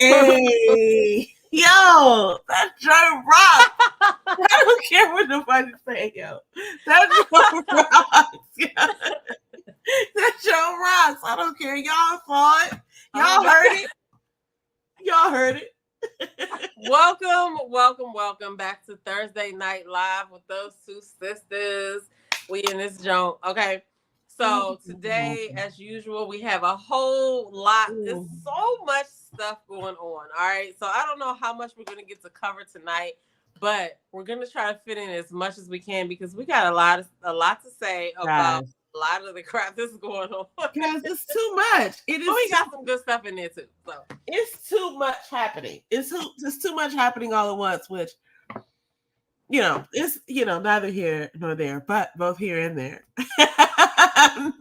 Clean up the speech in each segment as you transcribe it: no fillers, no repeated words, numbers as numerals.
Hey, yo, that Joe rocks. I don't care what nobody say, yo. That Joe rocks. Yo. That Joe rocks. I don't care. Y'all saw it. Y'all heard it. Y'all heard it. Welcome back to Thursday Night Live with those two sisters. We in this joint. Okay. So today, as usual, we have a whole lot. There's so much stuff going on. All right. So I don't know how much we're gonna get to cover tonight, but we're gonna try to fit in as much as we can because we got a lot to say about a lot of the crap that's going on. Because it's too much. It is. But we got some good stuff in there too. So it's too much happening. It's too much happening all at once, which it's neither here nor there, but both here and there.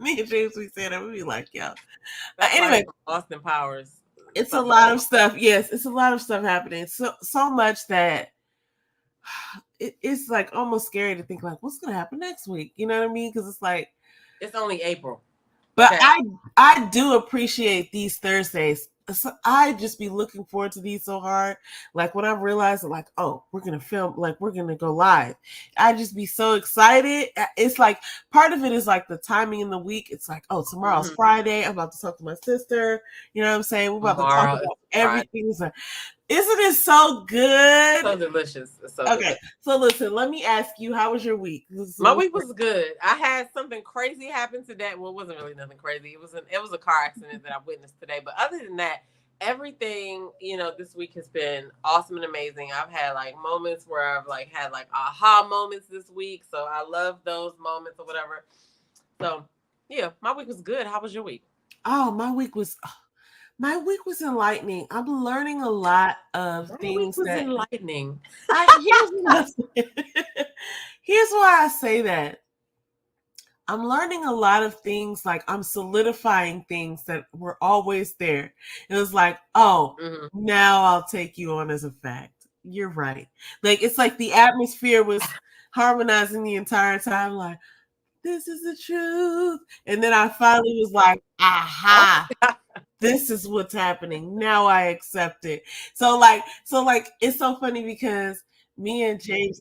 Me and James, we said it. We be like, yo. Anyway, like Austin Powers. It's a lot of stuff. Yes, it's a lot of stuff happening. So much that it's like almost scary to think like, what's gonna happen next week? You know what I mean? Because it's like it's only April. But okay. I do appreciate these Thursdays. So I just be looking forward to these so hard. Like when I realized like, oh, we're going to film, like we're going to go live. I just be so excited. It's like part of it is like the timing in the week. It's like, oh, tomorrow's Friday. I'm about to talk to my sister. You know what I'm saying? We're about to talk about everything. Like, isn't it so good? So delicious. It's so okay. Delicious. So listen, let me ask you, how was your week? My week was good. I had something crazy happen today. Well, it wasn't really nothing crazy. It was a car accident that I witnessed today. But other than that, everything, this week has been awesome and amazing. I've had like moments where I've like had like aha moments this week. So I love those moments or whatever. So yeah, my week was good. How was your week? Oh, my week was enlightening. I'm learning a lot of things that enlightening. Here's why I say that. I'm learning a lot of things, like I'm solidifying things that were always there. It was like, oh, now I'll take you on as a fact. You're right. Like it's like the atmosphere was harmonizing the entire time, like, this is the truth. And then I finally was like, aha. This is what's happening. Now I accept it. So like it's so funny because me and James,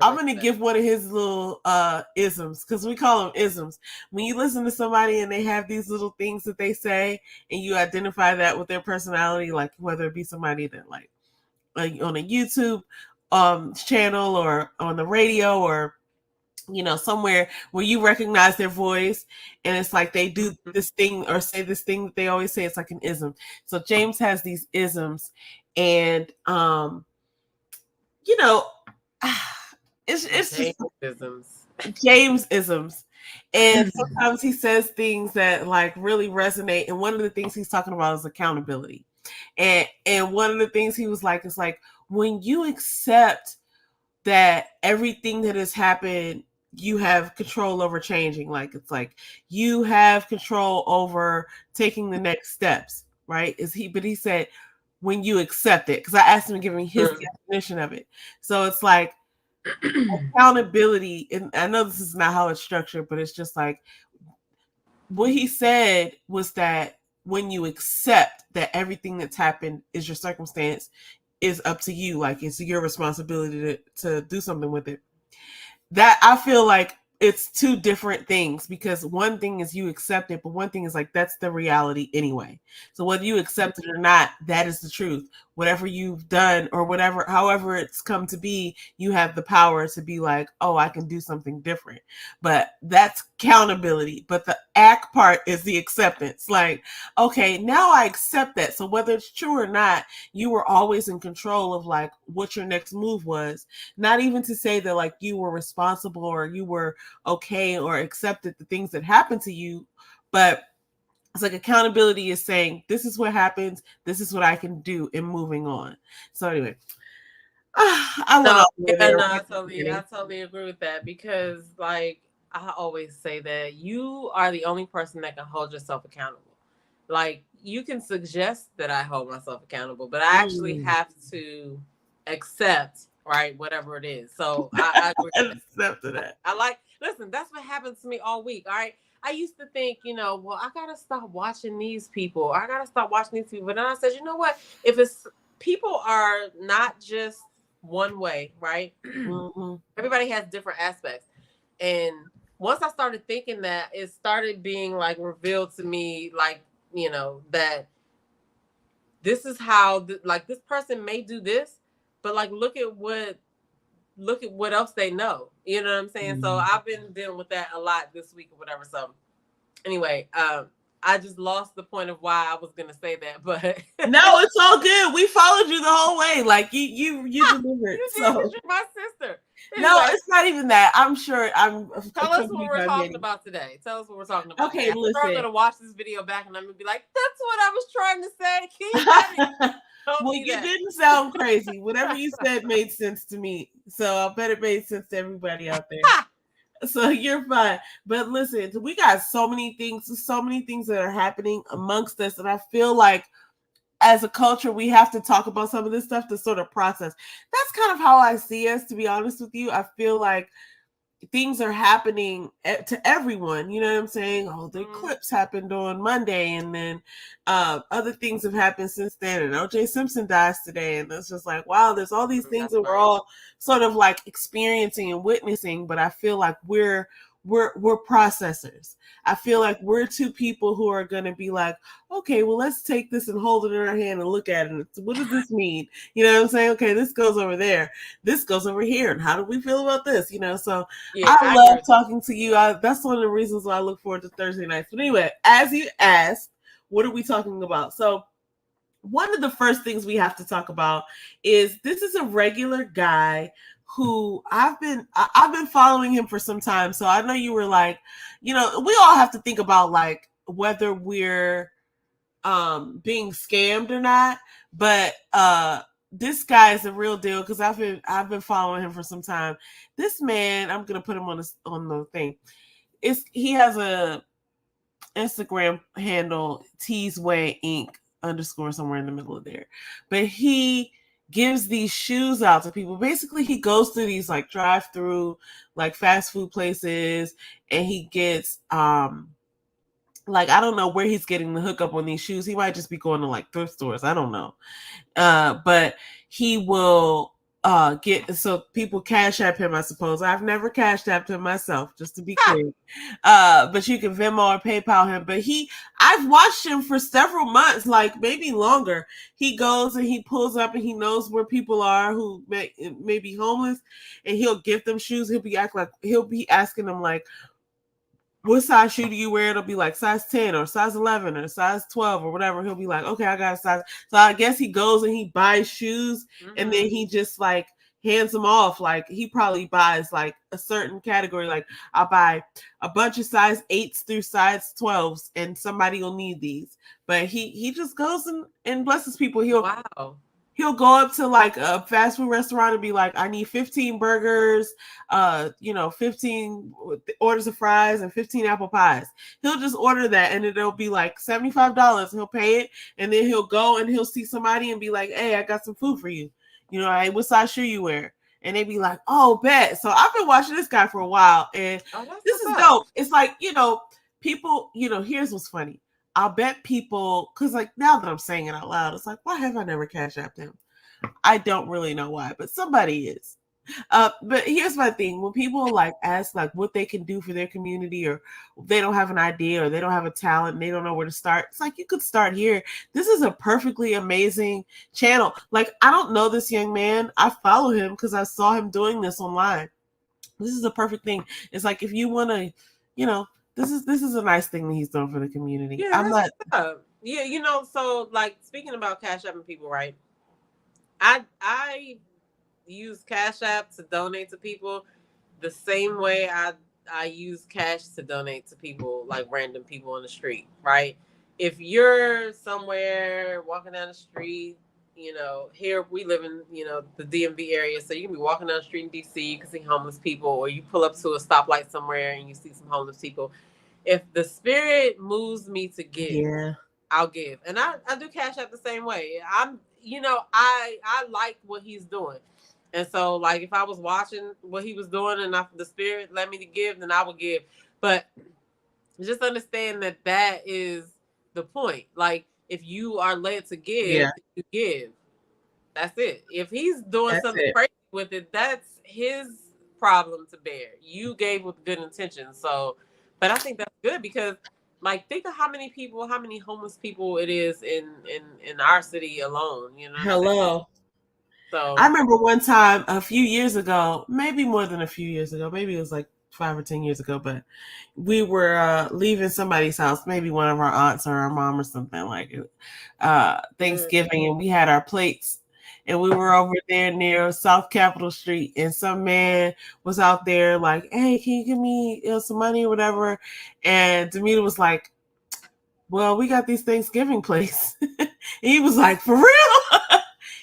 I'm going to give one of his little isms, because we call them isms. When you listen to somebody and they have these little things that they say and you identify that with their personality, like whether it be somebody that like on a YouTube channel or on the radio or somewhere where you recognize their voice and it's like they do this thing or say this thing that they always say, it's like an ism. So James has these isms and it's just isms. James isms. And sometimes he says things that like really resonate. And one of the things he's talking about is accountability. And one of the things he was like, is like when you accept that everything that has happened, you have control over changing. Like it's like you have control over taking the next steps, right? But he said when you accept it, because I asked him to give me his definition of it. So it's like accountability, and I know this is not how it's structured, but it's just like what he said was that when you accept that everything that's happened is your circumstance, is up to you, like it's your responsibility to do something with it. That I feel like it's two different things, because one thing is you accept it, but one thing is like that's the reality anyway. So whether you accept it or not, that is the truth. Whatever you've done or whatever, however it's come to be, you have the power to be like, oh, I can do something different. But that's accountability. But the act part is the acceptance. Like, okay, now I accept that. So whether it's true or not, you were always in control of like what your next move was. Not even to say that like you were responsible or you were okay or accepted the things that happened to you, but it's like accountability is saying, this is what happens, this is what I can do, and moving on. So anyway, I totally agree with that, because like I always say that you are the only person that can hold yourself accountable. Like you can suggest that I hold myself accountable, but I actually have to accept, right, whatever it is. So I agree with that. I like, listen, that's what happens to me all week. All right. I used to think, well, I gotta stop watching these people. I gotta stop watching these people. But then I said, you know what? If it's people are not just one way, right? Mm-hmm. Everybody has different aspects. And once I started thinking that, it started being like revealed to me, like, that this is how, like, this person may do this, but like, look at what else they know. You know what I'm saying? So I've been dealing with that a lot this week or whatever. So anyway, I just lost the point of why I was gonna say that, but no, it's all good. We followed you the whole way. Like you delivered. you so did. You're my sister. Anyway, no, it's not even that. I'm sure. Tell us what we're talking about today. Tell us what we're talking about. Okay, today. listen. I'm gonna watch this video back and I'm gonna be like, "That's what I was trying to say." Keep well, you didn't sound crazy. Whatever you said made sense to me. So I bet it made sense to everybody out there. So you're fine. But listen, we got so many things that are happening amongst us. And I feel like as a culture, we have to talk about some of this stuff to sort of process. That's kind of how I see us, to be honest with you. I feel like things are happening to everyone. You know what I'm saying? Oh, the eclipse happened on Monday, and then other things have happened since then. And O.J. Simpson dies today, and it's just like, wow, there's all these things that we're all sort of like experiencing and witnessing. But I feel like we're processors. I feel like we're two people who are going to be like, okay, well, let's take this and hold it in our hand and look at it. What does this mean? You know what I'm saying? Okay, this goes over there. This goes over here. And how do we feel about this? So yeah, I love talking to you. That's one of the reasons why I look forward to Thursday nights. But anyway, as you asked, what are we talking about? So one of the first things we have to talk about is this is a regular guy who I've been following him for some time. So I know you were like, we all have to think about like whether we're being scammed or not. But this guy is a real deal because I've been following him for some time. This man, I'm gonna put him on the thing. He has a Instagram handle, Teesway Inc. _ somewhere in the middle of there. But he gives these shoes out to people. Basically, he goes through these like drive-through, like fast food places, and he gets like, I don't know where he's getting the hookup on these shoes. He might just be going to like thrift stores. I don't know. But he will so people cash app him, I suppose. I've never cashed apped him myself, just to be clear. But you can Venmo or PayPal him. But I've watched him for several months, like maybe longer. He goes and he pulls up and he knows where people are who may be homeless, and he'll give them shoes. He'll be asking them like, what size shoe do you wear? It'll be like size 10 or size 11 or size 12 or whatever. He'll be like, okay, I got a size. So I guess he goes and he buys shoes, and then he just like hands them off. Like he probably buys like a certain category. Like I'll buy a bunch of size 8s through size 12s, and somebody will need these. But he just goes and blesses people. He'll go up to like a fast food restaurant and be like, I need 15 burgers, 15 orders of fries and 15 apple pies. He'll just order that and it'll be like $75. He'll pay it, and then he'll go and he'll see somebody and be like, hey, I got some food for you. Hey, what size shoe you wear? And they be like, oh, bet. So I've been watching this guy for a while, and this is dope. It's like, people, here's what's funny. I'll bet people, because like now that I'm saying it out loud, it's like, why have I never cash apped him? I don't really know why, but somebody is. But here's my thing. When people like ask like what they can do for their community, or they don't have an idea, or they don't have a talent, and they don't know where to start, it's like, you could start here. This is a perfectly amazing channel. Like, I don't know this young man. I follow him because I saw him doing this online. This is a perfect thing. It's like, if you want to, this is a nice thing that he's doing for the community. Yeah, I'm not. Yeah, so like, speaking about cash apping people, right? I use Cash App to donate to people the same way I use cash to donate to people, like random people on the street, right? If you're somewhere walking down the street, here we live in, the DMV area, so you can be walking down the street in DC, you can see homeless people, or you pull up to a stoplight somewhere and you see some homeless people. If the spirit moves me to give, I'll give. And I do Cash App the same way. I like what he's doing. And so, like, if I was watching what he was doing and the spirit led me to give, then I would give. But Just understand that that is the point. Like, if you are led to give, you give. That's it. If he's doing something crazy with it, that's his problem to bear. You gave with good intentions. So, but I think that's good because, like, think of how many homeless people it is in our city alone. You know what I'm saying? So I remember one time a few years ago, maybe more than a few years ago, maybe it was like 5 or 10 years ago, but we were leaving somebody's house, maybe one of our aunts or our mom or something like it, Thanksgiving, and we had our plates. And we were over there near South Capitol Street, and some man was out there like, "Hey, can you give me some money or whatever?" And Demeter was like, "Well, we got these Thanksgiving plates." And he was like, "For real?"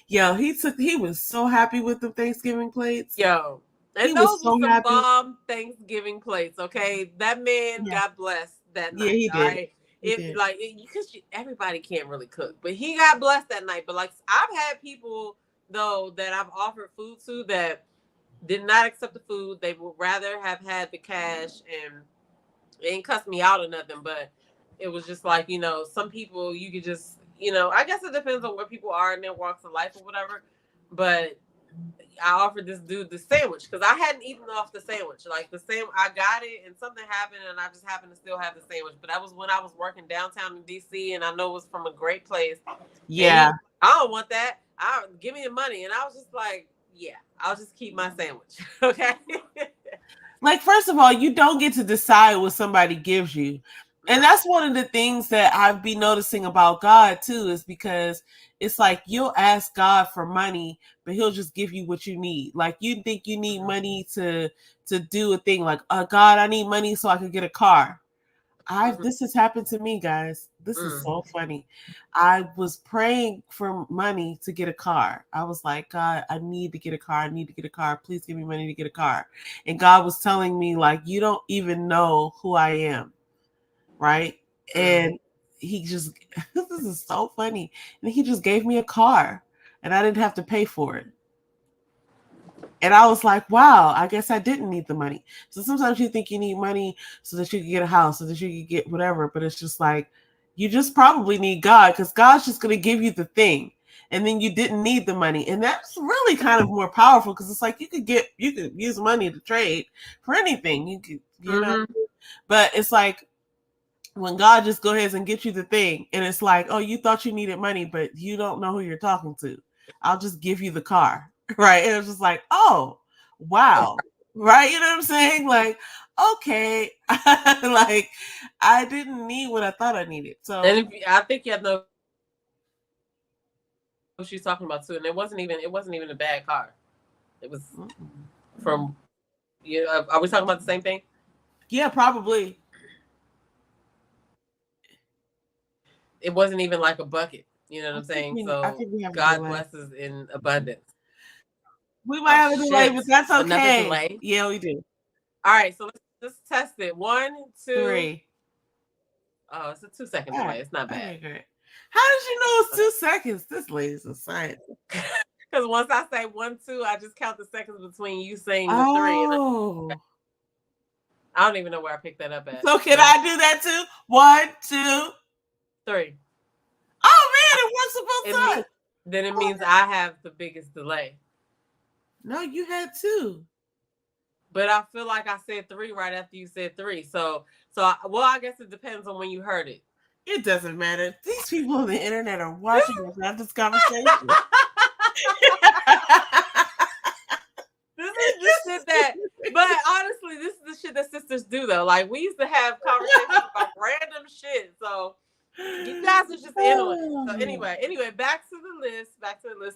Yo, he was so happy with the Thanksgiving plates. Yo, and those were some bomb Thanksgiving plates. Okay, that man got blessed that night. Yeah, he did. Right? Because everybody can't really cook, but he got blessed that night. But like, I've had people though that I've offered food to that did not accept the food. They would rather have had the cash, and it ain't cuss me out or nothing. But it was just like, some people you could just, I guess it depends on where people are in their walks of life or whatever. But I offered this dude the sandwich because I hadn't eaten off the sandwich. Like the same, I got it and something happened and I just happened to still have the sandwich. But that was when I was working downtown in DC and I know it was from a great place. Yeah. I don't want that. Give me the money. And I was just like, yeah, I'll just keep my sandwich. Okay. Like, first of all, you don't get to decide what somebody gives you. And that's one of the things that I've been noticing about God too, is because it's like you'll ask God for money, but he'll just give you what you need. Like you think you need money to do a thing, like, God, I need money so I can get a car. This has happened to me, guys. This is so funny. I was praying for money to get a car. I was like, God, I need to get a car. I need to get a car. Please give me money to get a car. And God was telling me, like, you don't even know who I am. Right. And he just, this is so funny. And he just gave me a car and I didn't have to pay for it. And I was like, wow, I guess I didn't need the money. So sometimes you think you need money so that you can get a house, so that you can get whatever. But it's just like, you just probably need God because God's just going to give you the thing. And then you didn't need the money. And that's really kind of more powerful because it's like you could use money to trade for anything. You could, know. But it's like when God just go ahead and get you the thing. And it's like, oh, you thought you needed money, but you don't know who you're talking to. I'll just give you the car. Right. And it was just like, oh, wow. Right. You know what I'm saying? Like, okay. Like, I didn't need what I thought I needed. So, and I think you have no what she's talking about too. And it wasn't even a bad car. It was from, are we talking about the same thing? Yeah, probably. It wasn't even like a bucket. You know what I'm saying? So God blesses in abundance. We might have a delay, but that's okay. Another delay? Yeah, we do. All right, so let's just test it. 1, 2, 3. Oh, it's a 2-second delay. It's not bad. Okay, how did you know it's 2 seconds? This lady's a science. Because once I say 1, 2, I just count the seconds between you saying the 3. Oh. I don't even know where I picked that up at. So can I do that too? 1, 2, 3. Oh man, it works both sides. Then it means I have the biggest delay. No, you had 2. But I feel like I said 3 right after you said 3. So I guess it depends on when you heard it. It doesn't matter. These people on the internet are watching us have this conversation. This is the shit that, but honestly, this is the shit that sisters do though. Like we used to have conversations about random shit. So you guys are just in on it. So anyway, back to the list.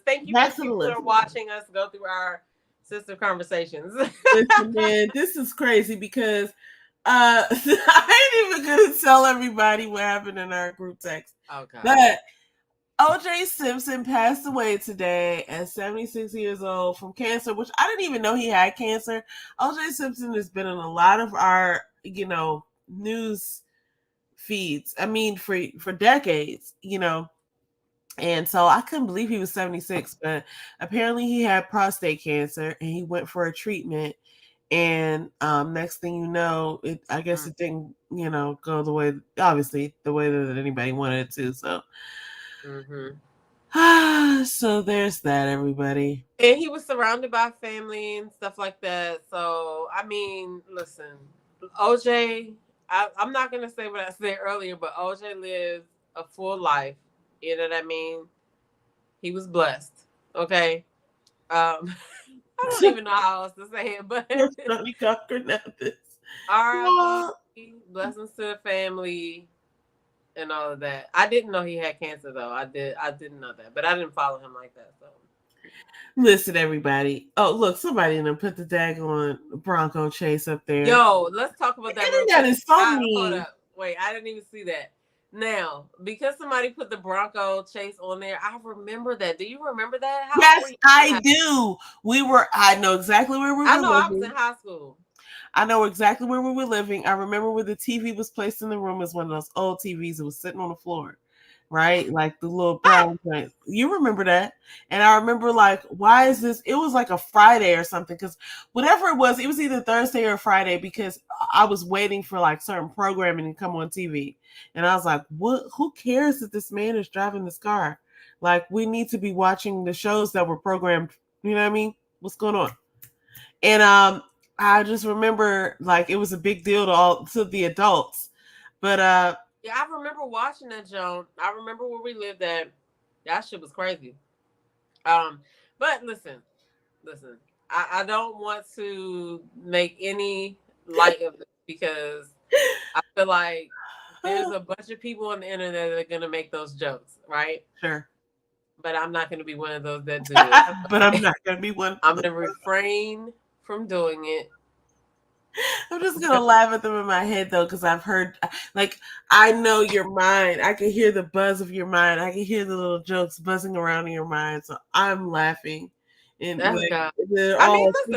Thank you for people that are watching us go through our sister conversations. Listen, man, this is crazy because I ain't even gonna tell everybody what happened in our group text. Okay. But O.J. Simpson passed away today at 76 years old from cancer, which I didn't even know he had cancer. O.J. Simpson has been in a lot of our, news feeds. I mean, for decades, And so I couldn't believe he was 76, but apparently he had prostate cancer and he went for a treatment. And next thing you know, I guess it didn't, go the way, obviously, the way that anybody wanted it to. So, so there's that, everybody. And he was surrounded by family and stuff like that. So, I mean, listen, OJ, I'm not going to say what I said earlier, but OJ lived a full life. You know what I mean? He was blessed. Okay. I don't even know how else to say it, but Johnny Cocker now this. R.I.P. Blessings to the family and all of that. I didn't know he had cancer though. I didn't know that, but I didn't follow him like that. So listen, everybody. Oh, look, somebody in them put the daggone Bronco chase up there. Yo, let's talk about that. Real quick. Is so mean. Hold up. Wait, I didn't even see that. Now, because somebody put the Bronco chase on there, I remember that. Do you remember that? Yes, I do. I know exactly where we were. I know living. I was in high school. I know exactly where we were living. I remember where the TV was placed in the room. It was one of those old TVs. It was sitting on the floor, right? Like the little brown thing. You remember that? And I remember like, why is this? It was like a Friday or something, because whatever it was either Thursday or Friday, because I was waiting for like certain programming to come on TV. And I was like, what? Who cares that this man is driving this car? Like, we need to be watching the shows that were programmed. You know what I mean? What's going on? And I just remember like it was a big deal to the adults. But yeah, I remember watching that, Joan. I remember where we lived at. That shit was crazy. But listen. I don't want to make any light of it because I feel like there's a bunch of people on the internet that are gonna make those jokes, right? Sure. But I'm not gonna be one of those that do it. But I'm not gonna be one. I'm gonna refrain from doing it. I'm just gonna laugh at them in my head though, because I've heard, like, I know your mind. I can hear the buzz of your mind. I can hear the little jokes buzzing around in your mind. So I'm laughing. And listen,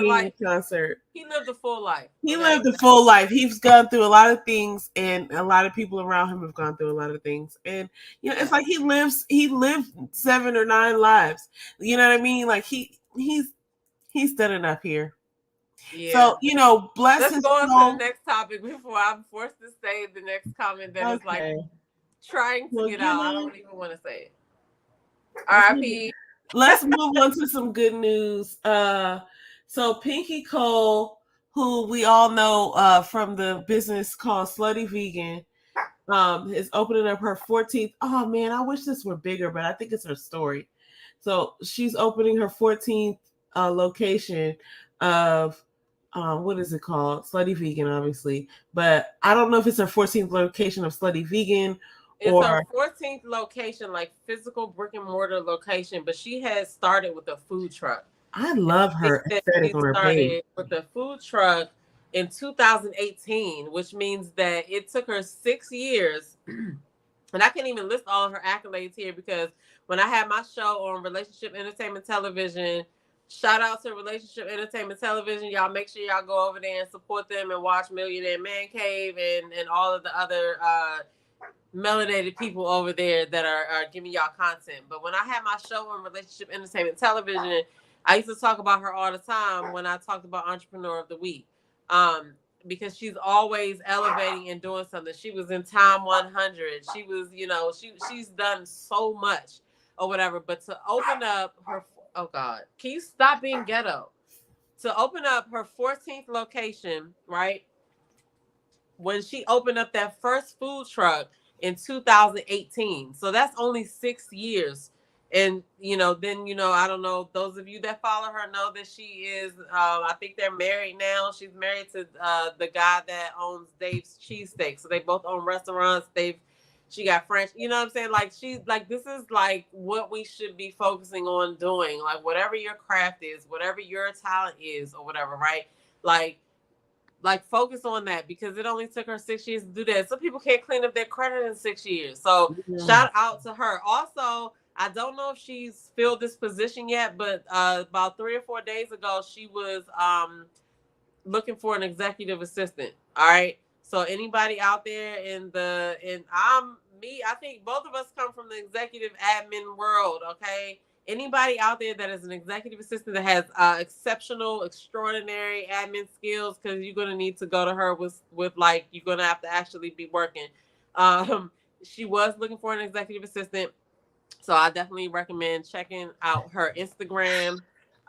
like concert. He lived a full life. He lived a full life. He's gone through a lot of things, and a lot of people around him have gone through a lot of things. And it's like he lived 7 or 9 lives. You know what I mean? Like he's done enough here. Yeah. So, bless Let's his go on to the next topic before I'm forced to say the next comment that is like trying to get out. I don't even want to say it. R.I.P. Let's move on to some good news. So Pinky Cole, who we all know from the business called Slutty Vegan, is opening up her 14th. Oh man, I wish this were bigger, but I think it's her story. So she's opening her 14th location of what is it called? Slutty Vegan, obviously. But I don't know if it's her 14th location of Slutty Vegan. It's her 14th location, like physical brick and mortar location, but she has started with a food truck. I love her aesthetic on her page. With a food truck in 2018, which means that it took her 6 years. And I can't even list all of her accolades here because when I had my show on Relationship Entertainment Television, shout out to Relationship Entertainment Television. Y'all make sure y'all go over there and support them and watch Millionaire Man Cave and all of the other melanated people over there that are giving y'all content. But when I had my show on Relationship Entertainment Television, I used to talk about her all the time when I talked about Entrepreneur of the Week. Because she's always elevating and doing something. She was in Time 100. She was, she's done so much or whatever. But to open up her, oh God, can you stop being ghetto? To open up her 14th location, right? When she opened up that first food truck in 2018. So that's only 6 years. And, then, I don't know, those of you that follow her know that she is, I think they're married now. She's married to the guy that owns Dave's Cheesesteak. So they both own restaurants. She got French, you know what I'm saying? Like, this is like what we should be focusing on doing. Like, whatever your craft is, whatever your talent is or whatever, right? Like focus on that because it only took her 6 years to do that. Some people can't clean up their credit in 6 years. So shout out to her. Also, I don't know if she's filled this position yet, but about 3 or 4 days ago, she was looking for an executive assistant. All right. So anybody out there I think both of us come from the executive admin world. Okay. anybody out there that is an executive assistant that has exceptional, extraordinary admin skills, because you're gonna need to go to her with like you're gonna have to actually be working. She was looking for an executive assistant, so I definitely recommend checking out her Instagram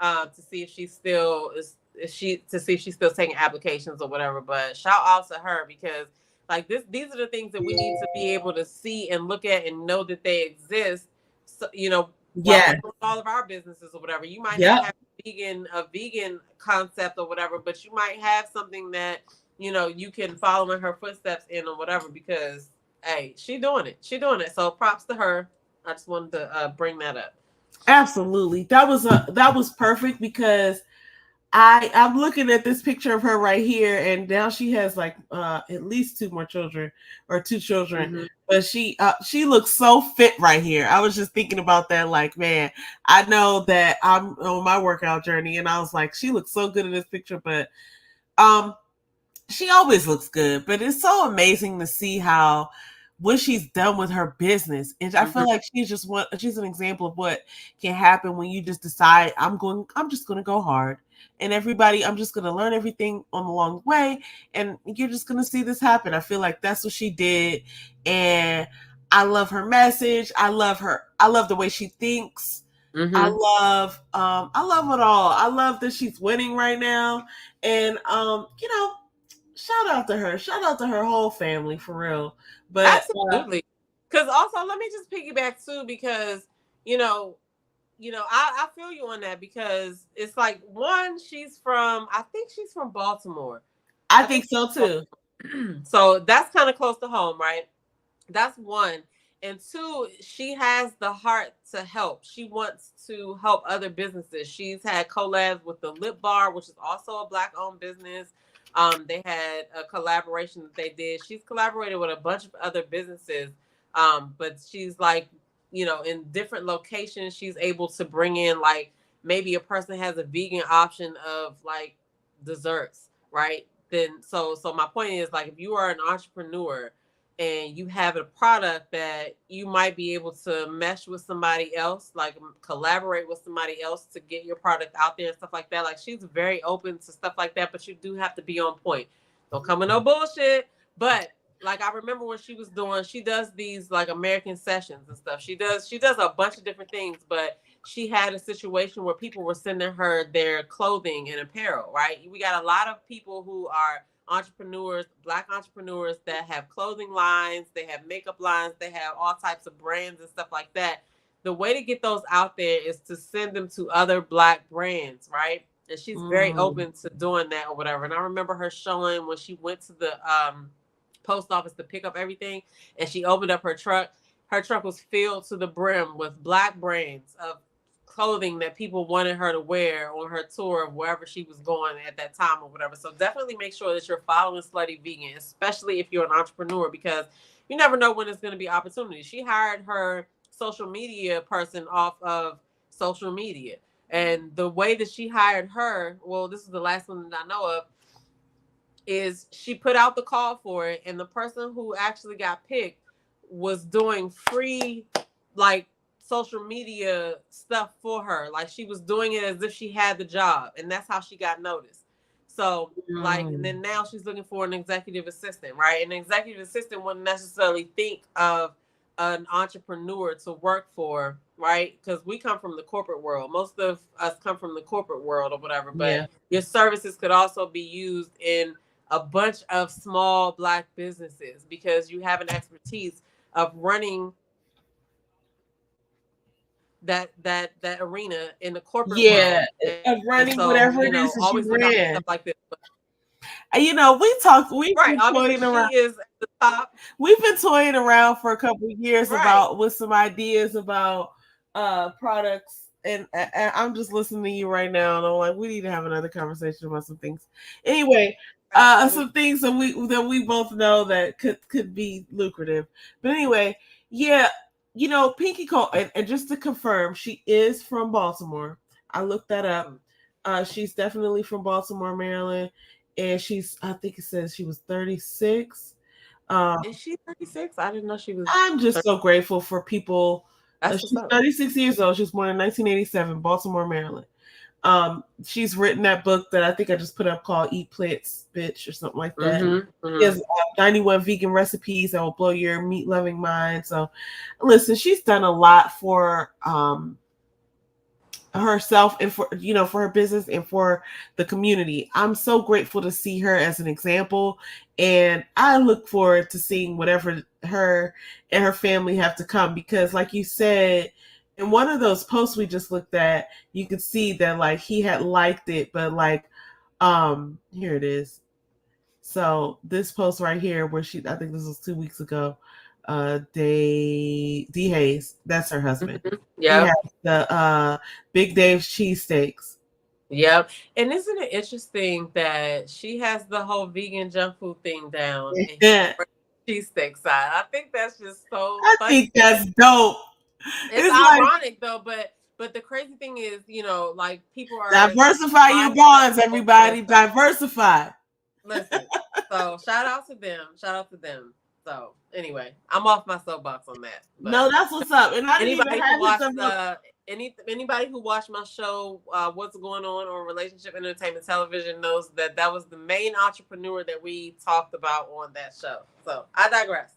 to see if she still is she to see if she's still taking applications or whatever. But shout out to her, because like these are the things that we need to be able to see and look at and know that they exist. So, while Yeah. we're doing all of our businesses or whatever, you might Yep. not have a vegan concept or whatever, but you might have something that you can follow in her footsteps in or whatever, because hey, she doing it. So props to her. I just wanted to bring that up. Absolutely. That was perfect, because I'm looking at this picture of her right here, and now she has like at least two more children, or two children. Mm-hmm. But she looks so fit right here. I was just thinking about that, like, man, I know that I'm on my workout journey, and I was like, she looks so good in this picture. But um she always looks good, but it's so amazing to see how what she's done with her business. And I feel like she's an example of what can happen when you just decide I'm just gonna go hard. And everybody, I'm just gonna learn everything on the long way, and you're just gonna see this happen. I feel like that's what she did. And I love her message. I love the way she thinks. Mm-hmm. I love it all. I love that she's winning right now. And shout out to her. Shout out to her whole family, for real. But absolutely. Because also, let me just piggyback too, because I feel you on that, because it's like, one, I think she's from Baltimore. I think so too. So that's kind of close to home, right? That's one. And two, she has the heart to help. She wants to help other businesses. She's had collabs with the Lip Bar, which is also a Black-owned business. They had a collaboration that they did. She's collaborated with a bunch of other businesses, but she's like, in different locations, she's able to bring in, like, maybe a person has a vegan option of like desserts, right? Then so my point is, like, if you are an entrepreneur and you have a product that you might be able to mesh with somebody else, like collaborate with somebody else to get your product out there and stuff like that. Like, she's very open to stuff like that, but you do have to be on point. Don't come with no bullshit. But like, I remember when she does these like American sessions and stuff. She does a bunch of different things, but she had a situation where people were sending her their clothing and apparel, right? We got a lot of people who are entrepreneurs, Black entrepreneurs, that have clothing lines, they have makeup lines, they have all types of brands and stuff like that. The way to get those out there is to send them to other Black brands, right? And she's very open to doing that or whatever. And I remember her showing when she went to the post office to pick up everything, and she opened up her truck. Her truck was filled to the brim with Black brands of clothing that people wanted her to wear on her tour of wherever she was going at that time or whatever. So definitely make sure that you're following Slutty Vegan, especially if you're an entrepreneur, because you never know when it's going to be opportunity. She hired her social media person off of social media. And the way that she hired her, well, this is the last one that I know of, is she put out the call for it, and the person who actually got picked was doing free, like, social media stuff for her. Like, she was doing it as if she had the job, and that's how she got noticed. So like, and then now she's looking for an executive assistant, right? An executive assistant wouldn't necessarily think of an entrepreneur to work for, right? Because we come from the corporate world. Most of us come from the corporate world or whatever, but your services could also be used in a bunch of small Black businesses, because you have an expertise of running that arena in the corporate world. Of running so, whatever it is that always she look out for ran. stuff like this. We've Right, been obviously toying around. she is at the top. We've been toying around for a couple of years Right. with some ideas about products, and I'm just listening to you right now, and I'm like, we need to have another conversation about some things. Anyway, some things that we both know that could be lucrative. But anyway, yeah, Pinky Cole, and just to confirm, she is from Baltimore. I looked that up. She's definitely from Baltimore, Maryland, and I think it says she was 36. Is she 36? I didn't know she was. I'm just so grateful for people That's She's what's up. 36 years old. She was born in 1987, Baltimore, Maryland. She's written that book that I think I just put up called Eat Plants, Bitch, or something like that. She has 91 vegan recipes that will blow your meat-loving mind. So, listen, she's done a lot for herself and for for her business and for the community. I'm so grateful to see her as an example, and I look forward to seeing whatever her and her family have to come, because like you said in one of those posts we just looked at, you could see that like he had liked it, but like here it is. So this post right here where I think this was 2 weeks ago, D Hayes, that's her husband. Yeah. He has the Big Dave's cheesesteaks. Yep. And isn't it interesting that she has the whole vegan junk food thing down? Yeah. Cheesesteak side. I think that's just so I funny. think that's dope. It's ironic though, but the crazy thing is, like people are diversify your bonds, everybody. Diversify. Listen. So shout out to them. So anyway, I'm off my soapbox on that. No, that's what's up. And I anybody who watched anybody who watched my show, What's Going On Relationship Entertainment Television, knows that was the main entrepreneur that we talked about on that show. So I digress.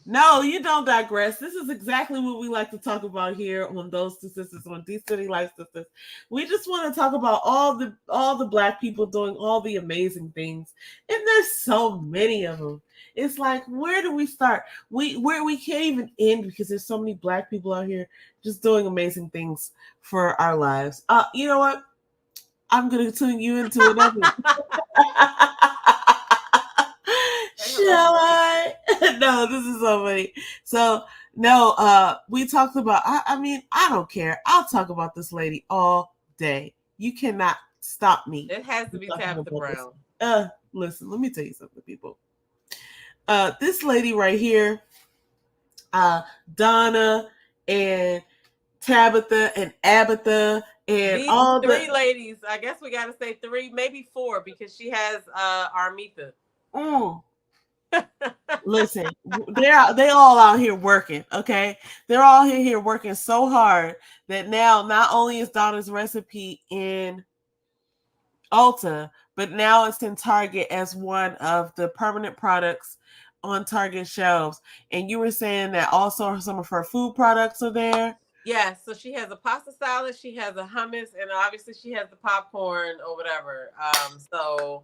No, you don't digress. This is exactly what we like to talk about here on Those Two Sisters, on D City Life Sisters. We just want to talk about all the Black people doing all the amazing things, and there's so many of them. It's like, where do we start? We can't even end because there's so many Black people out here just doing amazing things for our lives. You know what? I'm gonna tune you into another. Shall I? No, this is so funny. So no, we talked about. I mean, I don't care. I'll talk about this lady all day. You cannot stop me. It has to be Tabitha Brown. Listen, let me tell you something, people. This lady right here, Donna and Tabitha and Abatha and these all three ladies. I guess we got to say three, maybe four, because she has Armitha. Listen, they all out here working. Okay, they're all here working so hard that now not only is Donna's recipe in Ulta, but now it's in Target as one of the permanent products on Target shelves. And you were saying that also some of her food products are there. Yeah, so she has a pasta salad, she has a hummus, and obviously she has the popcorn or whatever. So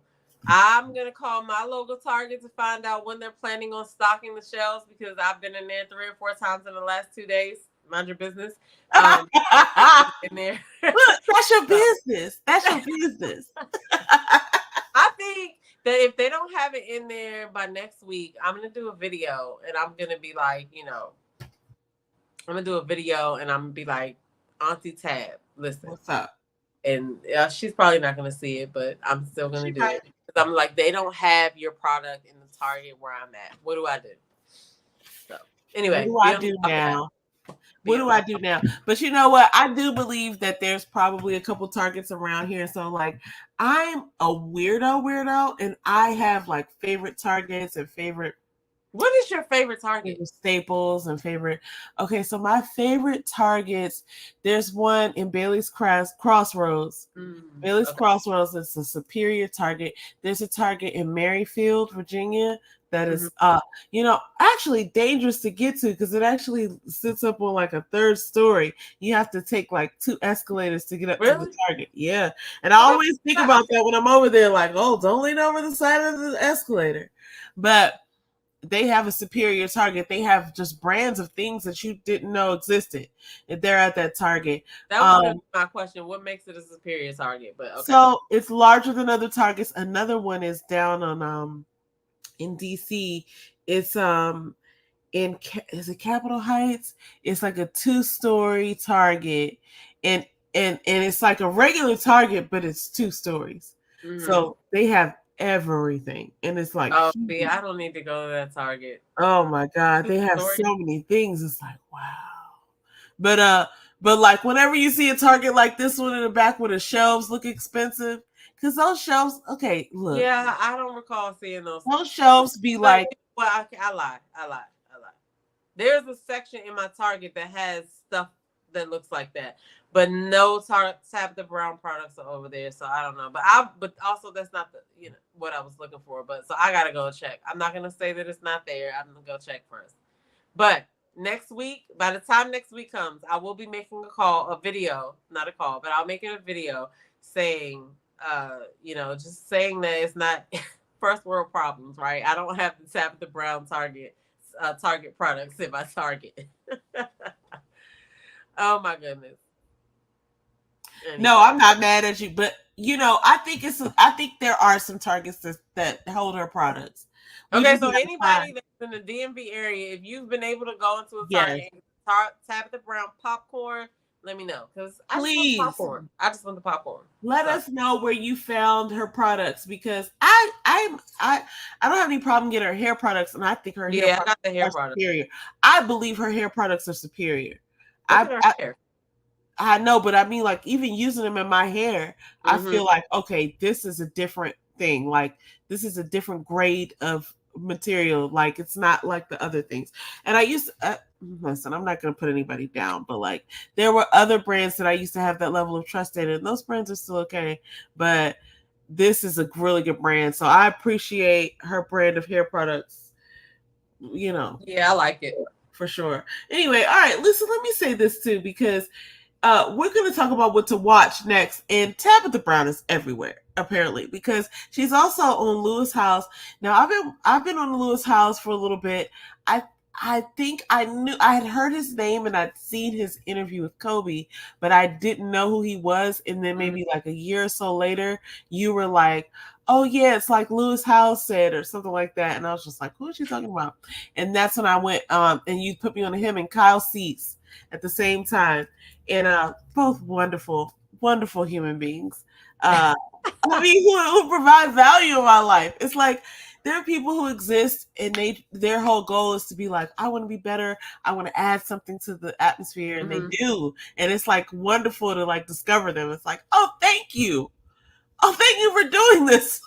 I'm gonna call my local Target to find out when they're planning on stocking the shelves, because I've been in there 3 or 4 times in the last 2 days. Mind your business. In there. Look, that's your business. That's your business. I think that if they don't have it in there by next week, I'm gonna do a video, and I'm gonna be like, I'm gonna do a video, and I'm gonna be like, Auntie Tab, listen. What's up? And she's probably not gonna see it, but I'm still gonna do it. I'm like, they don't have your product in the Target where I'm at. What do I do? So anyway, what do I do now? What do I do now? But you know what? I do believe that there's probably a couple Targets around here. So like, I'm a weirdo, and I have like favorite Targets and favorite. What is your favorite Target? Staples and favorite. Okay, so my favorite Targets, there's one in Bailey's Crossroads. Bailey's Crossroads is a superior Target. There's a Target in Merrifield, Virginia, that is actually dangerous to get to, because it actually sits up on like a 3rd story. You have to take like 2 escalators to get up to the Target. Yeah. And I always think about that when I'm over there, like, oh, don't lean over the side of the escalator. But they have a superior Target. They have just brands of things that you didn't know existed. If they're at that Target. That was my question. What makes it a superior Target? But okay. So it's larger than other Targets. Another one is down on in DC. It's is it Capitol Heights? It's like a 2-story Target, and it's like a regular Target, but it's 2 stories. So they have everything, and it's like, I don't need to go to that Target. Oh my God, they have so many things. It's like, wow. But like, whenever you see a Target like this one in the back where the shelves look expensive, because those shelves, okay, look. Yeah, I don't recall seeing those. Those shelves be like. Well, I lied. There's a section in my Target that has stuff that looks like that, but no Tabitha Brown products are over there. So I don't know. But also that's not the what I was looking for. But so I gotta go check. I'm not gonna say that it's not there. I'm gonna go check first. But next week, by the time next week comes, I will be making a video, not a call, but I'll make it a video saying, just saying that it's not first world problems, right? I don't have the Tabitha Brown Target products in my Target. Oh my goodness. Anyway. No, I'm not mad at you, but I think there are some Targets that hold her products. Okay, so anybody that's in the DMV area, if you've been able to go into a Target and Tabitha Brown popcorn, let me know, because I just want the popcorn. Let us know where you found her products, because I don't have any problem getting her hair products, and I think her hair products are superior. I believe her hair products are superior. I know, but I mean, like, even using them in my hair, I feel like, okay, this is a different thing. Like, this is a different grade of material. Like, it's not like the other things. And I used to, listen, I'm not going to put anybody down, but like, there were other brands that I used to have that level of trust in, and those brands are still okay. But this is a really good brand. So I appreciate her brand of hair products, Yeah, I like it. For sure. Anyway, all right, listen, let me say this too, because we're going to talk about what to watch next. And Tabitha Brown is everywhere, apparently, because she's also on Lewis House. Now, I've been on Lewis House for a little bit. I think I had heard his name and I'd seen his interview with Kobe, but I didn't know who he was. And then maybe like a year or so later, you were like, oh yeah, it's like Lewis House said, or something like that. And I was just like, who is she talking about? And that's when I went, and you put me on him and Kyle Cease at the same time. And both wonderful, wonderful human beings. I mean, who provide value in my life. It's like, there are people who exist and their whole goal is to be like, I want to be better. I want to add something to the atmosphere. And they do. And it's like wonderful to like discover them. It's like, oh, thank you. Oh, thank you for doing this.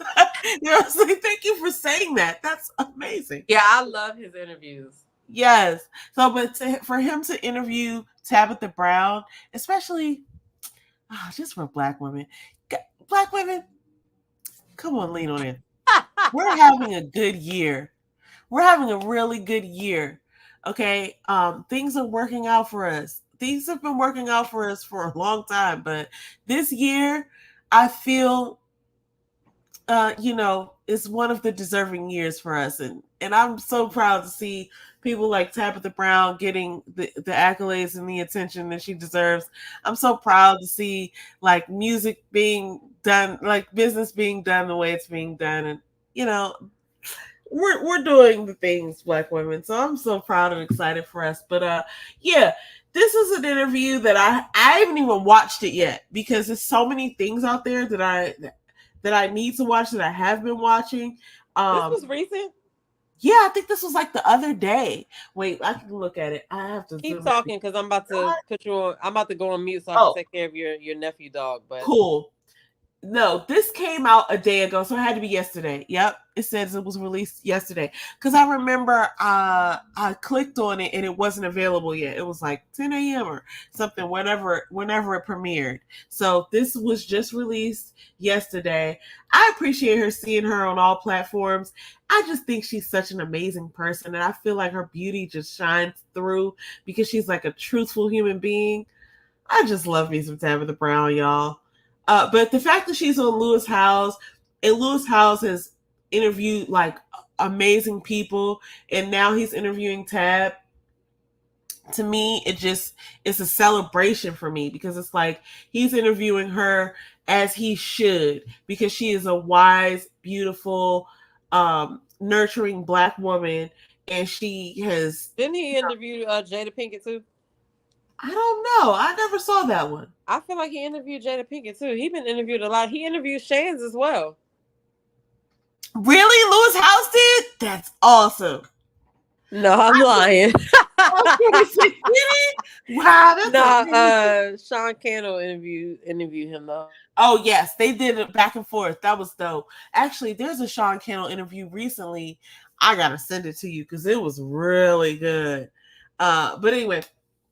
It's like, thank you for saying that. That's amazing. Yeah, I love his interviews. Yes. So, but for him to interview Tabitha Brown, especially just for Black women, come on, lean on in. We're having a good year. We're having a really good year. Okay. Things are working out for us. Things have been working out for us for a long time, but this year I feel is one of the deserving years for us. And I'm so proud to see people like Tabitha Brown getting the accolades and the attention that she deserves. I'm so proud to see like music being done, like business being done the way it's being done. And, we're doing the things, Black women. So I'm so proud and excited for us. But this is an interview that I haven't even watched it yet, because there's so many things out there that I need to watch that I have been watching. This was recent? Yeah, I think this was like the other day. Wait, I can look at it. I have to keep talking because I'm about to put you on. I'm about to go on mute so I can take care of your nephew dog. But cool. No, this came out a day ago, so it had to be yesterday. Yep, it says it was released yesterday. Because I remember I clicked on it and it wasn't available yet. It was like 10 a.m. or something, whenever it premiered. So this was just released yesterday. I appreciate her, seeing her on all platforms. I just think she's such an amazing person, and I feel like her beauty just shines through because she's like a truthful human being. I just love me some Tabitha Brown, y'all. But the fact that she's on Lewis House, and Lewis House has interviewed like amazing people, and now he's interviewing Tab. To me, it's a celebration for me, because it's like he's interviewing her as he should, because she is a wise, beautiful, nurturing Black woman, and she has. Didn't he interview Jada Pinkett too? I don't know. I never saw that one. I feel like he interviewed Jada Pinkett too. He's been interviewed a lot. He interviewed Shands as well. Really? Lewis House did? That's awesome. No, I'm lying. Wow. No, Sean Cannell interviewed him though. Oh yes, they did it back and forth. That was dope. Actually, there's a Sean Cannell interview recently. I gotta send it to you because it was really good. But anyway,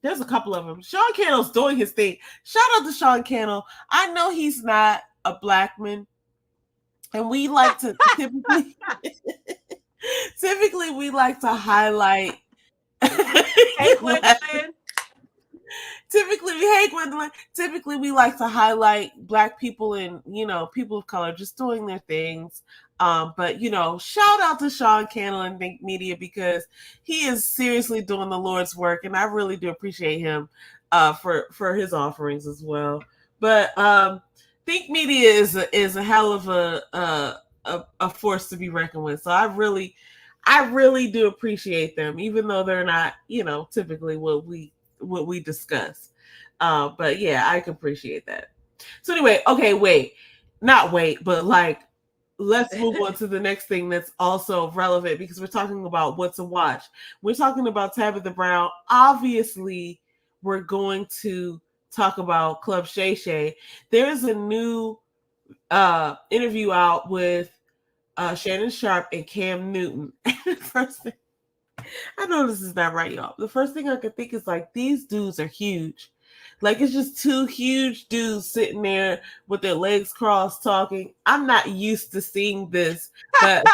there's a couple of them. Sean Cannell's doing his thing. Shout out to Sean Cannell. I know he's not a black man, and we like to typically we like to highlight. Hey, Gwendolyn. Typically we like to highlight black people and, you know, people of color just doing their things. But, you know, shout out to Sean Cannell and Think Media, because he is seriously doing the Lord's work, and I really do appreciate him for his offerings as well. But Think Media is a hell of a force to be reckoned with. So I really do appreciate them, even though they're not, you know, typically what we discuss. But yeah, I can appreciate that. So anyway, okay, but like, let's move on to the next thing that's also relevant, because we're talking about what to watch. We're talking about Tabitha Brown. Obviously, we're going to talk about Club Shay Shay. There's a new interview out with Shannon Sharpe and Cam Newton. First thing, I know this is not right, y'all. The first thing I could think is like, these dudes are huge. Like, it's just two huge dudes sitting there with their legs crossed talking. I'm not used to seeing this, but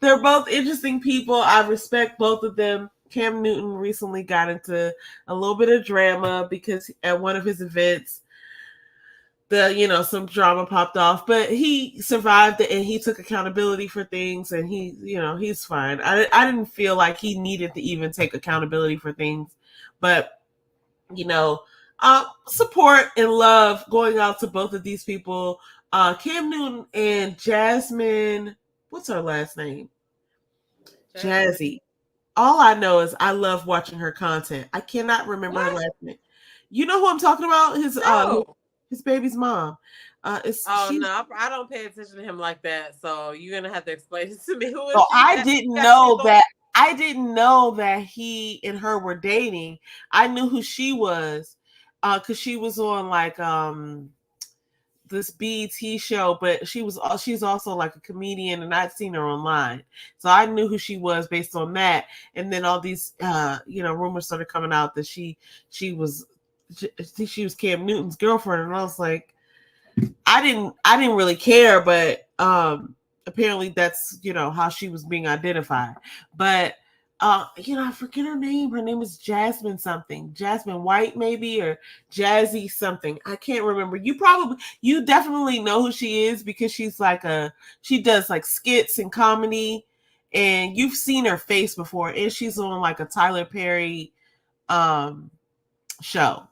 they're both interesting people. I respect both of them. Cam Newton recently got into a little bit of drama because at one of his events, some drama popped off, but he survived it and he took accountability for things, and he's fine. I didn't feel like he needed to even take accountability for things, but support and love going out to both of these people. Cam Newton and Jasmine, what's her last name? Jazzy. All I know is I love watching her content. I cannot remember her last name. You know who I'm talking about? His baby's mom. No, I don't pay attention to him like that. So you're gonna have to explain it to me. Who is she? I didn't know that he and her were dating. I knew who she was, because she was on like this BET show, but she's also like a comedian, and I'd seen her online, so I knew who she was based on that. And then all these rumors started coming out that she was Cam Newton's girlfriend, and I was like, I didn't really care, but apparently that's how she was being identified. But I forget her name. Her name is Jasmine something, Jasmine White maybe, or Jazzy something. I can't remember. You definitely know who she is, because she does like skits and comedy, and you've seen her face before, and she's on like a Tyler Perry show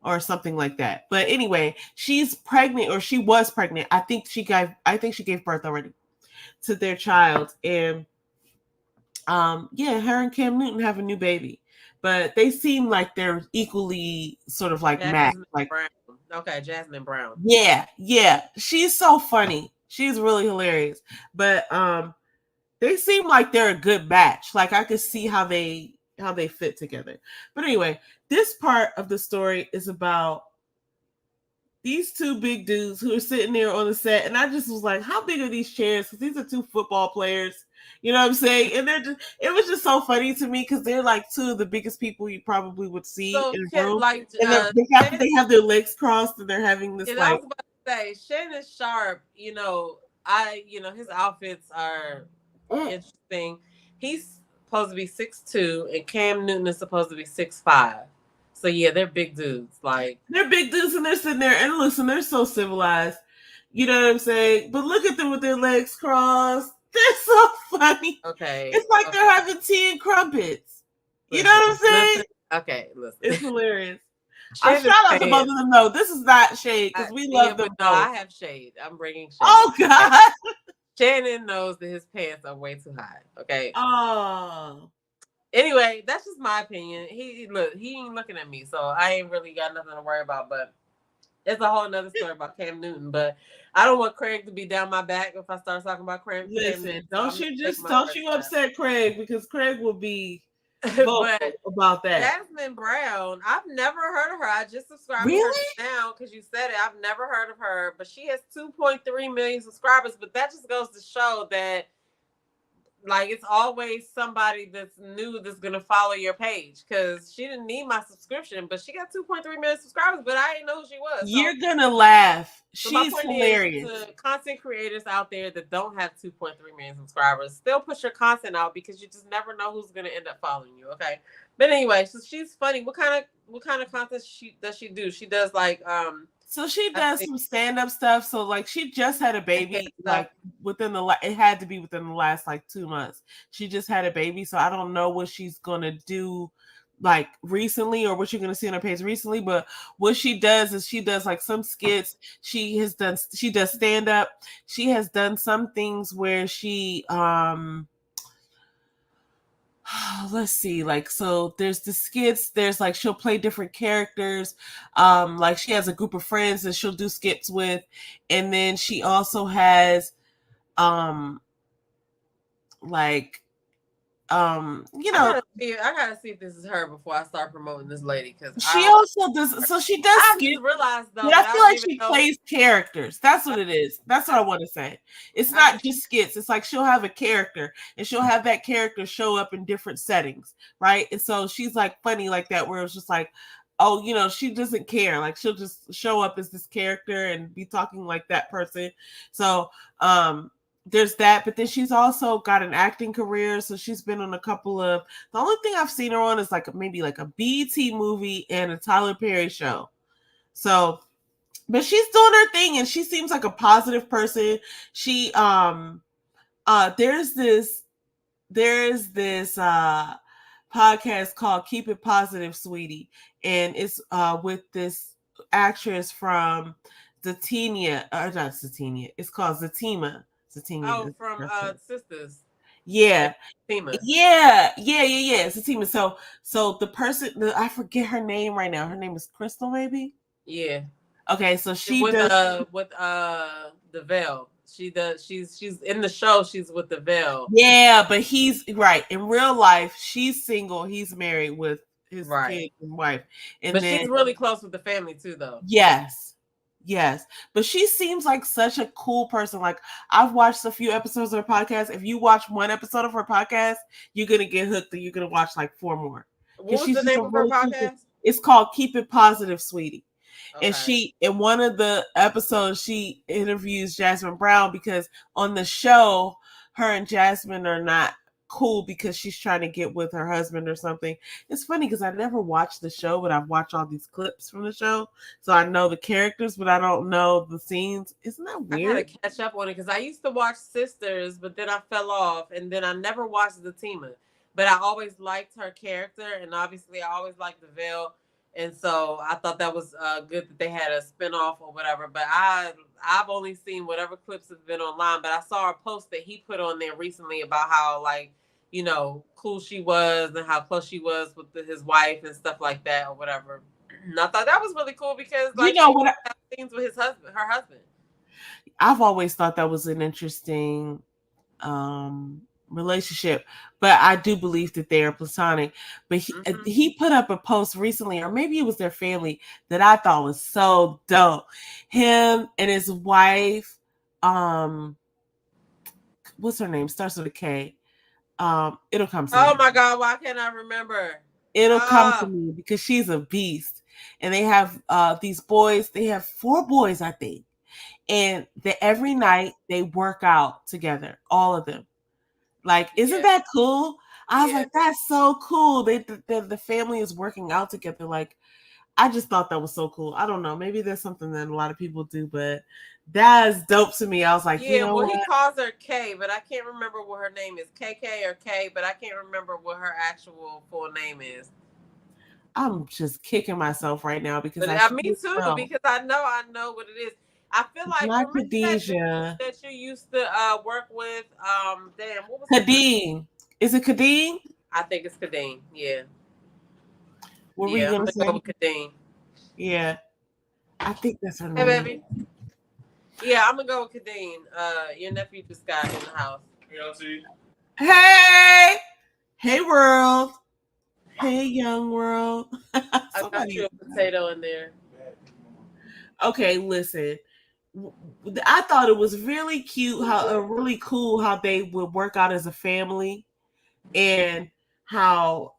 or something like that. But anyway, she's pregnant, or she was pregnant. I think she gave birth already to their child. And her and Cam Newton have a new baby. But they seem like they're equally sort of like matched. Like Brown. Okay, Jasmine Brown. Yeah. She's so funny. She's really hilarious. But they seem like they're a good match. Like, I could see how they fit together. But anyway, this part of the story is about these two big dudes who are sitting there on the set, and I just was like, how big are these chairs? Because these are two football players, you know what I'm saying? And it was just so funny to me, because they're like two of the biggest people you probably would see in a room. Like, and they have their legs crossed, and they're having this I was about to say, Shannon Sharpe, his outfits are interesting. He's supposed to be 6'2", and Cam Newton is supposed to be 6'5". So yeah, they're big dudes. Like, they're big dudes, and they're sitting there, and listen, they're so civilized. You know what I'm saying? But look at them with their legs crossed. They're so funny. Okay. It's like they're having tea and crumpets. You know what I'm saying? Listen. It's hilarious. I shout out to both of them, though. This is not shade, because we love them both. No, I have shade. I'm bringing shade. Oh, God. Shannon knows that his pants are way too high. Okay. Oh. Anyway, that's just my opinion. He ain't looking at me, so I ain't really got nothing to worry about. But it's a whole nother story about Cam Newton. But I don't want Craig to be down my back if I start talking about Craig. Listen, don't you upset Craig, because Craig will be vocal about that. Jasmine Brown, I've never heard of her. I just subscribed to her now because you said it. I've never heard of her, but she has 2.3 million subscribers. But that just goes to show that Like, it's always somebody that's new that's gonna follow your page, because she didn't need my subscription, but she got 2.3 million subscribers, but I didn't know who she was. You're gonna laugh. So my She's point hilarious. is, to content creators out there that don't have 2.3 million subscribers, still push your content out, because you just never know who's gonna end up following you. Okay, but anyway, so she's funny. What kind of content does she do? She does like So she does some stand-up stuff. So like she just had a baby, like it had to be within the last like 2 months. She just had a baby, so I don't know what she's gonna do like recently or what you're gonna see on her page recently. But what she does is she does like some skits. She does stand-up. She has done some things where she let's see, like, so there's the skits, there's like she'll play different characters, like she has a group of friends that she'll do skits with, and then she also has like you know, I gotta see if this is her before I start promoting this lady, because she also does. So she does. I just realized though, but I feel like she plays characters. That's what it is. That's what I want to say. It's not just skits. It's like she'll have a character, and she'll have that character show up in different settings, right? And so she's like funny like that, where it's just like, oh, you know, she doesn't care. Like she'll just show up as this character and be talking like that person. So there's that, but then she's also got an acting career, so she's been on a couple of, the only thing I've seen her on is like maybe like a BET movie and a Tyler Perry show. So, but she's doing her thing, and she seems like a positive person. She there's this podcast called Keep It Positive, Sweetie, and it's with this actress from Zatina, or not Zatina, it's called Zatima. Oh, from Sisters. Yeah. Yeah. Zatima. So the person, I forget her name right now. Her name is Crystal, maybe. Yeah. Okay, so she with does the Veil. She does. She's in the show. She's with the Veil. Yeah, but he's right in real life. She's single. He's married with his kid and wife. But she's really close with the family too, though. Yes, but she seems like such a cool person. Like, I've watched a few episodes of her podcast. If you watch one episode of her podcast, you're gonna get hooked, and you're gonna watch like 4 more. What's the name of her podcast? It's called Keep It Positive, Sweetie. Okay. And she, in one of the episodes, she interviews Jasmine Brown, because on the show, her and Jasmine are not cool because she's trying to get with her husband or something. It's funny because I never watched the show, but I've watched all these clips from the show, so I know the characters, but I don't know the scenes. Isn't that weird? I gotta catch up on it, because I used to watch Sisters, but then I fell off, and then I never watched Zatima. But I always liked her character, and obviously I always liked the Veil, and so I thought that was good that they had a spinoff or whatever. But I've only seen whatever clips have been online. But I saw a post that he put on there recently about how, like, you know, cool she was and how close she was with his wife and stuff like that or whatever. And I thought that was really cool, because, like, you know what, scenes with her husband. I've always thought that was an interesting relationship, but I do believe that they are platonic. But he put up a post recently, or maybe it was their family, that I thought was so dope. Him and his wife, what's her name? Starts with a K. It'll come to me. Oh my God, why can't I remember? It'll come to me, because she's a beast. And they have these boys. They have 4 boys, I think. And every night they work out together, all of them. Like, isn't that cool? I was like, that's so cool. The family is working out together. Like, I just thought that was so cool. I don't know. Maybe there's something that a lot of people do, but that's dope to me. I was like, you know what? He calls her K, but I can't remember what her name is. KK or K, but I can't remember what her actual full name is. I'm just kicking myself right now, because me too, because I know what it is. I feel like Khadijah that you used to work with. Damn, what was Kadeem? Is it Kadeem? I think it's Kadeem. Yeah. What were you gonna say? Go with Kadeem. Yeah, I think that's her name. Hey, baby. Yeah, I'm gonna go with Kadeem. Your nephew just got in the house. Hey, world. Hey, young world. I got you a potato in there. Okay, listen. I thought it was really cute really cool how they would work out as a family, and how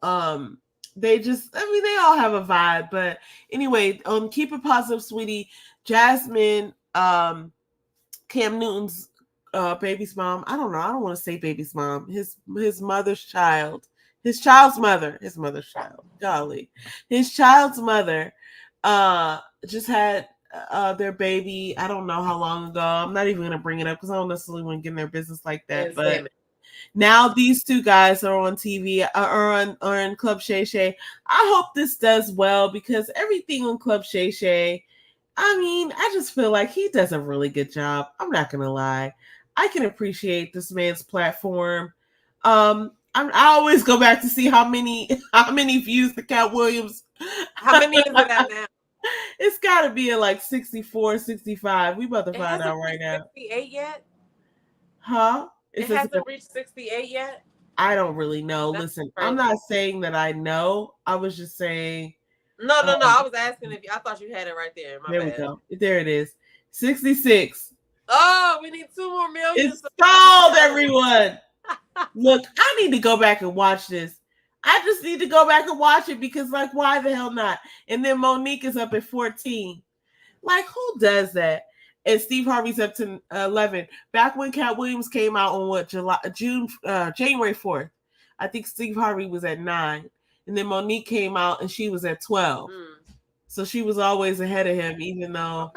they just, I mean, they all have a vibe. But anyway, Keep It Positive, Sweetie, Jasmine, Cam Newton's baby's mom. I don't know. I don't want to say baby's mom. His mother's child. His child's mother. His mother's child. Golly. His child's mother just had their baby. I don't know how long ago. I'm not even gonna bring it up because I don't necessarily want to get in their business like that. But now these two guys are on TV, are on Club Shay Shay. I hope this does well, because everything on Club Shay Shay, I mean, I just feel like he does a really good job. I'm not gonna lie. I can appreciate this man's platform. I always go back to see how many views the Cat Williams. How many is it at now? It's got to be at like 64, 65. We about to find out right now. 68 yet? Huh? It hasn't reached 68 yet? I don't really know. That's Listen, crazy. I'm not saying that I know. I was just saying. No. I was asking if I thought you had it right there. There we go. There it is. 66. Oh, we need 2 more million. It's stalled, everyone. Look, I need to go back and watch this. I just need to go back and watch it, because, like, why the hell not? And then Monique is up at 14. Like, who does that? And Steve Harvey's up to 11. Back when Cat Williams came out on January 4th, I think Steve Harvey was at 9. And then Monique came out and she was at 12. So she was always ahead of him, even though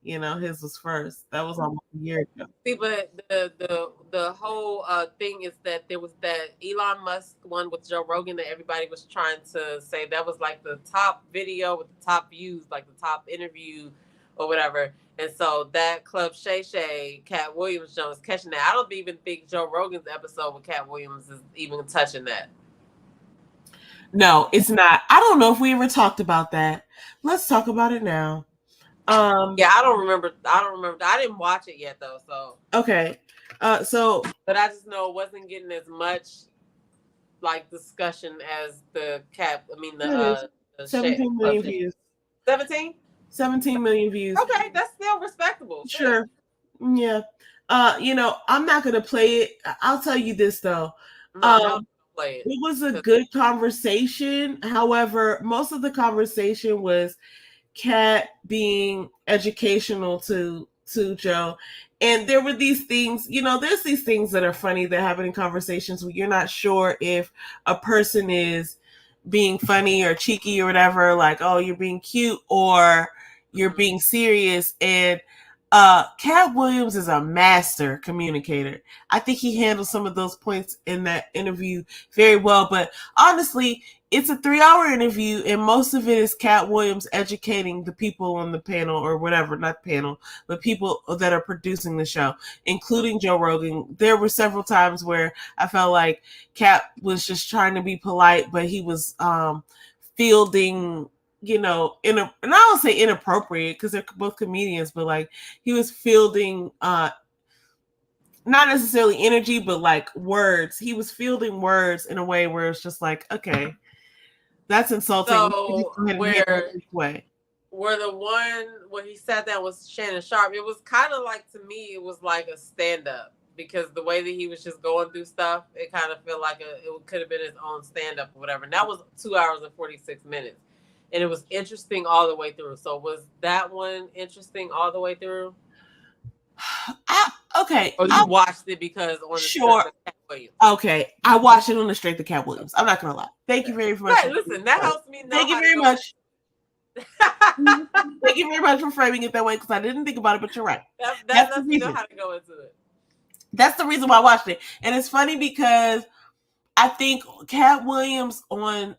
his was first. That was almost a year ago. See, but the whole thing is that there was that Elon Musk one with Joe Rogan that everybody was trying to say that was like the top video with the top views, like the top interview or whatever. And so that Club Shay Shay, Cat Williams Jones catching that. I don't even think Joe Rogan's episode with Cat Williams is even touching that. No, it's not. I don't know if we ever talked about that. Let's talk about it now. Yeah, I don't remember. I didn't watch it yet though. So okay. But I just know it wasn't getting as much like discussion as the Cat. I mean the 17 million views. 17? 17 million views. Okay, that's still respectable. Sure. Yeah. I'm not gonna play it. I'll tell you this though. It was a good conversation. However, most of the conversation was Cat being educational to Joe. And there were these things, there's these things that are funny that happen in conversations where you're not sure if a person is being funny or cheeky or whatever, like, oh, you're being cute or you're being serious. And Cat Williams is a master communicator. I think he handled some of those points in that interview very well. But honestly, it's a 3-hour interview, and most of it is Cat Williams educating the people on the panel or whatever, not panel, but people that are producing the show, including Joe Rogan. There were several times where I felt like Cat was just trying to be polite, but he was fielding, and I don't say inappropriate because they're both comedians, but like he was fielding not necessarily energy, but like words. He was fielding words in a way where it's just like, okay, that's insulting. So where the one where he sat down was Shannon Sharpe, it was kind of like, to me, it was like a stand-up, because the way that he was just going through stuff, it kind of felt like it could have been his own stand-up or whatever. And that was 2 hours and 46 minutes. And it was interesting all the way through. So was that one interesting all the way through? Okay. Or you watched it because on the sure. Cat Williams? Okay. I watched it on the strength of Cat Williams. I'm not going to lie. Thank you very much. Right, listen, that helps me know. Thank you very much. Thank you very much for framing it that way, because I didn't think about it, but you're right. That's the reason. Know how to go into it. That's the reason why I watched it. And it's funny because I think Cat Williams on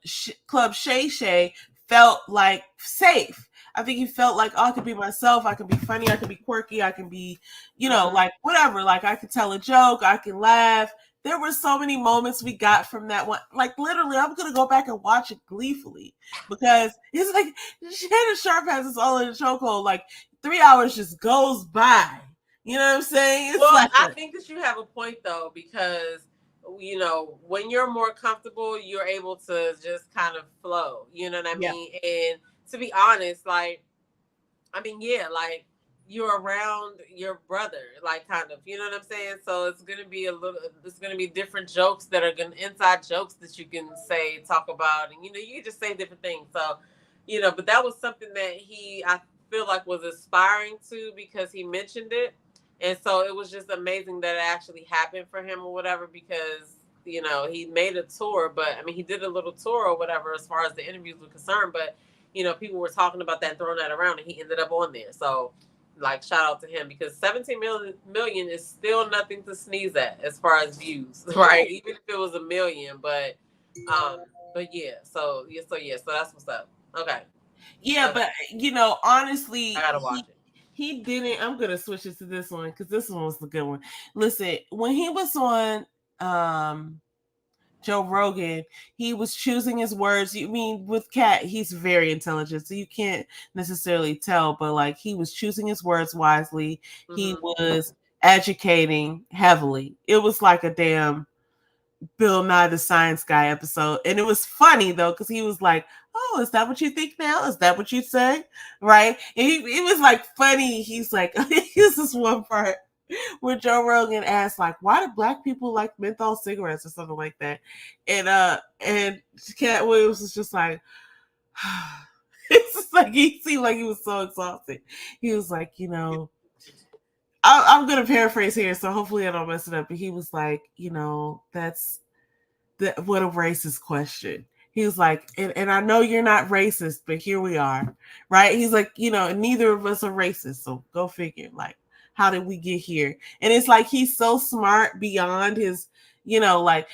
Club Shay Shay felt like safe. I think he felt like, oh, I could be myself. I can be funny. I can be quirky. I can be, like whatever. Like I could tell a joke. I can laugh. There were so many moments we got from that one. Like literally, I'm going to go back and watch it gleefully, because it's like Shannon Sharpe has us all in a chokehold. Like 3 hours just goes by. You know what I'm saying? I think that you have a point though, because when you're more comfortable, you're able to just kind of flow. You know what I mean? And to be honest, like, I mean, yeah, like, you're around your brother, like kind of, you know what I'm saying? So it's gonna be different jokes that are gonna inside jokes that you can say, talk about, and you can just say different things. So, but that was something that I feel like was aspiring to because he mentioned it. And so it was just amazing that it actually happened for him or whatever, because he made a tour, but I mean he did a little tour or whatever as far as the interviews were concerned, but people were talking about that, throwing that around, and he ended up on there. So like shout out to him, because 17 million is still nothing to sneeze at as far as views, right? Even if it was a million, but yeah, so that's what's up. Okay. Yeah, Okay. but honestly, I gotta watch it. He didn't. I'm gonna switch it to this one because this one was the good one. Listen, when he was on Joe Rogan, he was choosing his words. You mean with Cat, he's very intelligent, so you can't necessarily tell, but like he was choosing his words wisely. Mm-hmm. He was educating heavily. It was like a damn Bill Nye the Science Guy episode. And it was funny though, because he was like, "Oh, is that what you think now? Is that what you'd say?" Right? And it was like funny. He's like, here's this one part where Joe Rogan asked, like, why do black people like menthol cigarettes or something like that? And Cat Williams was just like, it's just like he seemed like he was so exhausted. He was like, I'm gonna paraphrase here, so hopefully I don't mess it up. But he was like, that's what a racist question. He was like, and I know you're not racist, but here we are, right? He's like, neither of us are racist, so go figure. Like, how did we get here? And it's like he's so smart beyond his, like,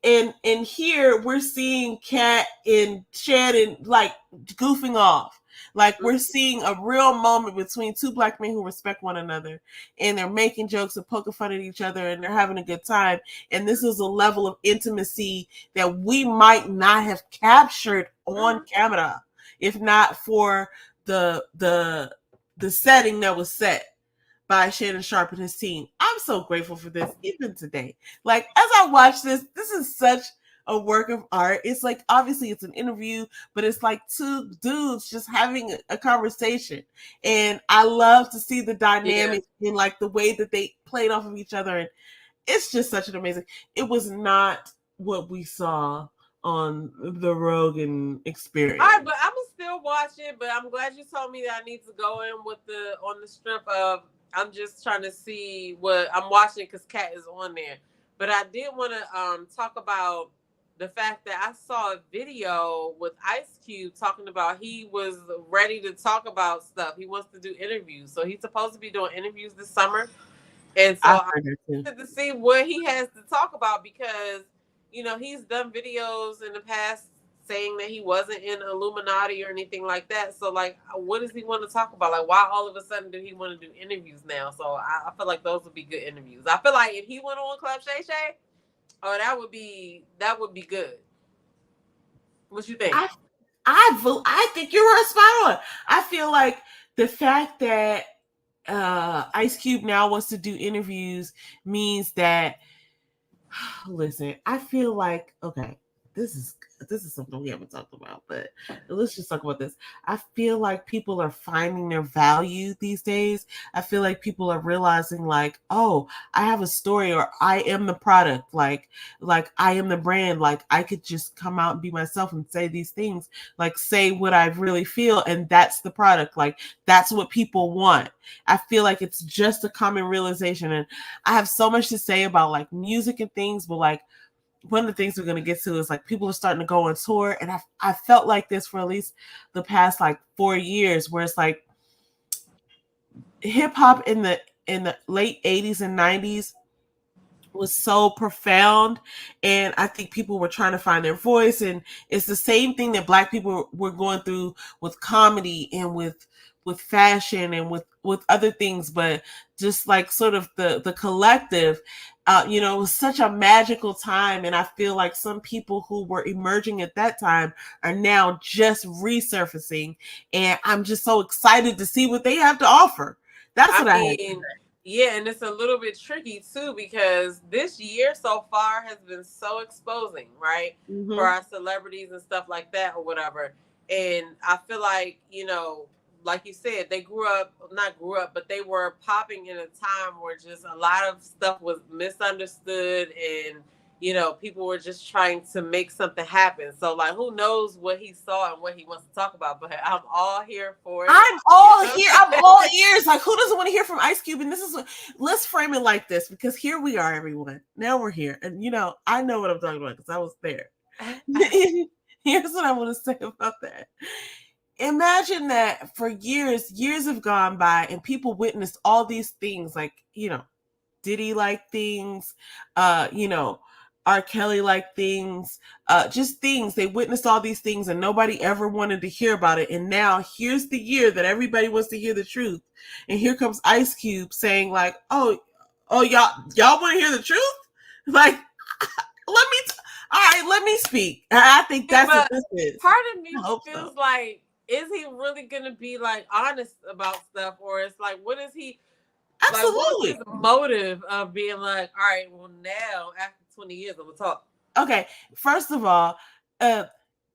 and here we're seeing Cat and Shannon like goofing off. Like we're seeing a real moment between two black men who respect one another, and they're making jokes and poking fun at each other, and they're having a good time. And this is a level of intimacy that we might not have captured on camera if not for the setting that was set by Shannon Sharpe and his team. I'm so grateful for this even today. Like as I watch this is such a work of art. It's like obviously it's an interview, but it's like two dudes just having a conversation. And I love to see the dynamic in like the way that they played off of each other. And it's just such an amazing. It was not what we saw on the Rogan Experience. All right, but I'm gonna still watch it. But I'm glad you told me that I need to go in with on the strength of I'm just trying to see what I'm watching because Cat is on there. But I did want to talk about the fact that I saw a video with Ice Cube talking about he was ready to talk about stuff. He wants to do interviews, so he's supposed to be doing interviews this summer. And so I wanted to see what he has to talk about because, he's done videos in the past saying that he wasn't in Illuminati or anything like that. So, like, what does he want to talk about? Like, why all of a sudden did he want to do interviews now? So I feel like those would be good interviews. I feel like if he went on Club Shay Shay, that would be good. What you think? I think you're spot on. I feel like the fact that Ice Cube now wants to do interviews means that listen, I feel like okay, this is something we haven't talked about, but let's just talk about this. I feel like people are finding their value these days. I feel like people are realizing like, oh, I have a story, or I am the product, like I am the brand, like I could just come out and be myself and say these things, like say what I really feel, and that's the product. Like that's what people want. I feel like it's just a common realization, and I have so much to say about like music and things, but like one of the things we're going to get to is like people are starting to go on tour, and I felt like this for at least the past like 4 years, where it's like hip hop in the late 80s and 90s was so profound, and I think people were trying to find their voice, and it's the same thing that black people were going through with comedy and with fashion and with other things, but just like sort of the collective. It was such a magical time, and I feel like some people who were emerging at that time are now just resurfacing, and I'm just so excited to see what they have to offer. That's what I mean. Yeah, and it's a little bit tricky too because this year so far has been so exposing, right? For our celebrities and stuff like that or whatever. And I feel like, like you said, they not grew up, but they were popping in a time where just a lot of stuff was misunderstood, and people were just trying to make something happen. So like, who knows what he saw and what he wants to talk about, but I'm all here for it. I'm all here. I'm all ears. Like, who doesn't want to hear from Ice Cube? And this is let's frame it like this, because here we are, everyone. Now we're here. And I know what I'm talking about because I was there. Here's what I want to say about that. Imagine that for years have gone by and people witnessed all these things, like, Diddy like things, R. Kelly like things, just things. They witnessed all these things and nobody ever wanted to hear about it. And now here's the year that everybody wants to hear the truth. And here comes Ice Cube saying like, oh, y'all want to hear the truth? Like, let me speak. I think that's what this is. Part of me feels like, is he really going to be like honest about stuff? Or it's like, what is he? Absolutely. Like, what's his motive of being like, all right, well, now after 20 years, I'm going to talk. Okay. First of all,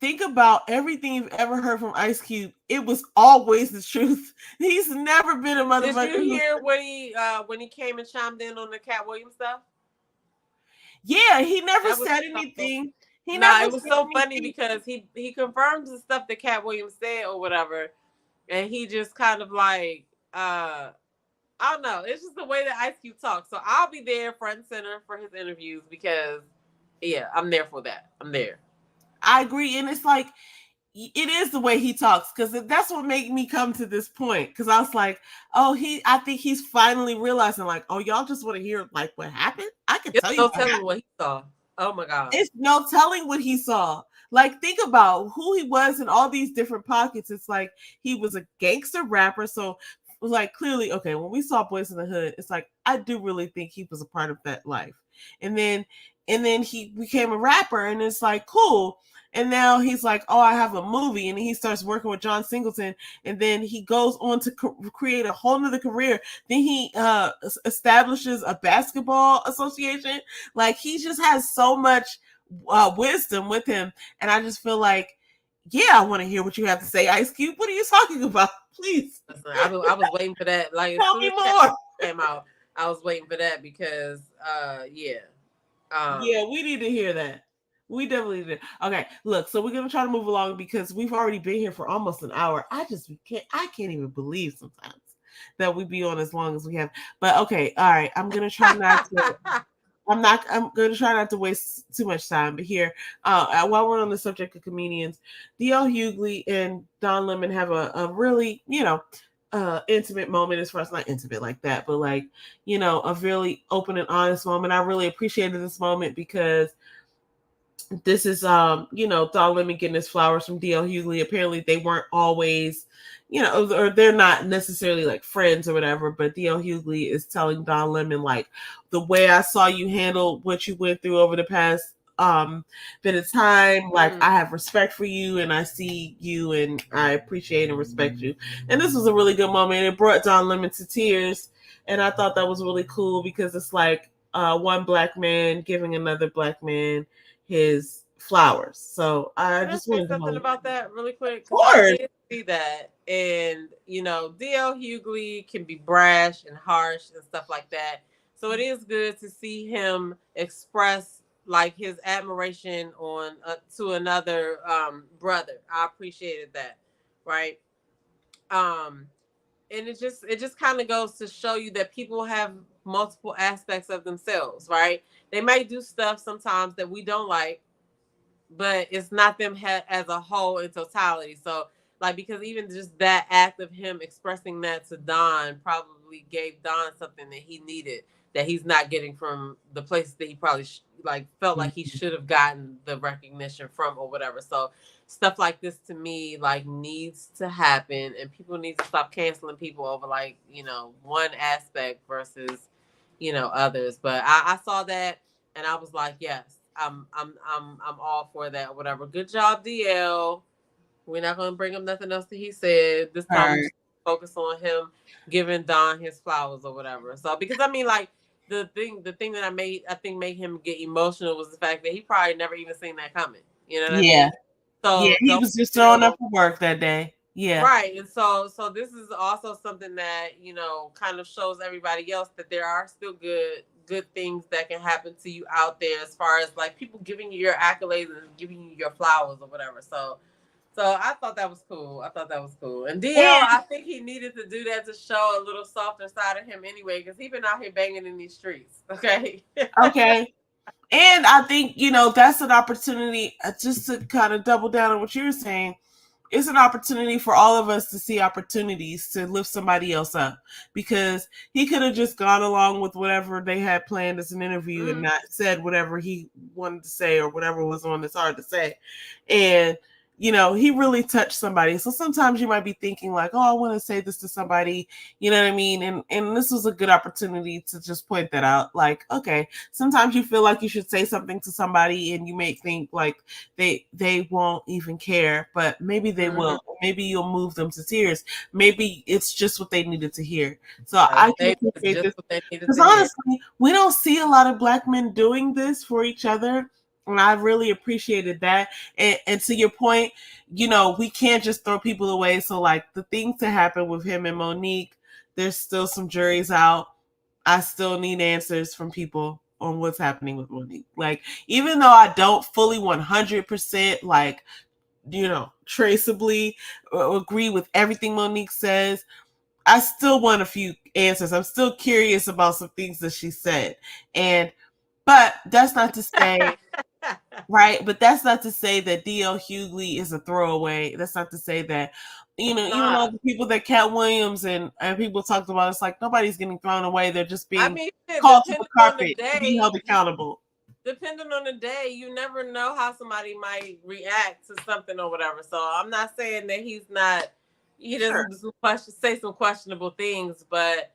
think about everything you've ever heard from Ice Cube. It was always the truth. He's never been a motherfucker. Did you hear when he came and chimed in on the Cat Williams stuff? Yeah, he never said anything. It was so funny because he confirms the stuff that Cat Williams said or whatever, and he just kind of like, I don't know. It's just the way that Ice Cube talks. So I'll be there front and center for his interviews because, yeah, I'm there for that. I'm there. I agree. And it's like, it is the way he talks, because that's what made me come to this point. Because I was like, I think he's finally realizing like, oh, y'all just want to hear like what happened? I can tell you. No telling what he saw. Oh my God. It's no telling what he saw. Like, think about who he was in all these different pockets. It's like he was a gangster rapper. So like, clearly, okay, when we saw Boys in the Hood, it's like, I do really think he was a part of that life. And then he became a rapper, and it's like, cool. And now he's like, oh, I have a movie. And he starts working with John Singleton. And then he goes on to create a whole nother career. Then he establishes a basketball association. Like, he just has so much wisdom with him. And I just feel like, yeah, I want to hear what you have to say, Ice Cube. What are you talking about? Please. I was waiting for that. Like, tell me more. Came out, I was waiting for that because, yeah. Yeah, we need to hear that. We definitely did. Okay, look, so we're gonna try to move along because we've already been here for almost an hour. I can't even believe sometimes that we be on as long as we have. But okay, all right. I'm gonna try not to. I'm gonna try not to waste too much time. But here, while we're on the subject of comedians, D.L. Hughley and Don Lemon have a really, intimate moment, as far as not intimate like that, but like, a really open and honest moment. I really appreciated this moment because this is, Don Lemon getting his flowers from D.L. Hughley. Apparently they weren't always, or they're not necessarily like friends or whatever, but D.L. Hughley is telling Don Lemon, like, the way I saw you handle what you went through over the past bit of time, like, I have respect for you and I see you and I appreciate and respect you. And this was a really good moment. It brought Don Lemon to tears. And I thought that was really cool because it's like one black man giving another black man his flowers. So I just wanted to something about that really quick. Of course. I did see that. And, D.L. Hughley can be brash and harsh and stuff like that. So it is good to see him express like his admiration on to another brother. I appreciated that. Right. And it just kind of goes to show you that people have multiple aspects of themselves, right? They might do stuff sometimes that we don't like, but it's not them as a whole in totality. So, like, because even just that act of him expressing that to Don probably gave Don something that he needed that he's not getting from the places that he probably felt like he should have gotten the recognition from or whatever. So stuff like this to me like needs to happen, and people need to stop canceling people over like, one aspect versus, others. But I saw that and I was like, yes, I'm all for that or whatever. Good job, DL. We're not going to bring up nothing else that he said. This time we focus on him giving Don his flowers or whatever. So because I mean, like, the thing that I think made him get emotional was the fact that he probably never even seen that coming. You know what I mean? So yeah, he was just throwing up for work that day. Yeah. Right. And so this is also something that, kind of shows everybody else that there are still good things that can happen to you out there, as far as like people giving you your accolades and giving you your flowers or whatever. So I thought that was cool. And DL, And I think he needed to do that to show a little softer side of him anyway, because he's been out here banging in these streets. Okay. okay. And I think, that's an opportunity, just to kind of double down on what you were saying. It's an opportunity for all of us to see opportunities to lift somebody else up, because he could have just gone along with whatever they had planned as an interview and not said whatever he wanted to say or whatever was on his heart to say. And he really touched somebody. So sometimes you might be thinking like, oh, I want to say this to somebody, you know what I mean? And this was a good opportunity to just point that out. Like, okay, sometimes you feel like you should say something to somebody and you may think like they won't even care, but maybe they will. Maybe you'll move them to tears. Maybe it's just what they needed to hear. So I can appreciate this, because honestly, we don't see a lot of Black men doing this for each other. And I really appreciated that. And to your point, we can't just throw people away. So like the things that happened with him and Monique, there's still some juries out. I still need answers from people on what's happening with Monique. Like, even though I don't fully 100% like, traceably agree with everything Monique says, I still want a few answers. I'm still curious about some things that she said. But that's not to say right, but that's not to say that DL Hughley is a throwaway. That's not to say that, even all the people that Cat Williams and people talked about, it's like nobody's getting thrown away. They're just being called to the carpet to be held accountable. Depending on the day, you never know how somebody might react to something or whatever. So I'm not saying that he doesn't say some questionable things, but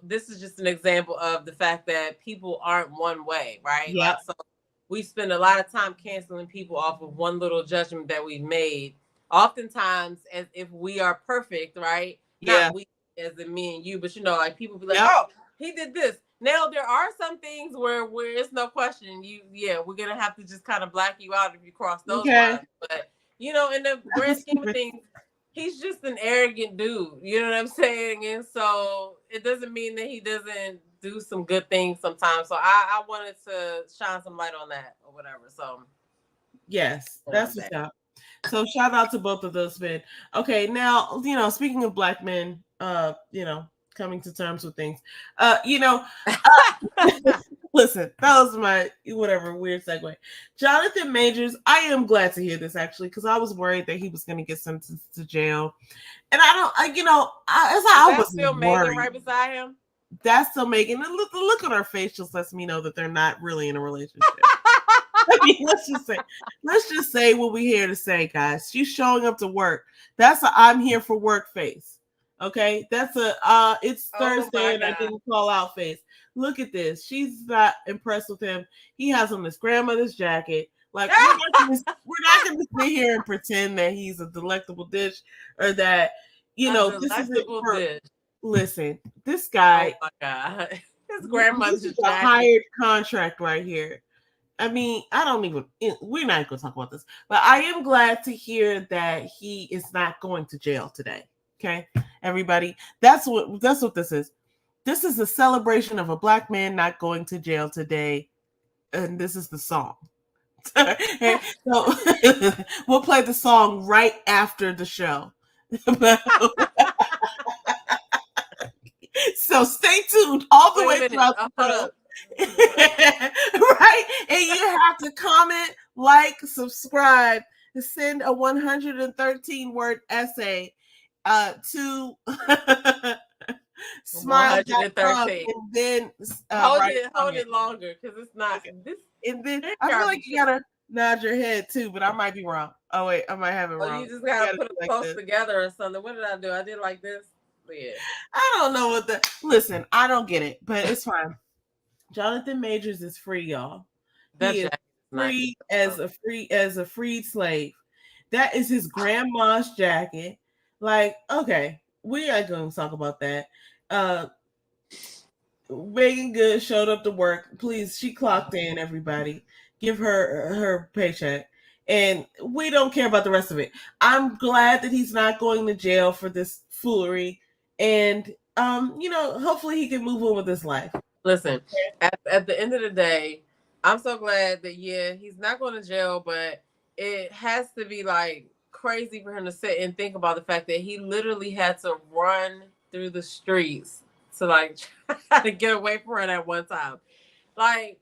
this is just an example of the fact that people aren't one way, right? Yeah. Like, so we spend a lot of time canceling people off of one little judgment that we've made, oftentimes as if we are perfect, right? Yeah. Not we as in me and you, but like people be like, oh, he did this. Now there are some things where it's no question. We're gonna have to just kind of black you out if you cross those lines. But in the grand scheme of things, he's just an arrogant dude. You know what I'm saying? And so it doesn't mean that he doesn't do some good things sometimes. So I wanted to shine some light on that or whatever. So yes, that's what's up. So shout out to both of those men. Okay, now speaking of Black men, coming to terms with things, listen, that was my whatever weird segue. Jonathan Majors, I am glad to hear this actually, because I was worried that he was going to get sentenced to jail, and I was still Megan right beside him. That's still Megan. And the look on her face just lets me know that they're not really in a relationship. I mean, let's just say what we're here to say, guys. She's showing up to work. That's a I'm here for work face. Okay, that's it's Thursday and I didn't call out face. Look at this. She's not impressed with him. He has on his grandmother's jacket. Like, we're not going to sit here and pretend that he's a delectable dish, or that this is dish. Listen, this guy. Oh my God, his grandmother's jacket. A hired contract right here. I mean, we're not going to talk about this, but I am glad to hear that he is not going to jail today. Okay, everybody, that's what this is. This is a celebration of a Black man not going to jail today, and this is the song. So we'll play the song right after the show. So stay tuned all the way throughout the show. Right? And you have to comment, like, subscribe, send a 113-word essay to smile.com, and then hold it longer, because it's not this. And then I feel like you gotta nod your head too, but I might be wrong. Oh wait, I might have it wrong. You just gotta put a post together or something. What did I do? I did like this. Yeah. I don't know listen, I don't get it, but it's fine. Jonathan Majors is free, y'all. He is free as a freed slave. That is his grandma's jacket. Like, okay, we ain't gonna talk about that. Megan Good showed up to work. Please, she clocked in, everybody. Give her paycheck. and we don't care about the rest of it. I'm glad that he's not going to jail for this foolery, and hopefully he can move on with his life. Listen, at the end of the day, I'm so glad that he's not going to jail, but it has to be like crazy for him to sit and think about the fact that he literally had to run through the streets to like try to get away from her at one time. Like,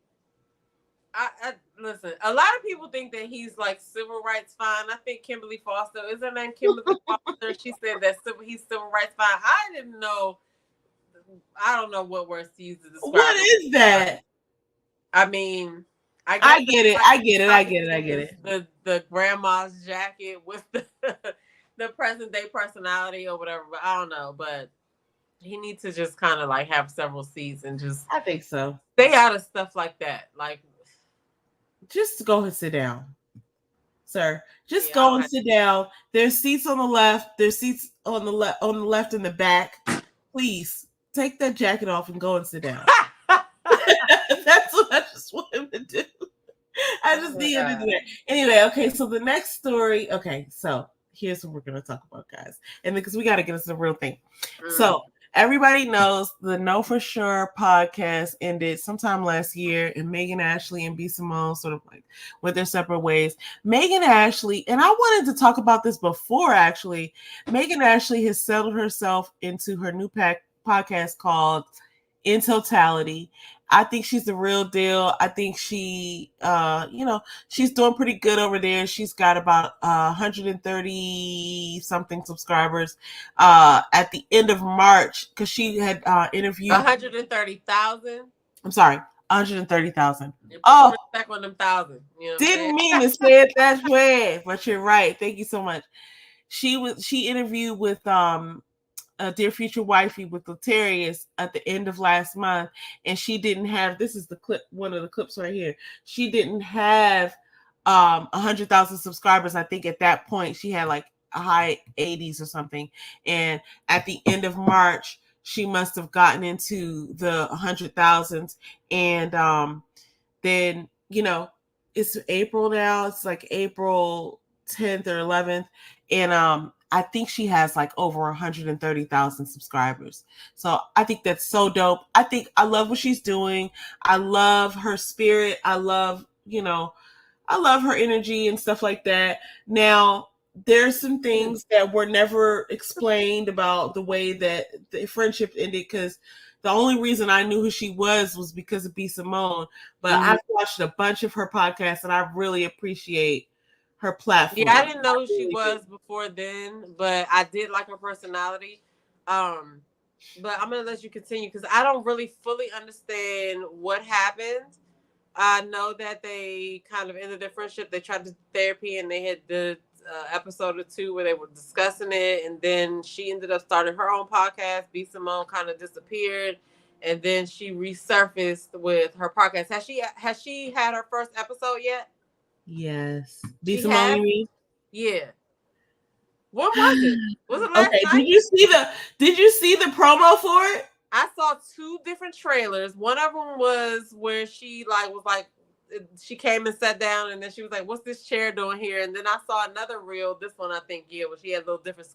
I listen, a lot of people think that he's like civil rights fine. I think Kimberly Foster, is her name Kimberly Foster? She said that he's civil rights fine. I didn't know. I don't know what words to use to describe. What is that? I mean, I get it. I get it. The grandma's jacket with the present day personality or whatever, but I don't know. But he needs to just kind of like have several seats and just. I think so. Stay out of stuff like that. Like, just go and sit down, sir. Just go and sit down. There's seats on the left. There's seats on the left and the back. Please take that jacket off and go and sit down. That's what I just want him to do. I just need him to do that. Anyway, okay, so the next story. Okay, so here's what we're going to talk about, guys. And because we got to get into the real thing. So everybody knows the Know For Sure podcast ended sometime last year, and Megan Ashley and B. Simone sort of like went their separate ways. Megan Ashley, and I wanted to talk about this before actually, Megan Ashley has settled herself into her new podcast called In Totality. I think she's the real deal. I think she, she's doing pretty good over there. She's got about 130 something subscribers at the end of March, because she had interviewed 130,000. I'm sorry, 130,000. Oh, back on them thousand. Didn't mean to say it that way, but you're right. Thank you so much. She interviewed with Dear Future Wifey with Latarius at the end of last month, and she didn't have, this is the clip, one of the clips right here. She didn't have 100,000 subscribers. I think at that point she had like a high 80s or something, and at the end of March she must have gotten into the 100,000s, and then it's April now. It's like April 10th or 11th, and I think she has like over 130,000 subscribers. So I think that's so dope. I love what she's doing. I love her spirit. I love her energy and stuff like that. Now, there's some things that were never explained about the way that the friendship ended, because the only reason I knew who she was because of B. Simone. But I've watched a bunch of her podcasts, and I really appreciate her platform. Yeah, I didn't know who she was before then, but I did like her personality. But I'm gonna let you continue because I don't really fully understand what happened. I know that they kind of ended their friendship. They tried to do therapy, and they had the episode or two where they were discussing it, and then she ended up starting her own podcast. B. Simone kind of disappeared, and then she resurfaced with her podcast. Has she had her first episode yet? Yes. B. Simone, you mean? Yeah. What was it? Was it last night? Did you see the promo for it? I saw two different trailers. One of them was where she she came and sat down, and then she was like, "What's this chair doing here?" And then I saw another reel. This one, I think, where she had little different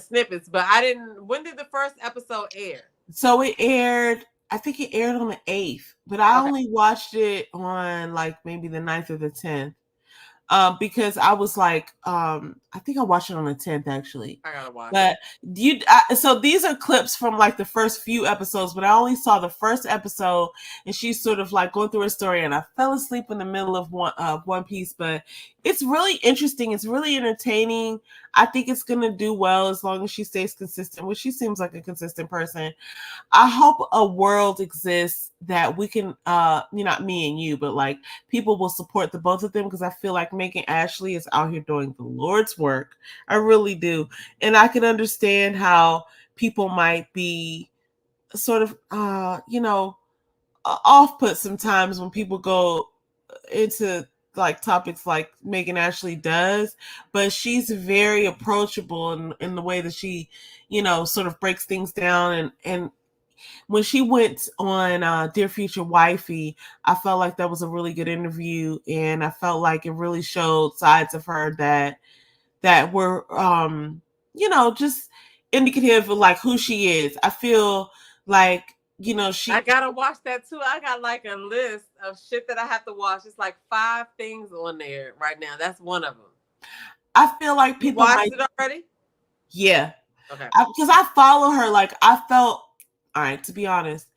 snippets. But I didn't. When did the first episode air? So it aired. I think it aired on the 8th, but I only watched it on like maybe the 9th or the 10th. Because I was like, I think I watched it on the 10th actually. I gotta watch. But so these are clips from like the first few episodes, but I only saw the first episode, and she's sort of like going through her story, and I fell asleep in the middle of One Piece. But it's really interesting. It's really entertaining. I think it's gonna do well as long as she stays consistent, which she seems like a consistent person. I hope a world exists that we can, not me and you, but like people will support the both of them, because I feel like Megan Ashley is out here doing the Lord's work. I really do. And I can understand how people might be sort of, off put sometimes when people go into like topics like Megan Ashley does, but she's very approachable in the way that she, sort of breaks things down, and when she went on Dear Future Wifey, I felt like that was a really good interview, and I felt like it really showed sides of her that were just indicative of like who she is. I feel like I she gotta watch that too. I got like a list of shit that I have to watch. It's like 5 things on there right now. That's one of them. I feel like You people watched might it already? yeah, Okay. because I follow her. Like I felt all right, to be honest,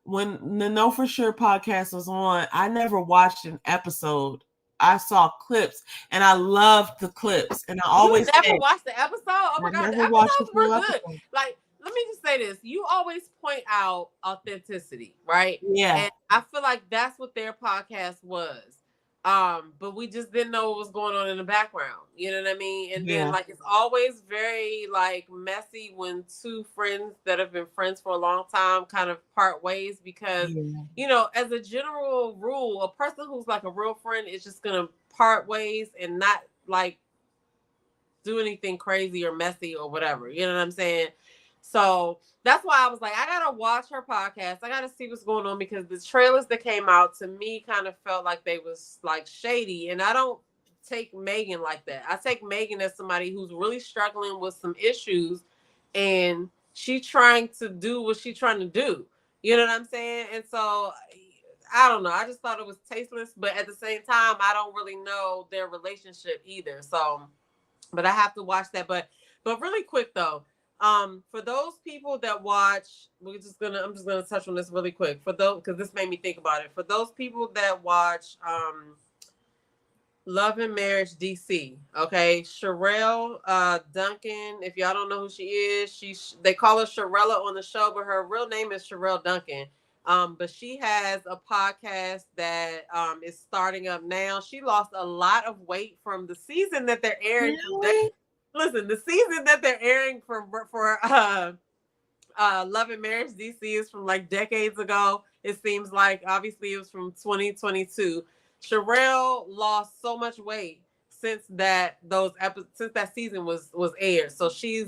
when the Know For Sure podcast was on, I never watched an episode. I saw clips and I loved the clips, and I You always never say watched the episode? Oh my I god, the never watched the episodes full were good. episode. Like, let me just say this. You always point out authenticity, right? Yeah. And I feel like that's what their podcast was. But we just didn't know what was going on in the background. You know what I mean? And then Yeah. like it's always very like messy when two friends that have been friends for a long time kind of part ways because Yeah. as a general rule, a person who's like a real friend is just gonna part ways and not like do anything crazy or messy or whatever. You know what I'm saying? So that's why I was like, I gotta watch her podcast. I gotta see what's going on because the trailers that came out to me kind of felt like they was like shady. And I don't take Megan like that. I take Megan as somebody who's really struggling with some issues and she trying to do what she's trying to do. You know what I'm saying? And so I don't know. I just thought it was tasteless, but at the same time, I don't really know their relationship either. So but I have to watch that. But really quick though, for those people that watch, I'm just gonna touch on this really quick. For those, because this made me think about it. For those people that watch Love and Marriage DC, okay, Sherelle Duncan. If y'all don't know who she is, they call her Sherella on the show, but her real name is Sherelle Duncan. But she has a podcast that is starting up now. She lost a lot of weight from the season that they're airing. Really? Listen, the season that they're airing for Love and Marriage DC is from like decades ago. It seems like obviously it was from 2022. Sherelle lost so much weight since that season was aired. So she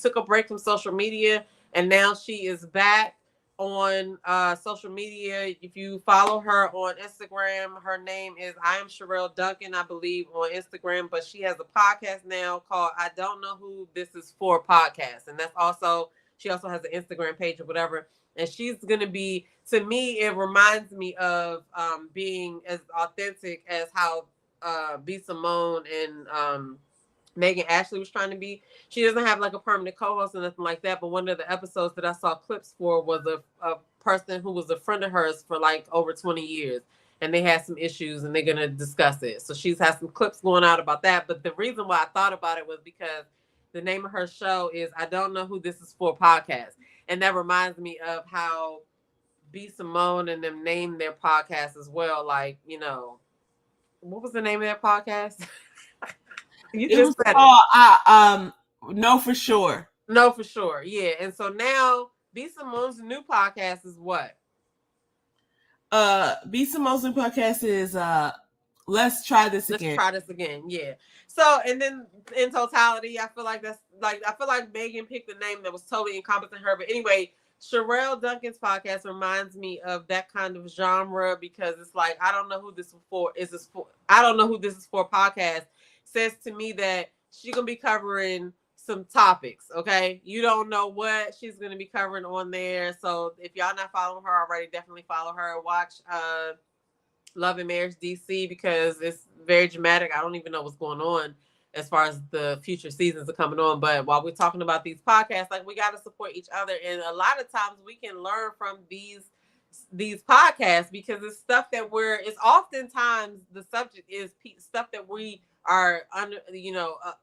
took a break from social media and now she is back on social media. If you follow her on Instagram, her name is I am Sherelle Duncan, I believe, on Instagram. But she has a podcast now called I Don't Know Who This Is For podcast, and that's also she also has an Instagram page or whatever. And she's gonna be, to me, it reminds me of being as authentic as how B Simone and Megan Ashley was trying to be. She doesn't have like a permanent co-host or nothing like that. But one of the episodes that I saw clips for was a person who was a friend of hers for like over 20 years. And they had some issues and they're going to discuss it. So she's had some clips going out about that. But the reason why I thought about it was because the name of her show is I Don't Know Who This Is For podcast. And that reminds me of how B Simone and them named their podcast as well. Like, what was the name of their podcast? It was called Know For Sure. Know For Sure, yeah. And so now B Simone's new podcast is what? B Simone's new podcast is Let's Try This Again. Let's Try This Again, yeah. So and then in totality, I feel like Megan picked a name that was totally encompassing her. But anyway, Sherelle Duncan's podcast reminds me of that kind of genre because it's like I don't know who this is for. I don't know who this is for podcast says to me that she's gonna be covering some topics. Okay, you don't know what she's gonna be covering on there. So if y'all not following her already, definitely follow her. Watch Love and Marriage DC because it's very dramatic. I don't even know what's going on as far as the future seasons are coming on. But while we're talking about these podcasts, like we got to support each other. And a lot of times we can learn from these podcasts because it's stuff that it's oftentimes the subject is stuff that we are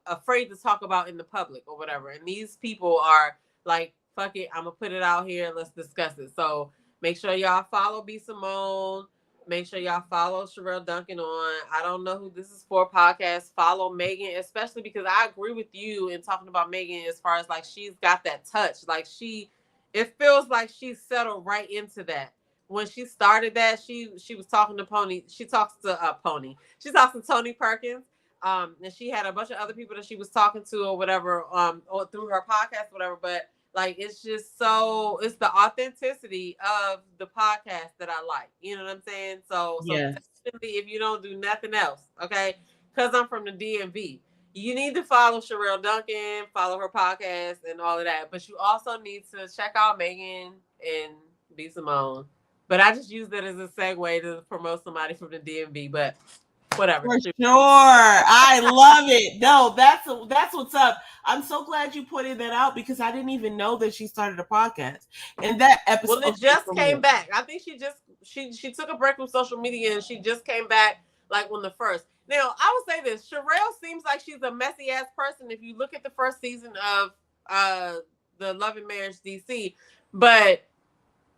afraid to talk about in the public or whatever. And these people are like, fuck it, I'm gonna put it out here. Let's discuss it. So make sure y'all follow B Simone. Make sure y'all follow Sherelle Duncan on I Don't Know Who This Is For podcast. Follow Megan, especially because I agree with you in talking about Megan as far as like she's got that touch. Like it feels like she settled right into that. When she started that, she was talking to Pony. She talks to Pony. She talks to Tony Perkins. And she had a bunch of other people that she was talking to or whatever, or through her podcast, whatever. But Like, it's just so, it's the authenticity of the podcast that I like. You know what I'm saying? So Yes. definitely, if you don't do nothing else, okay, because I'm from the DMV, you need to follow Sherelle Duncan, follow her podcast and all of that. But you also need to check out Megan and B. Simone. But I just use that as a segue to promote somebody from the DMV. But whatever. For sure. I love it. No, that's what's up. I'm so glad you pointed that out because I didn't even know that she started a podcast. And that episode, well, it just came back. I think she took a break from social media and she just came back like when the first. Now, I would say this: Sherelle seems like she's a messy ass person. If you look at the first season of the Love and Marriage DC, but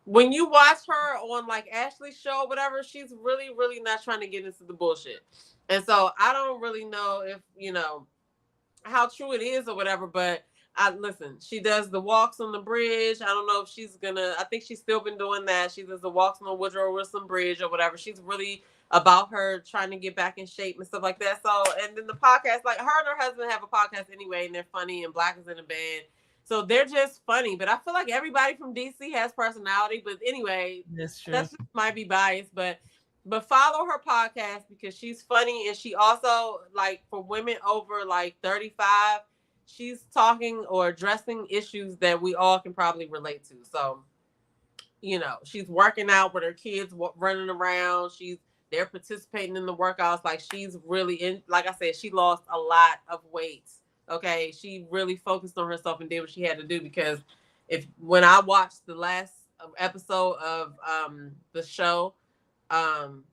when you watch her on like Ashley's show, whatever, she's really, really not trying to get into the bullshit. And so I don't really know if, you know, how true it is or whatever, but listen, she does the walks on the bridge. I don't know if she's gonna, I think she's still been doing that. She does the walks on the Woodrow Wilson Bridge or whatever. She's really about her trying to get back in shape and stuff like that. So, and then the podcast, like her and her husband have a podcast anyway, and they're funny, and Black is in a band. So they're just funny, but I feel like everybody from DC has personality. But anyway, that's true. That just might be biased, but follow her podcast because she's funny, and she also, like, for women over like 35, she's talking or addressing issues that we all can probably relate to. So, you know, she's working out with her kids running around. They're participating in the workouts. Like, she's really in, like I said, she lost a lot of weight. Okay, she really focused on herself and did what she had to do, because when I watched the last episode of the show, Love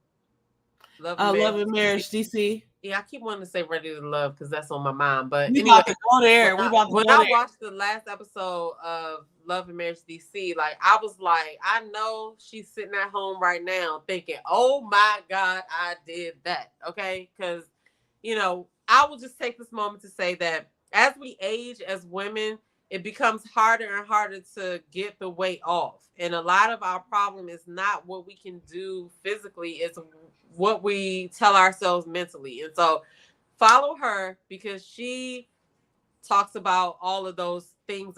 and Marriage DC. Yeah, I keep wanting to say Ready to Love because that's on my mind. But we anyway, about to go there. When I watched the last episode of Love and Marriage DC, like, I was like, I know she's sitting at home right now thinking, oh my God, I did that. Okay. Because, you know, I will just take this moment to say that as we age as women, it becomes harder and harder to get the weight off. And a lot of our problem is not what we can do physically, it's what we tell ourselves mentally. And so follow her because she talks about all of those things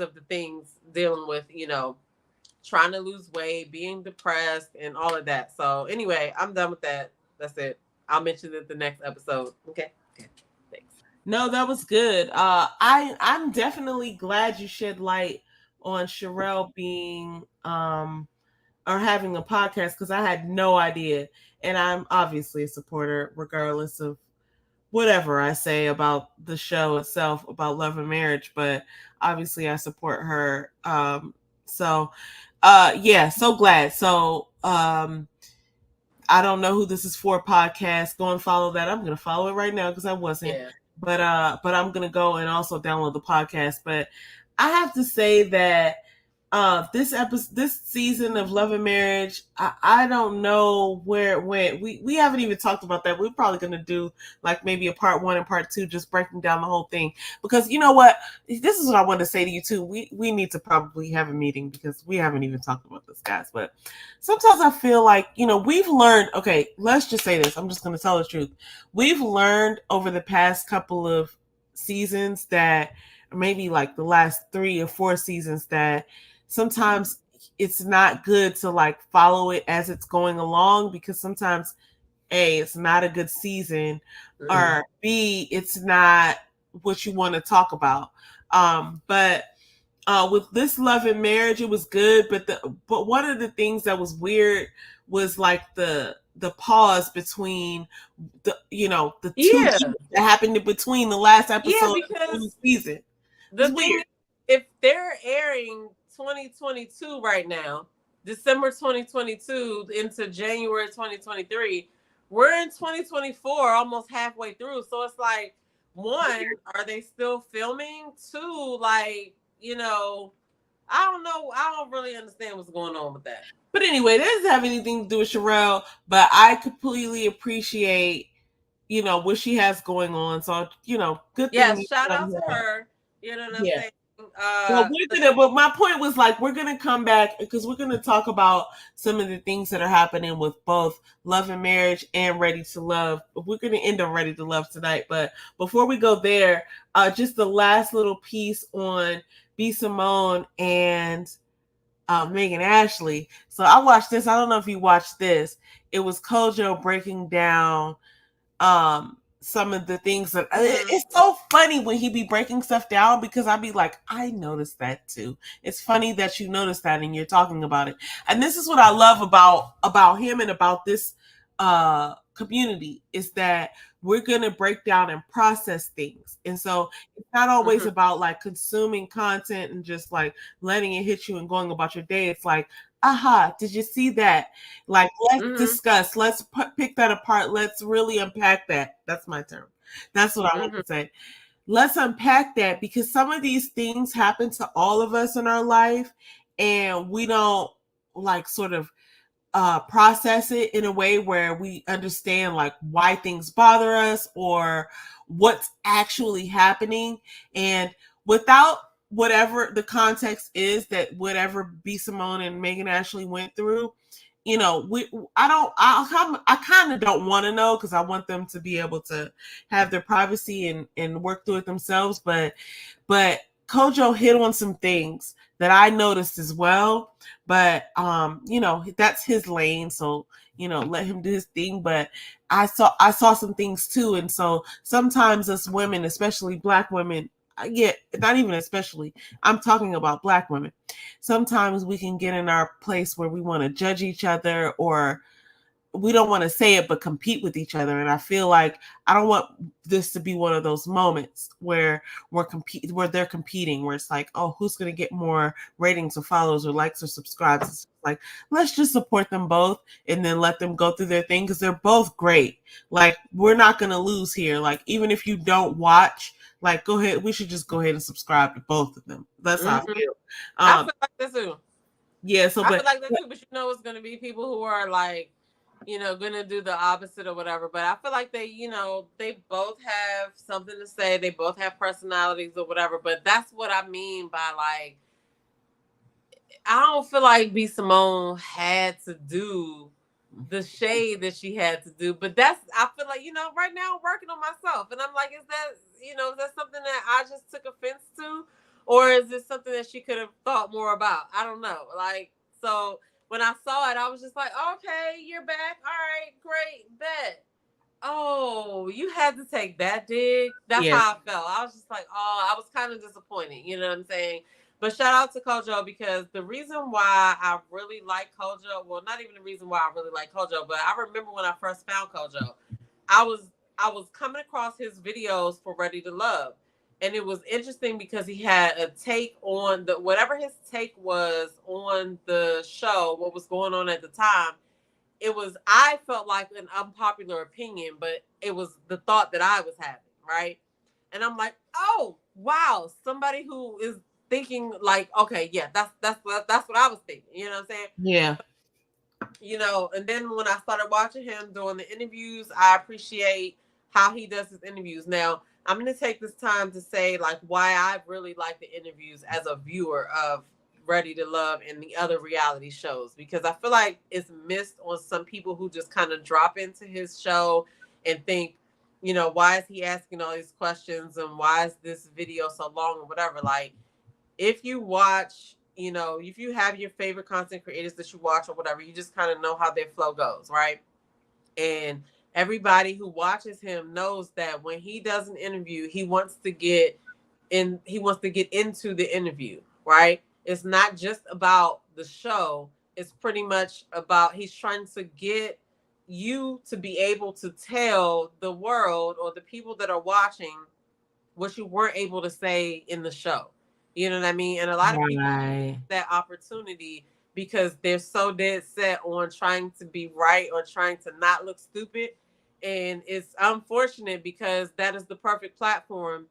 dealing with, you know, trying to lose weight, being depressed, and all of that. So anyway, I'm done with that. That's it. I'll mention it the next episode. Okay. Thanks. No, that was good. I'm definitely glad you shed light on Sherelle being or having a podcast, because I had no idea. And I'm obviously a supporter, regardless of whatever I say about the show itself, about Love and Marriage. But obviously, I support her. So so glad. So I don't know who this is for podcast. Go and follow that. I'm going to follow it right now because I wasn't. Yeah. But I'm going to go and also download the podcast. But I have to say that this season of Love and Marriage, I don't know where it went. We haven't even talked about that. We're probably going to do like maybe a part 1 and part 2, just breaking down the whole thing. Because you know what? This is what I wanted to say to you too. We need to probably have a meeting because we haven't even talked about this, guys. But sometimes I feel like, you know, we've learned, okay, let's just say this. I'm just going to tell the truth. We've learned over the past couple of seasons that, maybe like the last 3 or 4 seasons, that sometimes it's not good to like follow it as it's going along, because sometimes A, it's not a good season, or B, it's not what you want to talk about. But with this Love and Marriage, it was good, but one of the things that was weird was like the pause between the two that happened in between the last episode of the season. The thing, if they're airing 2022 right now, December 2022 into January 2023, we're in 2024, almost halfway through. So it's like, 1, are they still filming? 2, like, you know, I don't know. I don't really understand what's going on with that. But anyway, that doesn't have anything to do with Sherelle, but I completely appreciate, you know, what she has going on. So, you know, good thing. Yeah, shout out to her. You know what I'm saying? But my point was like, we're going to come back because we're going to talk about some of the things that are happening with both Love and Marriage and Ready to Love. We're going to end on Ready to Love tonight. But before we go there, just the last little piece on B. Simone and Megan Ashley. So I watched this. I don't know if you watched this. It was Kojo breaking down some of the things that it's so funny when he be breaking stuff down, because I'd be like, I noticed that too. It's funny that you noticed that and you're talking about it. And this is what I love about him and about this community, is that we're going to break down and process things. And so it's not always about like consuming content and just like letting it hit you and going about your day. It's like, aha, did you see that? Like, let's discuss, let's pick that apart, let's really unpack that. That's my term. That's what I want to say. Let's unpack that, because some of these things happen to all of us in our life, and we don't like sort of process it in a way where we understand like why things bother us or what's actually happening. And without whatever the context is, that whatever B. Simone and Megan Ashley went through, you know, I kind of don't want to know, because I want them to be able to have their privacy and work through it themselves. But Kojo hit on some things that I noticed as well. But you know, that's his lane, so you know, let him do his thing. But I saw some things too, and so sometimes us women, especially Black women, not even especially, I'm talking about Black women. Sometimes we can get in our place where we want to judge each other, or we don't want to say it, but compete with each other. And I feel like I don't want this to be one of those moments where where they're competing, where it's like, oh, who's going to get more ratings or follows or likes or subscribes? It's like, let's just support them both and then let them go through their thing, because they're both great. Like, we're not going to lose here. Like, even if you don't watch, like, go ahead. We should just go ahead and subscribe to both of them. That's how I feel. I feel like that too. Yeah. So, I feel like that too, but you know, it's going to be people who are like, you know, gonna do the opposite or whatever. But I feel like they, you know, they both have something to say. They both have personalities or whatever. But that's what I mean by like, I don't feel like B. Simone had to do the shade that she had to do. But that's, I feel like, you know, right now I'm working on myself. And I'm like, is that, you know, is that something that I just took offense to? Or is this something that she could have thought more about? I don't know. Like, so when I saw it, I was just like, okay, you're back. All right, great, bet. Oh, you had to take that dig. That's how I felt. I was just like, oh, I was kind of disappointed. You know what I'm saying? But shout out to Kojo, because the reason why I really like Kojo, well, not even the reason why I really like Kojo, but I remember when I first found Kojo, I was coming across his videos for Ready to Love. And it was interesting because he had a take on the whatever his take was on the show, what was going on at the time. It was, I felt like an unpopular opinion, but it was the thought that I was having, right? And I'm like, oh wow, somebody who is thinking like, okay, yeah, that's what I was thinking. You know what I'm saying? Yeah. You know, and then when I started watching him doing the interviews, I appreciate how he does his interviews. Now, I'm going to take this time to say like why I really like the interviews as a viewer of Ready to Love and the other reality shows, because I feel like it's missed on some people who just kind of drop into his show and think, you know, why is he asking all these questions and why is this video so long or whatever. Like, if you watch, you know, if you have your favorite content creators that you watch or whatever, you just kind of know how their flow goes, right? And everybody who watches him knows that when he does an interview, he wants to get into the interview, right? It's not just about the show. It's pretty much about, he's trying to get you to be able to tell the world or the people that are watching what you weren't able to say in the show. You know what I mean? And a lot of people use that opportunity because they're so dead set on trying to be right or trying to not look stupid. And it's unfortunate because that is the perfect platform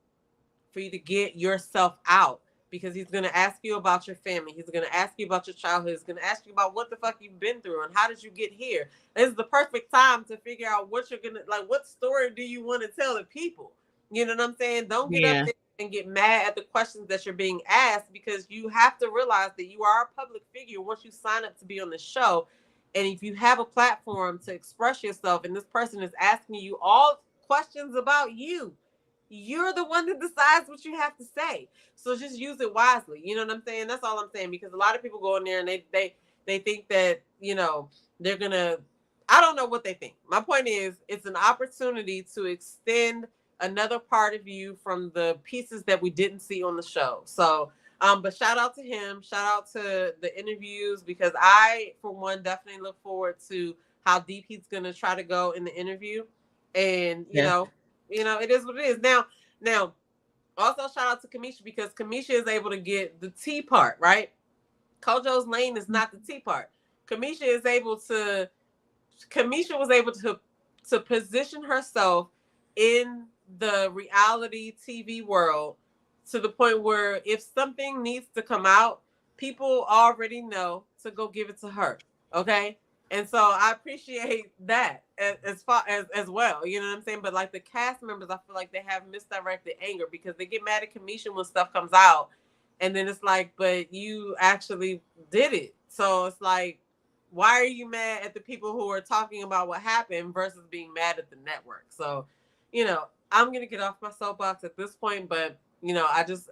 for you to get yourself out, because he's going to ask you about your family. He's going to ask you about your childhood. He's going to ask you about what the fuck you've been through and how did you get here. This is the perfect time to figure out what you're going to, like, what story do you want to tell the people? You know what I'm saying? Don't get up there and get mad at the questions that you're being asked, because you have to realize that you are a public figure once you sign up to be on the show. And if you have a platform to express yourself and this person is asking you all questions about you, you're the one that decides what you have to say. So just use it wisely. You know what I'm saying? That's all I'm saying, because a lot of people go in there and they think that, you know, they're gonna, I don't know what they think. My point is, it's an opportunity to extend another part of you from the pieces that we didn't see on the show. So but shout out to him, shout out to the interviews, because I, for one, definitely look forward to how deep he's gonna try to go in the interview. And you know, it is what it is. Now, also shout out to Kamisha, because Kamisha is able to get the tea part, right? Kojo's lane is not the tea part. Kamisha was able to position herself in the reality TV world to the point where if something needs to come out, people already know to go give it to her. Okay. And so I appreciate that as far as well. You know what I'm saying? But like the cast members, I feel like they have misdirected anger, because they get mad at Kamisha when stuff comes out. And then it's like, but you actually did it. So it's like, why are you mad at the people who are talking about what happened versus being mad at the network? So, you know, I'm gonna get off my soapbox at this point, but you know, I just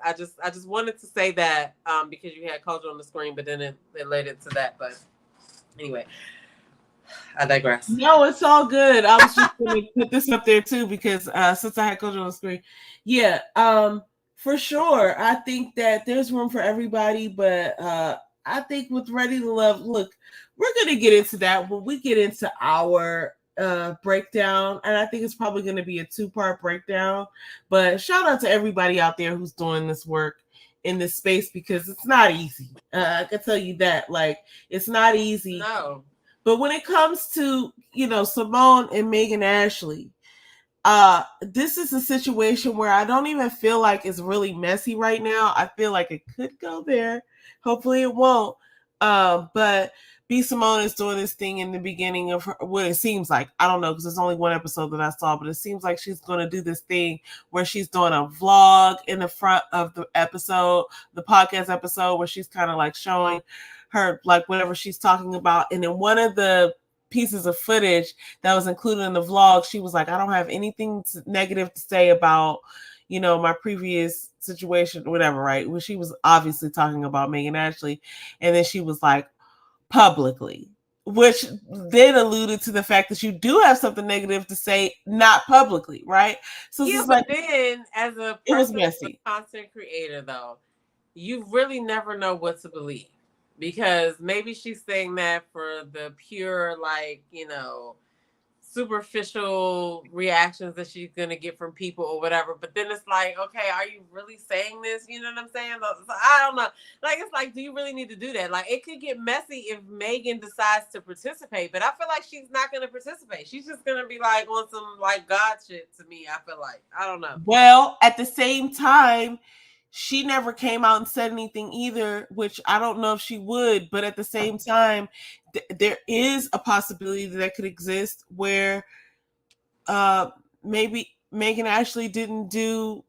wanted to say that because you had Kojo on the screen, but then it led into that. But anyway, I digress. No, it's all good. I was just going to put this up there too, because since I had Kojo on the screen, yeah, for sure. I think that there's room for everybody, but I think with Ready to Love, look, we're going to get into that when we get into our breakdown, and I think it's probably going to be a 2-part breakdown. But shout out to everybody out there who's doing this work in this space, because it's not easy. I can tell you that, like, it's not easy. No. But when it comes to, you know, Simone and Megan Ashley, this is a situation where I don't even feel like it's really messy right now. I feel like it could go there. Hopefully it won't. But B. Simone is doing this thing in the beginning of her, what it seems like. I don't know, because there's only one episode that I saw, but it seems like she's going to do this thing where she's doing a vlog in the front of the episode, the podcast episode, where she's kind of like showing her, like, whatever she's talking about. And in one of the pieces of footage that was included in the vlog, she was like, I don't have anything negative to say about, you know, my previous situation, whatever, right? Well, she was obviously talking about Megan Ashley. And then she was like, publicly, which then alluded to the fact that you do have something negative to say, not publicly, right? So yeah, but like, then as a it was messy. Content creator, though, you really never know what to believe, because maybe she's saying that for the pure, like, you know, superficial reactions that she's gonna get from people or whatever. But then it's like, okay, are you really saying this? You know what I'm saying? So I don't know. Like, it's like, do you really need to do that? Like, it could get messy if Megan decides to participate, but I feel like she's not gonna participate. She's just gonna be like on some like God shit to me. I feel like, I don't know. Well, at the same time, she never came out and said anything either, which I don't know if she would, but at the same time, there is a possibility that could exist where maybe Megan Ashley didn't do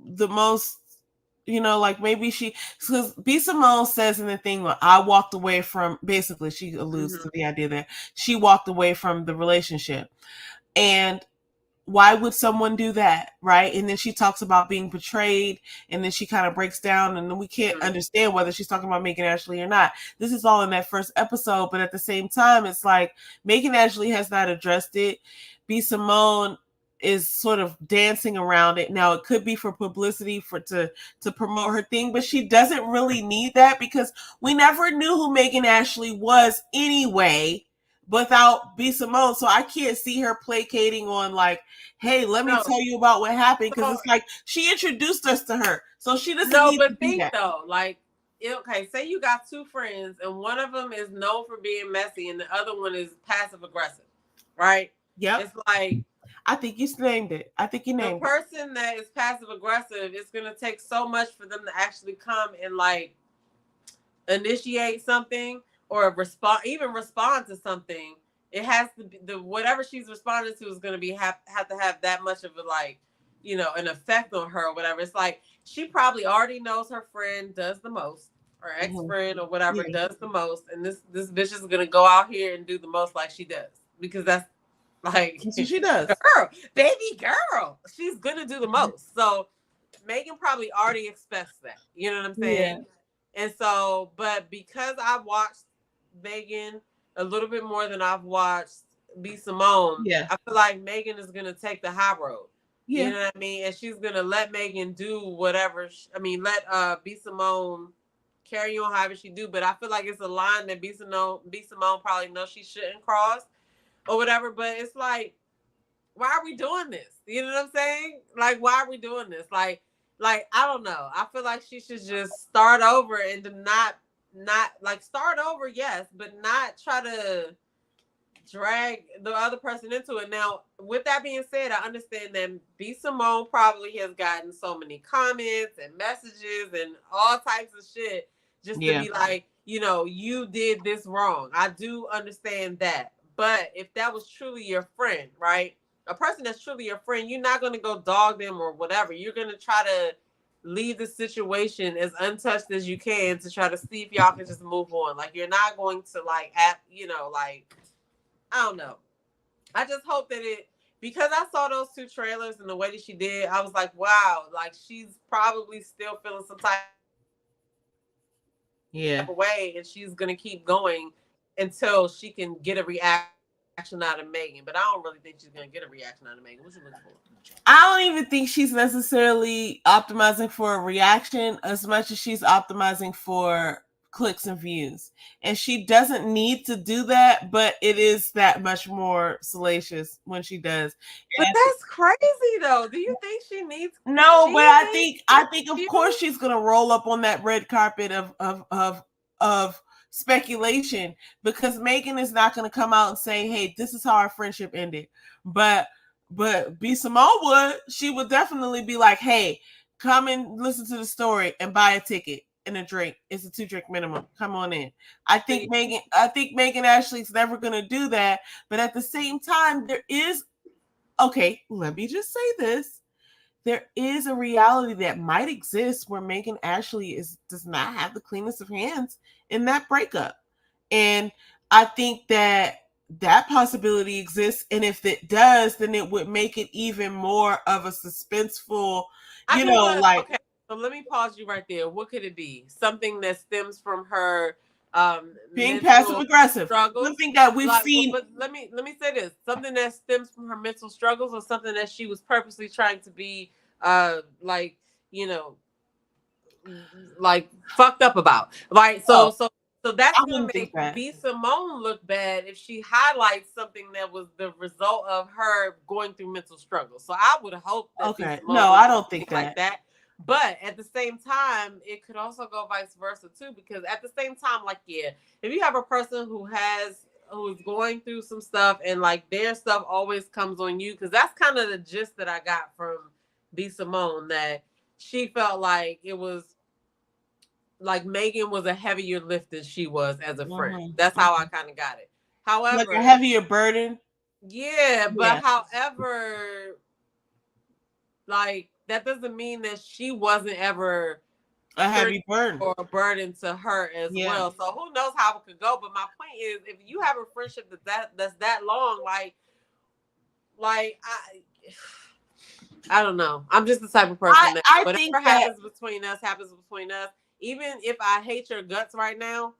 the most, you know, like maybe she, because B. Simone says in the thing, well, I walked away from, basically she alludes to the idea that she walked away from the relationship. And why would someone do that, right? And then she talks about being betrayed, and then she kind of breaks down, and then we can't understand whether she's talking about Megan Ashley or not. This is all in that first episode, but at the same time, it's like Megan Ashley has not addressed it. B. Simone is sort of dancing around it. Now, it could be for publicity, to promote her thing, but she doesn't really need that, because we never knew who Megan Ashley was anyway without B. Simone. So I can't see her placating on like, hey, let me tell you about what happened, because it's like she introduced us to her, so she doesn't need to do that. Though, like, okay, say you got two friends and one of them is known for being messy and the other one is passive aggressive, right? Yeah, it's like, I think you named it. I think you named the person that is passive aggressive, it's gonna take so much for them to actually come and like initiate something or respond to something. It has to be whatever she's responding to is going to be have to have that much of a, like, you know, an effect on her or whatever. It's like she probably already knows her friend does the most, or ex-friend or whatever does the most, and this bitch is going to go out here and do the most like she does, because that's Like, that's what she does. Girl, baby girl, she's gonna do the most. So Megan probably already expects that. You know what I'm saying? Yeah. And so, but because I watched Megan a little bit more than I've watched B. Simone, yeah, I feel like Megan is gonna take the high road. yeah. You know what I mean? And she's gonna let Megan do whatever. Let B. Simone carry on however she do. But I feel like it's a line that B. Simone probably knows she shouldn't cross or whatever. But it's like, why are we doing this? You know what I'm saying? Like, why are we doing this? Like I don't know. I feel like she should just start over and do not like start over, yes, but not try to drag the other person into it. Now, with that being said, I understand that B. Simone probably has gotten so many comments and messages and all types of shit just to be like, you know, you did this wrong. I do understand that. But if that was truly your friend, right? A person that's truly your friend, you're not going to go dog them or whatever. You're going to try to leave the situation as untouched as you can to try to see if y'all can just move on. Like, you're not going to like, I don't know. I just hope that because I saw those two trailers and the way that she did, I was like, wow, like she's probably still feeling some type of way, and she's going to keep going until she can get a reaction out of Megan. But I don't really think she's going to get a reaction out of Megan. What you looking for? I don't even think she's necessarily optimizing for a reaction as much as she's optimizing for clicks and views. And she doesn't need to do that, but it is that much more salacious when she does. But that's crazy though. Do you think she needs No, but I think of course she's gonna roll up on that red carpet of speculation, because Megan is not gonna come out and say, hey, this is how our friendship ended. But B. Simone would. She would definitely be like, hey, come and listen to the story and buy a ticket and a drink. It's a 2-drink minimum. Come on in. I think Megan Ashley's never gonna do that. But at the same time, there is, okay, let me just say this. There is a reality that might exist where Megan Ashley does not have the cleanest of hands in that breakup. And I think that possibility exists. And if it does, then it would make it even more of a suspenseful, Okay, so let me pause you right there. What could it be? Something that stems from her being passive aggressive. Struggles. Something that we've seen. But let me say this: something that stems from her mental struggles, or something that she was purposely trying to be like fucked up about. Right. So that's gonna make B. Simone look bad if she highlights something that was the result of her going through mental struggles. So I would hope that okay. No, I don't think like that. But at the same time, it could also go vice versa too, because at the same time, like, yeah, if you have a person who's going through some stuff and like their stuff always comes on you, because that's kind of the gist that I got from B. Simone, that she felt like it was like Megan was a heavier lift than she was as a friend. That's how I kind of got it. However, like a heavier burden. Yeah, but however, like, that doesn't mean that she wasn't ever a heavy burden or a burden to her as well. So who knows how it could go? But my point is, if you have a friendship that's that long, I don't know. I'm just the type of person that whatever happens between us happens between us. Even if I hate your guts right now,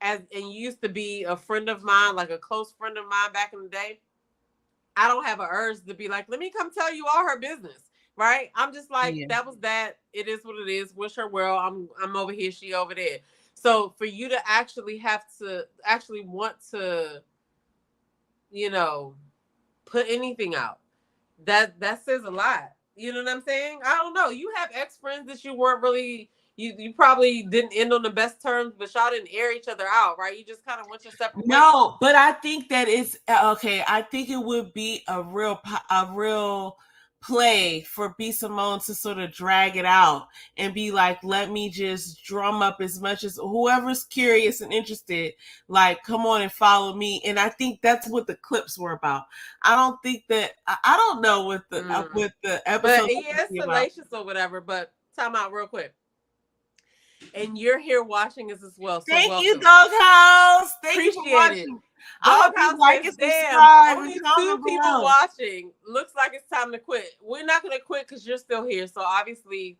and you used to be a friend of mine, like a close friend of mine back in the day, I don't have an urge to be like, let me come tell you all her business. Right? I'm just like, that was that. It is what it is. Wish her well. I'm over here. She over there. So for you to actually want to, put anything out, that says a lot. You know what I'm saying? I don't know. You have ex-friends that you weren't really, you probably didn't end on the best terms, but y'all didn't air each other out, right? You just kind of went your separate ways. No, but I think that it's okay. I think it would be a real play for B. Simone to sort of drag it out and be like, let me just drum up as much as whoever's curious and interested, like, come on and follow me. And I think that's what the clips were about. I don't think that, I don't know what the episode. But it's salacious or whatever, but time out real quick. And you're here watching us as well. So thank you, Doghouse. Thank you for watching. I hope you Doghouse like says, and damn, subscribe only and 2 comment people below. watching. Looks like it's time to quit. We're not going to quit because you're still here. So obviously,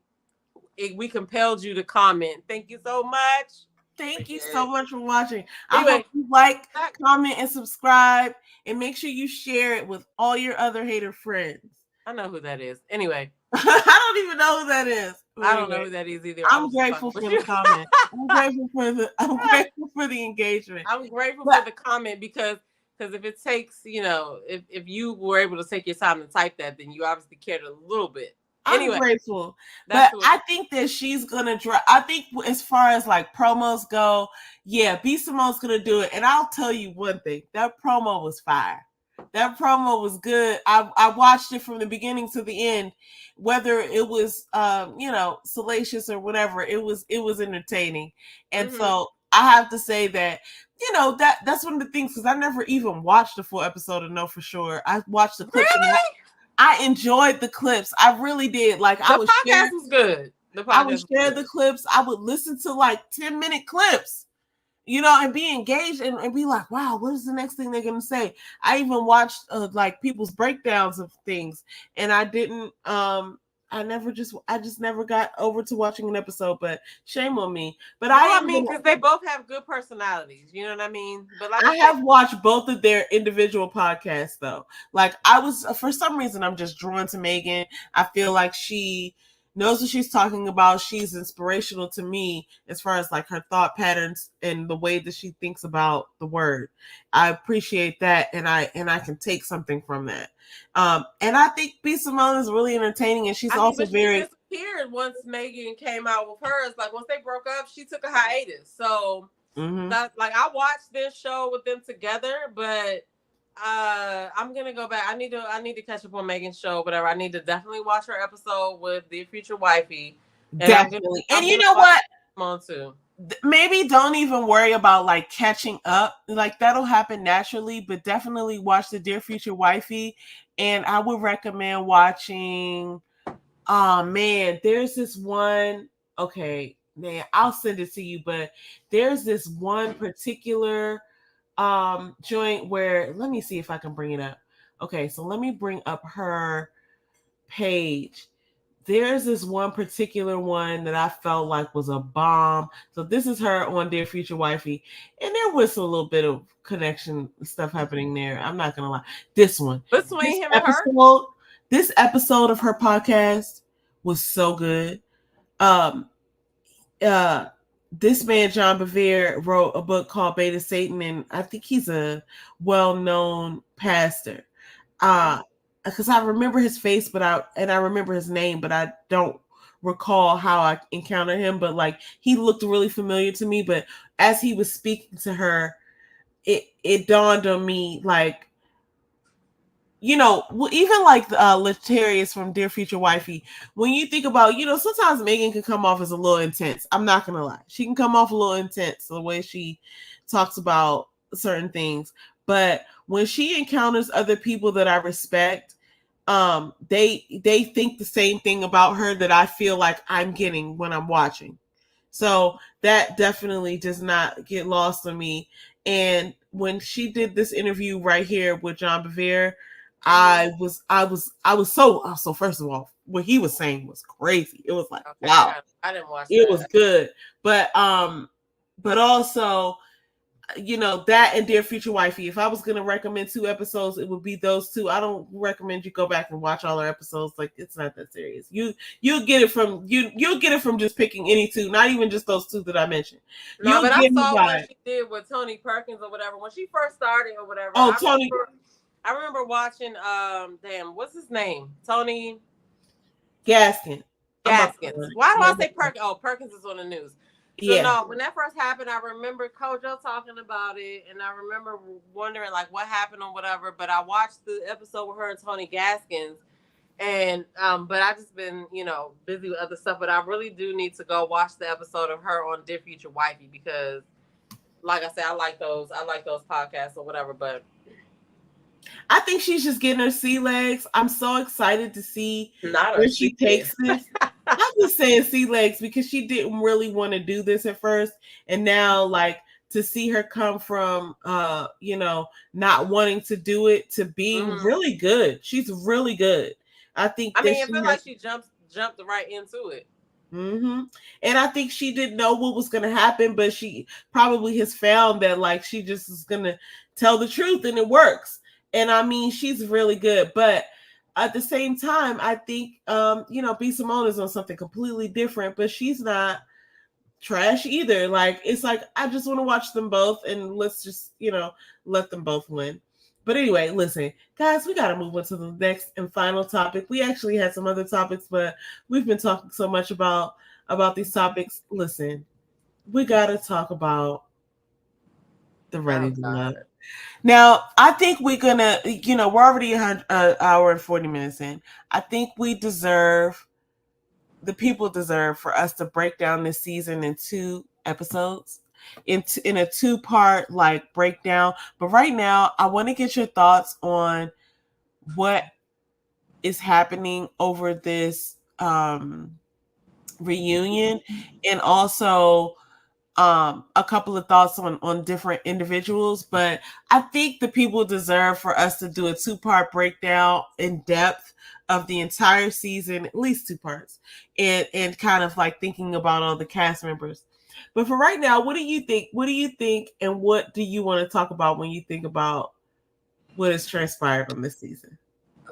we compelled you to comment. Thank you so much. Thank you so much for watching. Anyway, I hope you like, comment, and subscribe, and make sure you share it with all your other hater friends. I know who that is. Anyway. I don't even know who that is. I don't know who that is either. I'm grateful for the comment. I'm grateful for the engagement. I'm grateful for the comment because if it takes, if you were able to take your time to type that, then you obviously cared a little bit. Anyway, I'm grateful, but I think that she's gonna drop. I think as far as like promos go, yeah, B Simone's gonna do it. And I'll tell you one thing: that promo was fire. That promo was good. I watched it from the beginning to the end, whether it was salacious or whatever. It was entertaining, and so I have to say that that's one of the things, because I never even watched the full episode to know for sure. I watched the clips. Really? I enjoyed the clips. I really did. Like the podcast was good. I would share the clips. I would listen to like 10-minute clips, and be engaged and be like, wow, what is the next thing they're going to say? I even watched like people's breakdowns of things, and I didn't, I just never got over to watching an episode, but shame on me. But because they both have good personalities, you know what I mean? But like I have watched both of their individual podcasts though. Like I was, for some reason, I'm just drawn to Megan. I feel like she knows what she's talking about. She's inspirational to me as far as like her thought patterns and the way that she thinks about the word. I appreciate that, and I can take something from that. And I think B Simone is really entertaining, and she's also very. She disappeared once Megan came out with hers. Like once they broke up, she took a hiatus. So I watched this show with them together, but I'm gonna go back. I need to catch up on Megan's show, whatever. I need to definitely watch her episode with Dear Future Wifey. Definitely. And you know what? On too. Maybe don't even worry about like catching up. Like that'll happen naturally, but definitely watch the Dear Future Wifey. And I would recommend watching. Oh man, there's this one. Okay, man, I'll send it to you, but there's this one particular joint where, let me see if I can bring it up. Okay, so let me bring up her page. There's this one particular one that I felt like was a bomb. So this is her on Dear Future Wifey, and there was a little bit of connection stuff happening there. I'm not gonna lie. This one, between him and her, this episode of her podcast was so good. This man, John Bevere, wrote a book called Beta Satan, and I think he's a well-known pastor. Because I remember his face, but I remember his name, but I don't recall how I encountered him. But like he looked really familiar to me. But as he was speaking to her, it dawned on me, like, even like Latarius from Dear Future Wifey, when you think about, sometimes Megan can come off as a little intense. I'm not gonna lie, she can come off a little intense the way she talks about certain things. But when she encounters other people that I respect, they think the same thing about her that I feel like I'm getting when I'm watching. So that definitely does not get lost on me. And when she did this interview right here with John Bevere, I was so first of all, what he was saying was crazy. It was like, wow, I didn't watch it. Was good. But also, that and Dear Future Wifey, if I was going to recommend 2 episodes, it would be those 2. I don't recommend you go back and watch all our episodes. Like, it's not that serious. You'll get it from just picking any 2, not even just those 2 that I mentioned. No, but I saw what she did with Tony Perkins or whatever when she first started or whatever. Oh, Tony. I remember watching what's his name? Tony Gaskins. Why do I say Perkins? Oh, Perkins is on the news. So no, when that first happened, I remember Kojo talking about it, and I remember wondering like what happened or whatever. But I watched the episode with her and Tony Gaskins, and but I just been busy with other stuff. But I really do need to go watch the episode of her on Dear Future Wifey because, like I said, I like those podcasts or whatever. But I think she's just getting her sea legs. I'm so excited to see where she takes this. I'm just saying sea legs because she didn't really want to do this at first. And now, like, to see her come from not wanting to do it to being really good. She's really good. I think. I mean, I feel like she jumped right into it. And I think she didn't know what was going to happen, but she probably has found that like she just is going to tell the truth, and it works. And I mean, she's really good, but at the same time, I think B. Simone is on something completely different, but she's not trash either. Like, it's like I just want to watch them both, and let's just let them both win. But anyway, listen, guys, we got to move on to the next and final topic. We actually had some other topics, but we've been talking so much about these topics. Listen, we got to talk about the Ready to Love. Now, I think we're gonna, we're already an hour and 40 minutes in. I think the people deserve for us to break down this season in 2 episodes, in a 2-part like breakdown. But right now, I want to get your thoughts on what is happening over this reunion, and also a couple of thoughts on different individuals. But I think the people deserve for us to do a 2-part breakdown in depth of the entire season, at least 2 parts, and kind of like thinking about all the cast members. But for right now, what do you think? What do you think, and what do you want to talk about when you think about what has transpired on this season?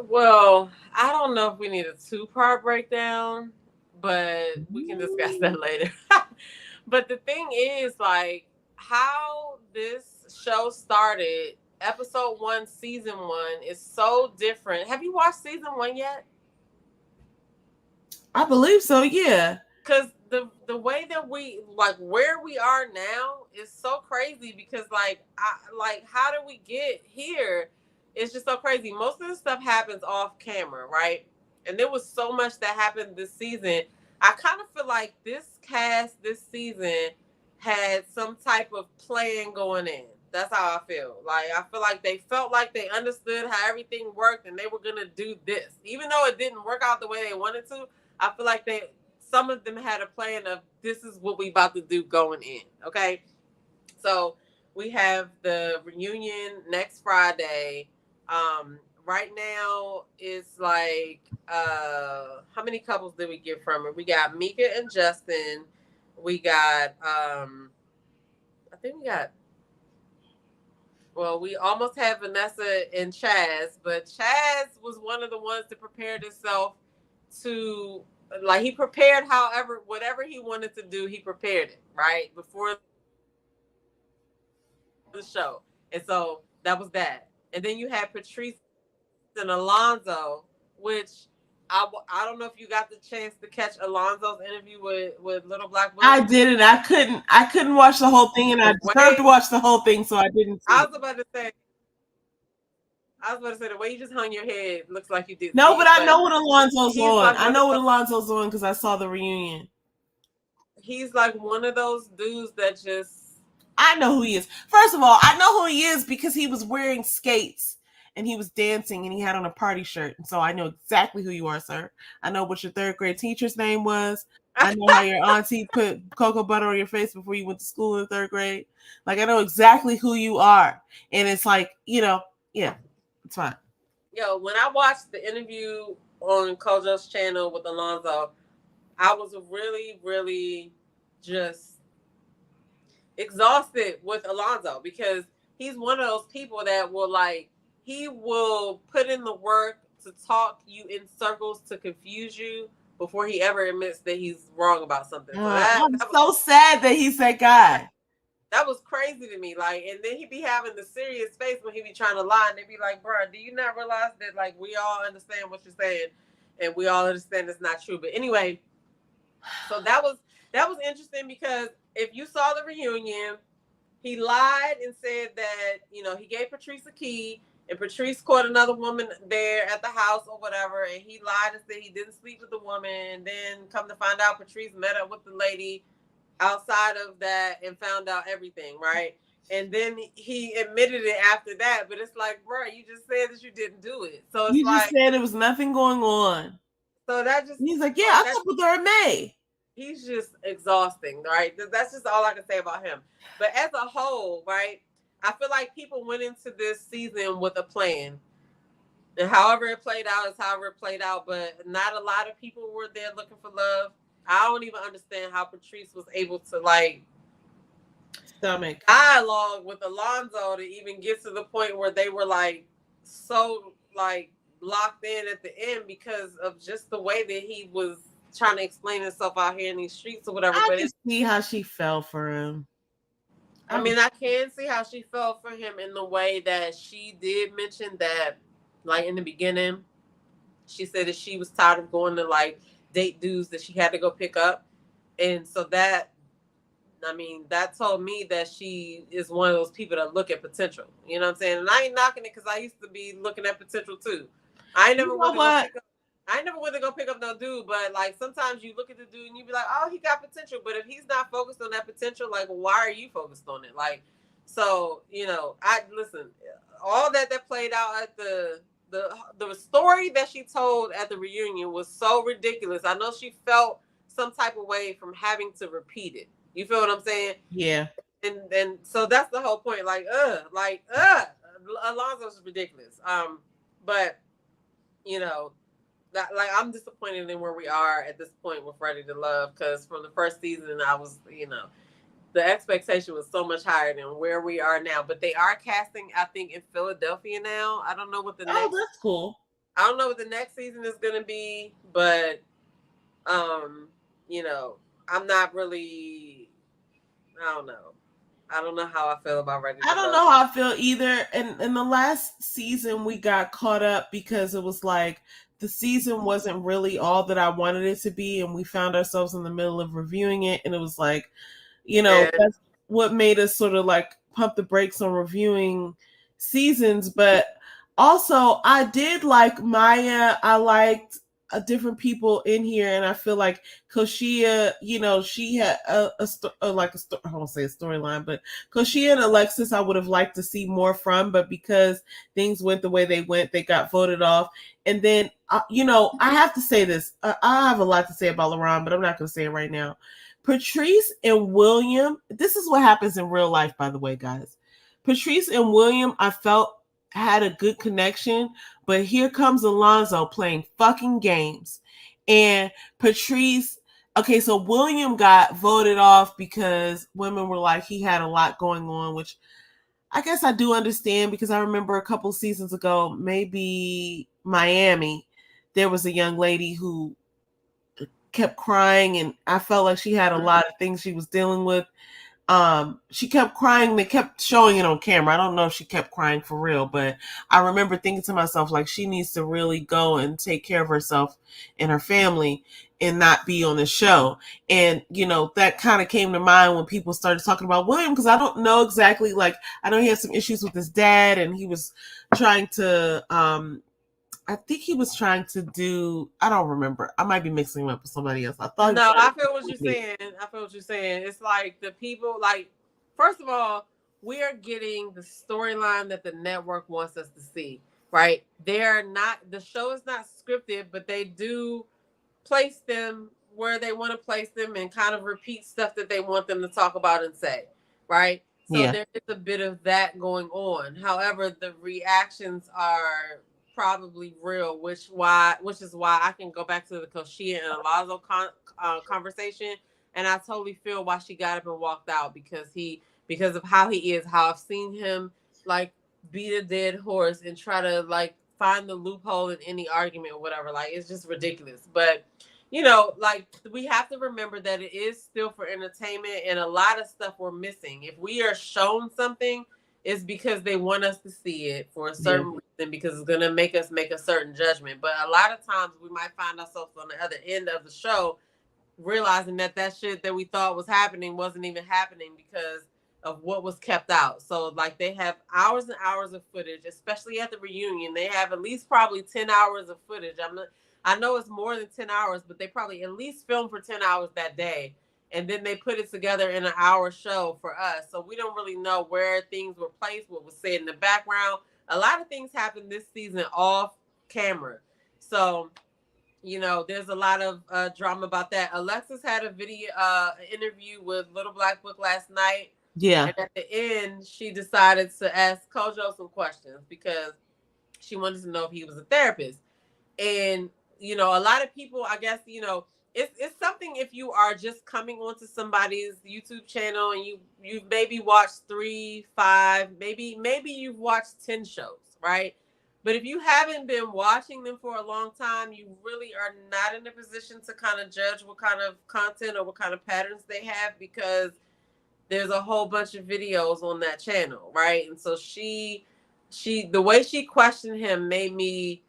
Well, I don't know if we need a 2-part breakdown, but we can discuss that later. But the thing is, like, how this show started, episode 1, season 1, is so different. Have you watched season 1 yet? I believe so, yeah. Because the way that we, like, where we are now is so crazy, because how do we get here? It's just so crazy. Most of the stuff happens off camera, right? And there was so much that happened this season. I kind of feel like this cast this season had some type of plan going in. That's how I feel. Like, I feel like they felt like they understood how everything worked, and they were going to do this. Even though it didn't work out the way they wanted to, I feel like some of them had a plan of, this is what we about to do going in. Okay. So we have the reunion next Friday. Right now it's like, how many couples did we get from it? We got Mika and Justin. We got, we almost have Vanessa and Chaz, but Chaz was one of the ones that prepared himself to, like, he prepared whatever he wanted to do, he prepared it, right? Before the show. And so that was that. And then you had Patrice and Alonzo, which I don't know if you got the chance to catch Alonzo's interview with Little Black Book. I didn't. I couldn't watch the whole thing, and I deserved to watch the whole thing, so I didn't. I was about to say, the way you just hung your head looks like you did. No, but I know what Alonzo's on. I know what Alonzo's on because I saw the reunion. He's like one of those dudes that just... I know who he is. First of all, I know who he is because he was wearing skates and he was dancing and he had on a party shirt. And so I know exactly who you are, sir. I know what your 3rd grade teacher's name was. I know how your auntie put cocoa butter on your face before you went to school in 3rd grade. Like, I know exactly who you are. And it's like, yeah, it's fine. Yo, when I watched the interview on Kojo's channel with Alonzo, I was really, really just exhausted with Alonzo, because he's one of those people that will, like, he will put in the work to talk you in circles to confuse you before he ever admits that he's wrong about something. So I'm so sad that he's that guy. That was crazy to me. Like, and then he'd be having the serious face when he be trying to lie, and they'd be like, bro, do you not realize that, like, we all understand what you're saying and we all understand it's not true? But anyway, so that was interesting, because if you saw the reunion, he lied and said that, he gave Patrice a key, and Patrice caught another woman there at the house or whatever, and he lied and said he didn't sleep with the woman. And then come to find out, Patrice met up with the lady outside of that and found out everything, right? And then he admitted it after that. But it's like, bro, you just said that you didn't do it. So it's you just said there was nothing going on. So that just... He's like, yeah, I slept with her in May. he's just exhausting, right? That's just all I can say about him. But as a whole, right, I feel like people went into this season with a plan. And however it played out is however it played out. But not a lot of people were there looking for love. I don't even understand how Patrice was able to like stomach dialogue with Alonzo to even get to the point where they were like so like locked in at the end because of just the way that he was trying to explain himself out here in these streets or whatever. I But can see how she fell for him. I mean, I can see how she felt for him in the way that she did mention that, like in the beginning, she said that she was tired of going to like date dudes that she had to go pick up. And so that, I mean, that told me that she is one of those people that look at potential. You know what I'm saying? And I ain't knocking it because I used to be looking at potential too. I ain't never went to go pick up. I never went to go pick up no dude, but like sometimes you look at the dude and you be like, oh, he got potential. But if he's not focused on that potential, like why are you focused on it? Like, so you know, I listen. All that played out at the story that she told at the reunion was so ridiculous. I know she felt some type of way from having to repeat it. You feel what I'm saying? Yeah. And so that's the whole point. Alonzo's ridiculous. But you know. Like I'm disappointed in where we are at this point with Ready to Love because from the first season I was, you know, the expectation was so much higher than where we are now. But they are casting, I think, in Philadelphia now. I don't know what the next. Oh, that's cool. I don't know what the next season is going to be, but you know, I'm not really. I don't know. I don't know how I feel about Ready to Love. I don't know how I feel either. And in the last season, we got caught up because it was like the season wasn't really all that I wanted it to be, and we found ourselves in the middle of reviewing it, and it was like, you know, that's what made us sort of like pump the brakes on reviewing seasons. But also, I did like Maya. I liked different people in here, and I feel like Koshia, you know, she had I won't say a storyline, but Koshia and Alexis, I would have liked to see more from, but because things went the way they went, they got voted off. And then, you know, I have to say this. I have a lot to say about LaRon, but I'm not going to say it right now. Patrice and William, this is what happens in real life, by the way, guys. Patrice and William, I felt had a good connection, but here comes Alonzo playing fucking games. And Patrice, okay, so William got voted off because women were like, he had a lot going on, which I guess I do understand because I remember a couple seasons ago, maybe Miami, there was a young lady who kept crying, and I felt like she had a lot of things she was dealing with. She kept crying. They kept showing it on camera. I don't know if she kept crying for real, but I remember thinking to myself, like, she needs to really go and take care of herself and her family and not be on the show. And, you know, that kind of came to mind when people started talking about William, because I don't know exactly, like, I know he had some issues with his dad, and he was trying to, I think he was trying to do, I don't remember. I might be mixing him up with somebody else. I thought. No, I feel what you're saying. I feel what you're saying. It's like the people, like, first of all, we are getting the storyline that the network wants us to see, right? They're not, the show is not scripted, but they do place them where they want to place them and kind of repeat stuff that they want them to talk about and say, right? So there is a bit of that going on. However, the reactions are probably real, which is why I can go back to the Koshia and Alonzo conversation, and I totally feel why she got up and walked out because of how he is, how I've seen him like beat a dead horse and try to like find the loophole in any argument or whatever. Like, it's just ridiculous. But you know, like, we have to remember that it is still for entertainment, and a lot of stuff we're missing. If we are shown something, it's because they want us to see it for a certain reason, because it's going to make us make a certain judgment. But a lot of times we might find ourselves on the other end of the show realizing that shit that we thought was happening wasn't even happening because of what was kept out. So, like, they have hours and hours of footage, especially at the reunion. They have at least probably 10 hours of footage. I know it's more than 10 hours, but they probably at least filmed for 10 hours that day. And then they put it together in an hour show for us. So we don't really know where things were placed, what was said in the background. A lot of things happened this season off camera. So you know, there's a lot of drama about that. Alexis had a video, interview with Little Black Book last night. Yeah. And at the end, she decided to ask Kojo some questions because she wanted to know if he was a therapist. And, you know, a lot of people, I guess, you know, it's something if you are just coming onto somebody's YouTube channel and you've maybe watched 3, 5, maybe you've watched 10 shows, right? But if you haven't been watching them for a long time, you really are not in a position to kind of judge what kind of content or what kind of patterns they have, because there's a whole bunch of videos on that channel, right? And so she the way she questioned him made me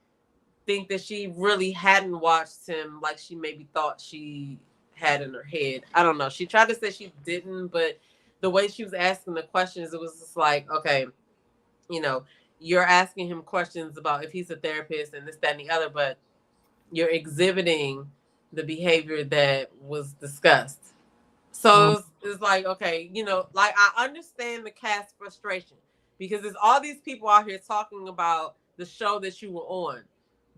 think that she really hadn't watched him like she maybe thought she had in her head. I don't know. She tried to say she didn't, but the way she was asking the questions, it was just like, okay, you know, you're asking him questions about if he's a therapist and this, that, and the other, but you're exhibiting the behavior that was discussed. So it's like, okay, you know, like I understand the cast frustration because there's all these people out here talking about the show that you were on.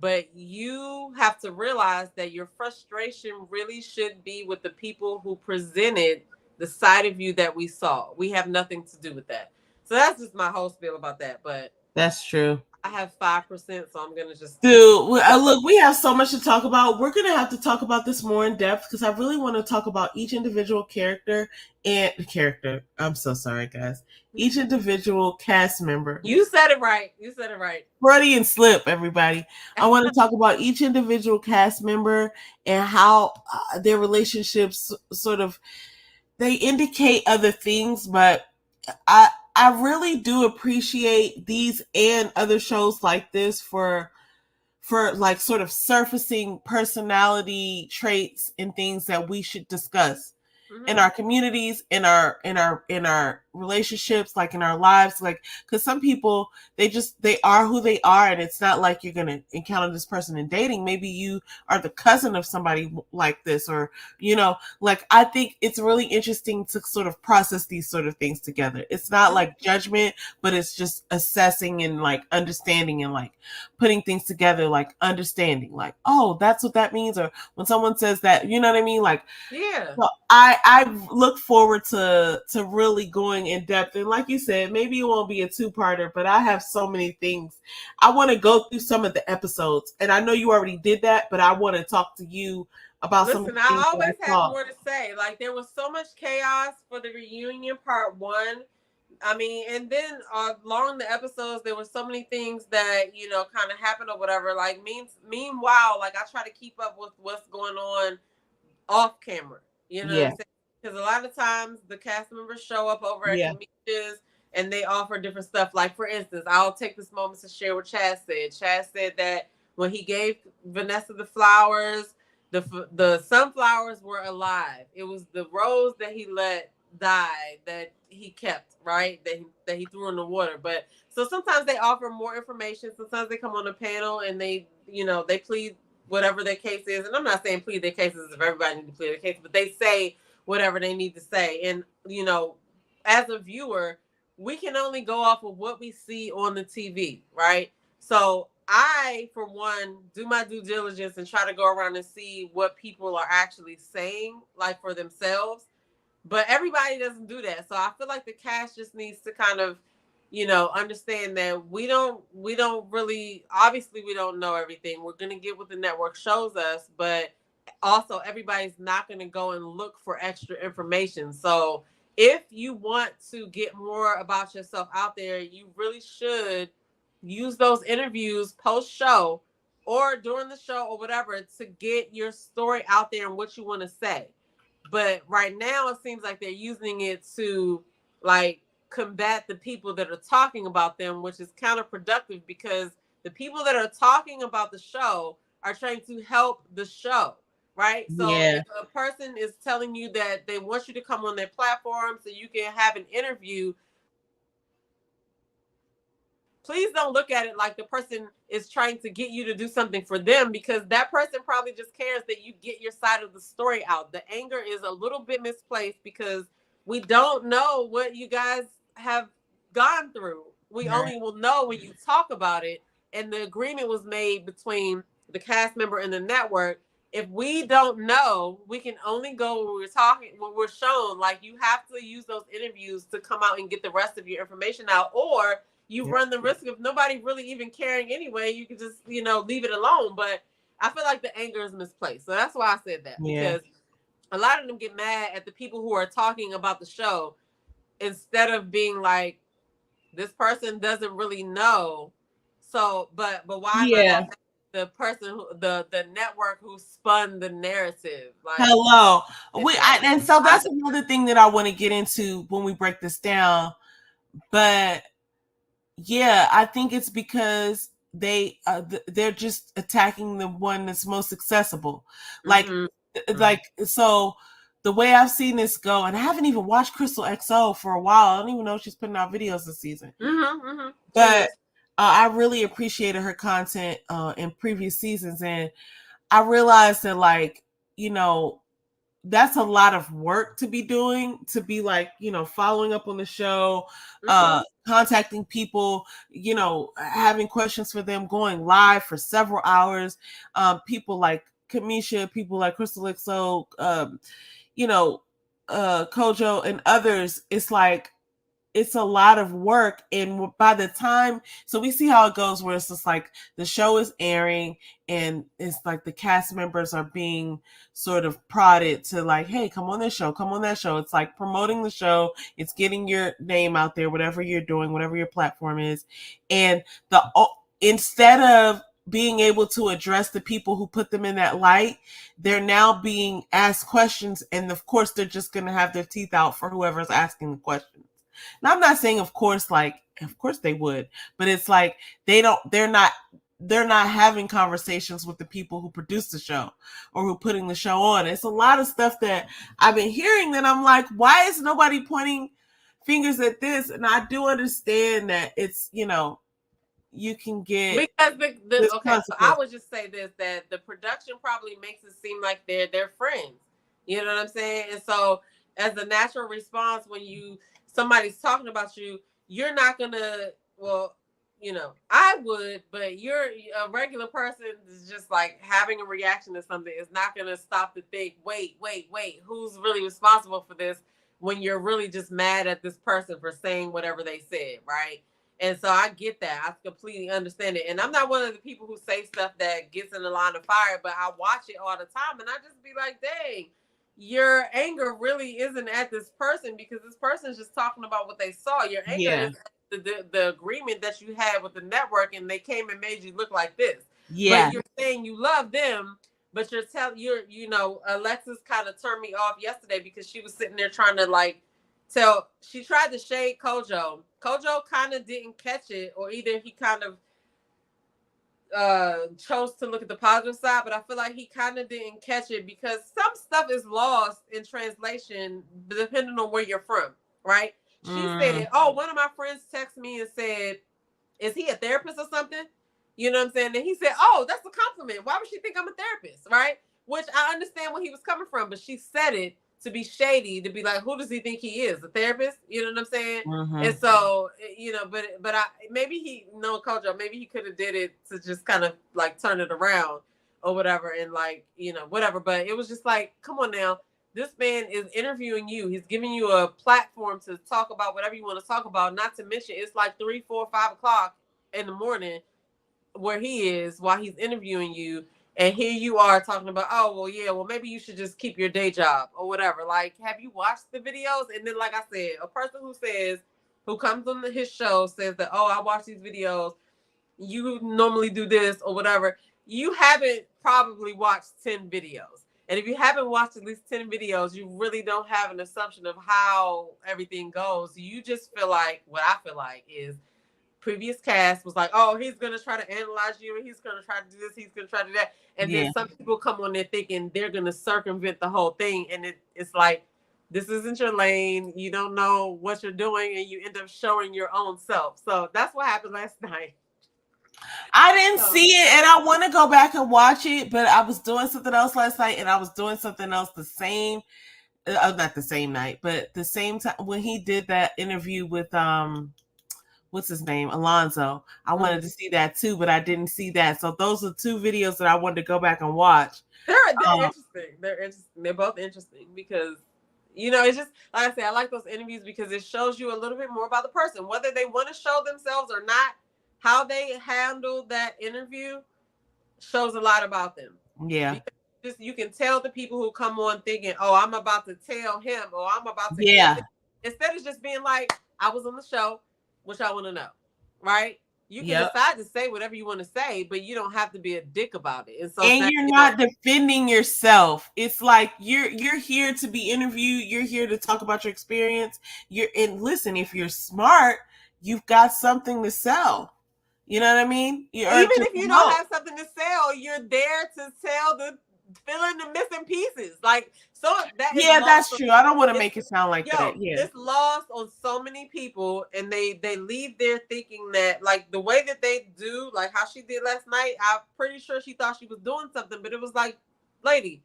But you have to realize that your frustration really should be with the people who presented the side of you that we saw. We have nothing to do with that. So that's just my whole spiel about that. But That's true. I have 5%, so I'm gonna just Dude, look, we have so much to talk about. We're going to have to talk about this more in depth because I really want to talk about each individual character and character. I'm so sorry, guys. Each individual cast member. You said it right. You said it right. Freudian slip, everybody. I want to talk about each individual cast member and how their relationships sort of they indicate other things, but I really do appreciate these and other shows like this for like sort of surfacing personality traits and things that we should discuss in our communities, in our relationships, like in our lives, like because some people they are who they are, and it's not like you're gonna encounter this person in dating. Maybe you are the cousin of somebody like this, or you know, like I think it's really interesting to sort of process these sort of things together. It's not like judgment, but it's just assessing and like understanding and like putting things together, like understanding, like, oh, that's what that means, or when someone says that, you know what I mean, like yeah. so I look forward to really going in depth, and like you said, maybe it won't be a 2-parter, but I have so many things I want to go through some of the episodes, and I know you already did that, but I want to talk to you about some of the things I always that have more to say. Like there was so much chaos for the reunion part 1. I mean, and then along the episodes, there were so many things that, you know, kind of happened or whatever. Like meanwhile, like I try to keep up with what's going on off camera. You know what I'm saying? Because a lot of times the cast members show up over at the meetings and they offer different stuff. Like for instance, I'll take this moment to share what Chaz said. Chaz said that when he gave Vanessa the flowers, the sunflowers were alive. It was the rose that he let die that he kept, right? That he threw in the water. But so sometimes they offer more information. Sometimes they come on a panel and they, you know, they plead whatever their case is. And I'm not saying plead their cases if everybody needs to plead their case, but they say whatever they need to say. And, you know, as a viewer, we can only go off of what we see on the TV, right? So I, for one, do my due diligence and try to go around and see what people are actually saying, like for themselves. But everybody doesn't do that. So I feel like the cast just needs to kind of, you know, understand that we don't really, obviously we don't know everything. We're going to get what the network shows us, but also everybody's not going to go and look for extra information. So if you want to get more about yourself out there, you really should use those interviews post show or during the show or whatever to get your story out there and what you want to say. But right now it seems like they're using it to like combat the people that are talking about them, which is counterproductive because the people that are talking about the show are trying to help the show, right? So if a person is telling you that they want you to come on their platform so you can have an interview, please don't look at it like the person is trying to get you to do something for them, because that person probably just cares that you get your side of the story out. The anger is a little bit misplaced because we don't know what you guys have gone through. We only will know when you talk about it. And the agreement was made between the cast member in the network, if we don't know, we can only go when we're shown. Like, you have to use those interviews to come out and get the rest of your information out, or you run the risk of nobody really even caring anyway. You can just, leave it alone. But I feel like the anger is misplaced. So that's why I said that, because a lot of them get mad at the people who are talking about the show instead of being like, this person doesn't really know. So, but why am I not the person the network who spun the narrative? Like, hello, and so that's another thing that I want to get into when we break this down. But yeah, I think it's because they're just attacking the one that's most accessible. Like, so the way I've seen this go, and I haven't even watched Crystal XO for a while. I don't even know if she's putting out videos this season. But I really appreciated her content in previous seasons, and I realized that, like, that's a lot of work to be doing, to be like, following up on the show, contacting people, having questions for them, going live for several hours. People like Kamisha, people like Crystal XO, Kojo and others. It's like, it's a lot of work. And by the time, so we see how it goes, where it's just like the show is airing and it's like the cast members are being sort of prodded to like, hey, come on this show, come on that show. It's like promoting the show. It's getting your name out there, whatever you're doing, whatever your platform is. And instead of being able to address the people who put them in that light, they're now being asked questions. And of course, they're just going to have their teeth out for whoever's asking the questions. And I'm not saying, of course they would, but it's like they're not having conversations with the people who produce the show or who putting the show on. It's a lot of stuff that I've been hearing that I'm like, why is nobody pointing fingers at this? And I do understand that it's, you can get, because okay, so I would just say this, that the production probably makes it seem like they're friends. You know what I'm saying? And so as a natural response, when somebody's talking about you, you're not gonna, I would, but you're a regular person is just like having a reaction to something is not gonna stop to think, wait, who's really responsible for this, when you're really just mad at this person for saying whatever they said, right? And so I get that. I completely understand it. And I'm not one of the people who say stuff that gets in the line of fire, but I watch it all the time and I just be like, dang, your anger really isn't at this person, because this person is just talking about what they saw. Your anger is the agreement that you had with the network, and they came and made you look like this. But you're saying you love them, but Alexis kind of turned me off yesterday because she was sitting there trying to she tried to shade Kojo. Kojo kind of didn't catch it, or either he kind of chose to look at the positive side, but I feel like he kind of didn't catch it, because some stuff is lost in translation depending on where you're from, right? She said, oh, one of my friends texted me and said, is he a therapist or something? You know what I'm saying? And he said, oh, that's a compliment. Why would she think I'm a therapist, right? Which I understand where he was coming from, but she said it to be shady, to be like, who does he think he is, a therapist? You know what I'm saying? And so, but maybe Kojo, maybe he could have did it to just kind of like turn it around or whatever, and whatever. But it was just like, come on now, this man is interviewing you. He's giving you a platform to talk about whatever you want to talk about. Not to mention, it's like 3, 4, 5 o'clock in the morning where he is while he's interviewing you. And here you are talking about, oh, well, yeah, well, maybe you should just keep your day job or whatever. Like, have you watched the videos? And then, like I said, a person who comes on his show says that, oh, I watch these videos, you normally do this or whatever. You haven't probably watched 10 videos. And if you haven't watched at least 10 videos, you really don't have an assumption of how everything goes. You just feel like, what I feel like is, previous cast was like, oh, he's going to try to analyze you, and he's going to try to do this, he's going to try to do that. And then some people come on there thinking they're going to circumvent the whole thing. And it's like, this isn't your lane. You don't know what you're doing, and you end up showing your own self. So that's what happened last night. I didn't see it, and I want to go back and watch it, but I was doing something else last night, and I was doing something else not the same night, but the same time when he did that interview with what's his name, Alonzo. I wanted to see that too, but I didn't see that. So those are two videos that I wanted to go back and watch. They're interesting. They're interesting. They're both interesting because, you know, it's just like I said, I like those interviews because it shows you a little bit more about the person, whether they want to show themselves or not. How they handle that interview shows a lot about them. Yeah. Just you can tell the people who come on thinking, "Oh, I'm about to tell him," or "I'm about to." Yeah. Instead of just being like, "I was on the show," which I want to know, right? You can Yep. decide to say whatever you want to say, but you don't have to be a dick about it. And so you're not defending yourself. It's like you're here to be interviewed. You're here to talk about your experience. And listen, if you're smart, you've got something to sell. You know what I mean? Even if you don't have something to sell, you're there to sell fill in the missing pieces. Like, so that that's true. I don't want to make it sound like that. Yeah, it's lost on so many people, and they leave there thinking that, like, the way that they do, like how she did last night, I'm pretty sure she thought she was doing something, but it was like, lady,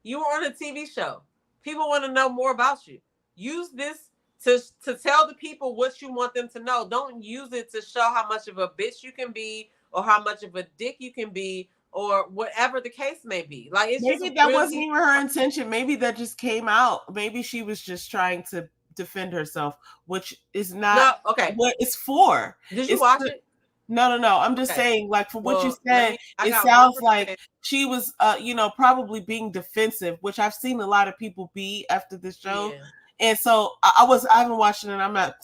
you were on a TV show. People want to know more about you. Use this to tell the people what you want them to know. Don't use it to show how much of a bitch you can be or how much of a dick you can be or whatever the case may be. Like, it's maybe just that wasn't even her intention. Maybe that just came out. Maybe she was just trying to defend herself, which is not what it's for. Did you watch it? No. I'm just saying, like, for what you said, it sounds like she was, probably being defensive, which I've seen a lot of people be after this show. Yeah. And so I haven't watched it, and I'm not,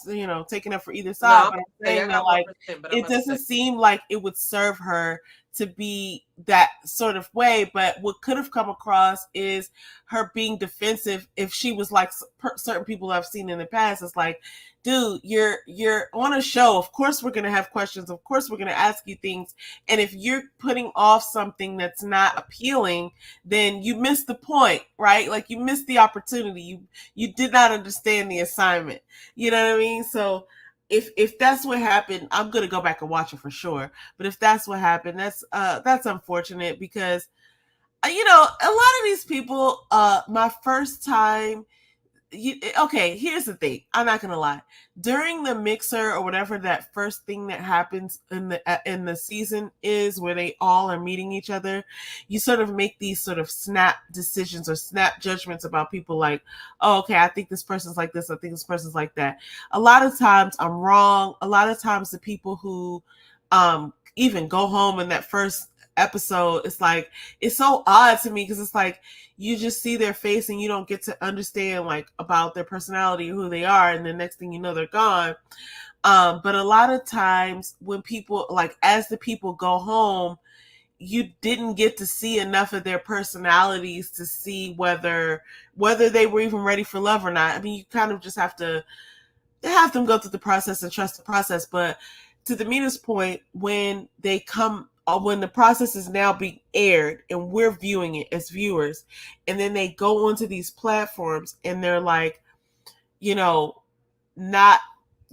taking up for either side, but I'm saying that, like, it doesn't seem like it would serve her to be that sort of way. But what could have come across is her being defensive if she was like certain people I've seen in the past. It's like, dude, you're on a show. Of course we're going to have questions. Of course we're going to ask you things. And if you're putting off something that's not appealing, then you missed the point, right? Like, you missed the opportunity. You did not understand the assignment. You know what I mean? So if that's what happened, I'm going to go back and watch it for sure. But if that's what happened, that's unfortunate because, a lot of these people, my first time, here's the thing. I'm not gonna lie. During the mixer or whatever that first thing that happens in the season is, where they all are meeting each other, you sort of make these sort of snap decisions or snap judgments about people. Like, oh, okay, I think this person's like this. I think this person's like that. A lot of times I'm wrong. A lot of times the people who even go home in that first episode, it's like, it's so odd to me because it's like you just see their face and you don't get to understand like about their personality or who they are, and the next thing you know, they're gone. But a lot of times when people, like, as the people go home, you didn't get to see enough of their personalities to see whether they were even ready for love or not. I mean, you kind of just have to have them go through the process and trust the process. But to the Mina's point, when they come, when the process is now being aired and we're viewing it as viewers, and then they go onto these platforms and they're like, not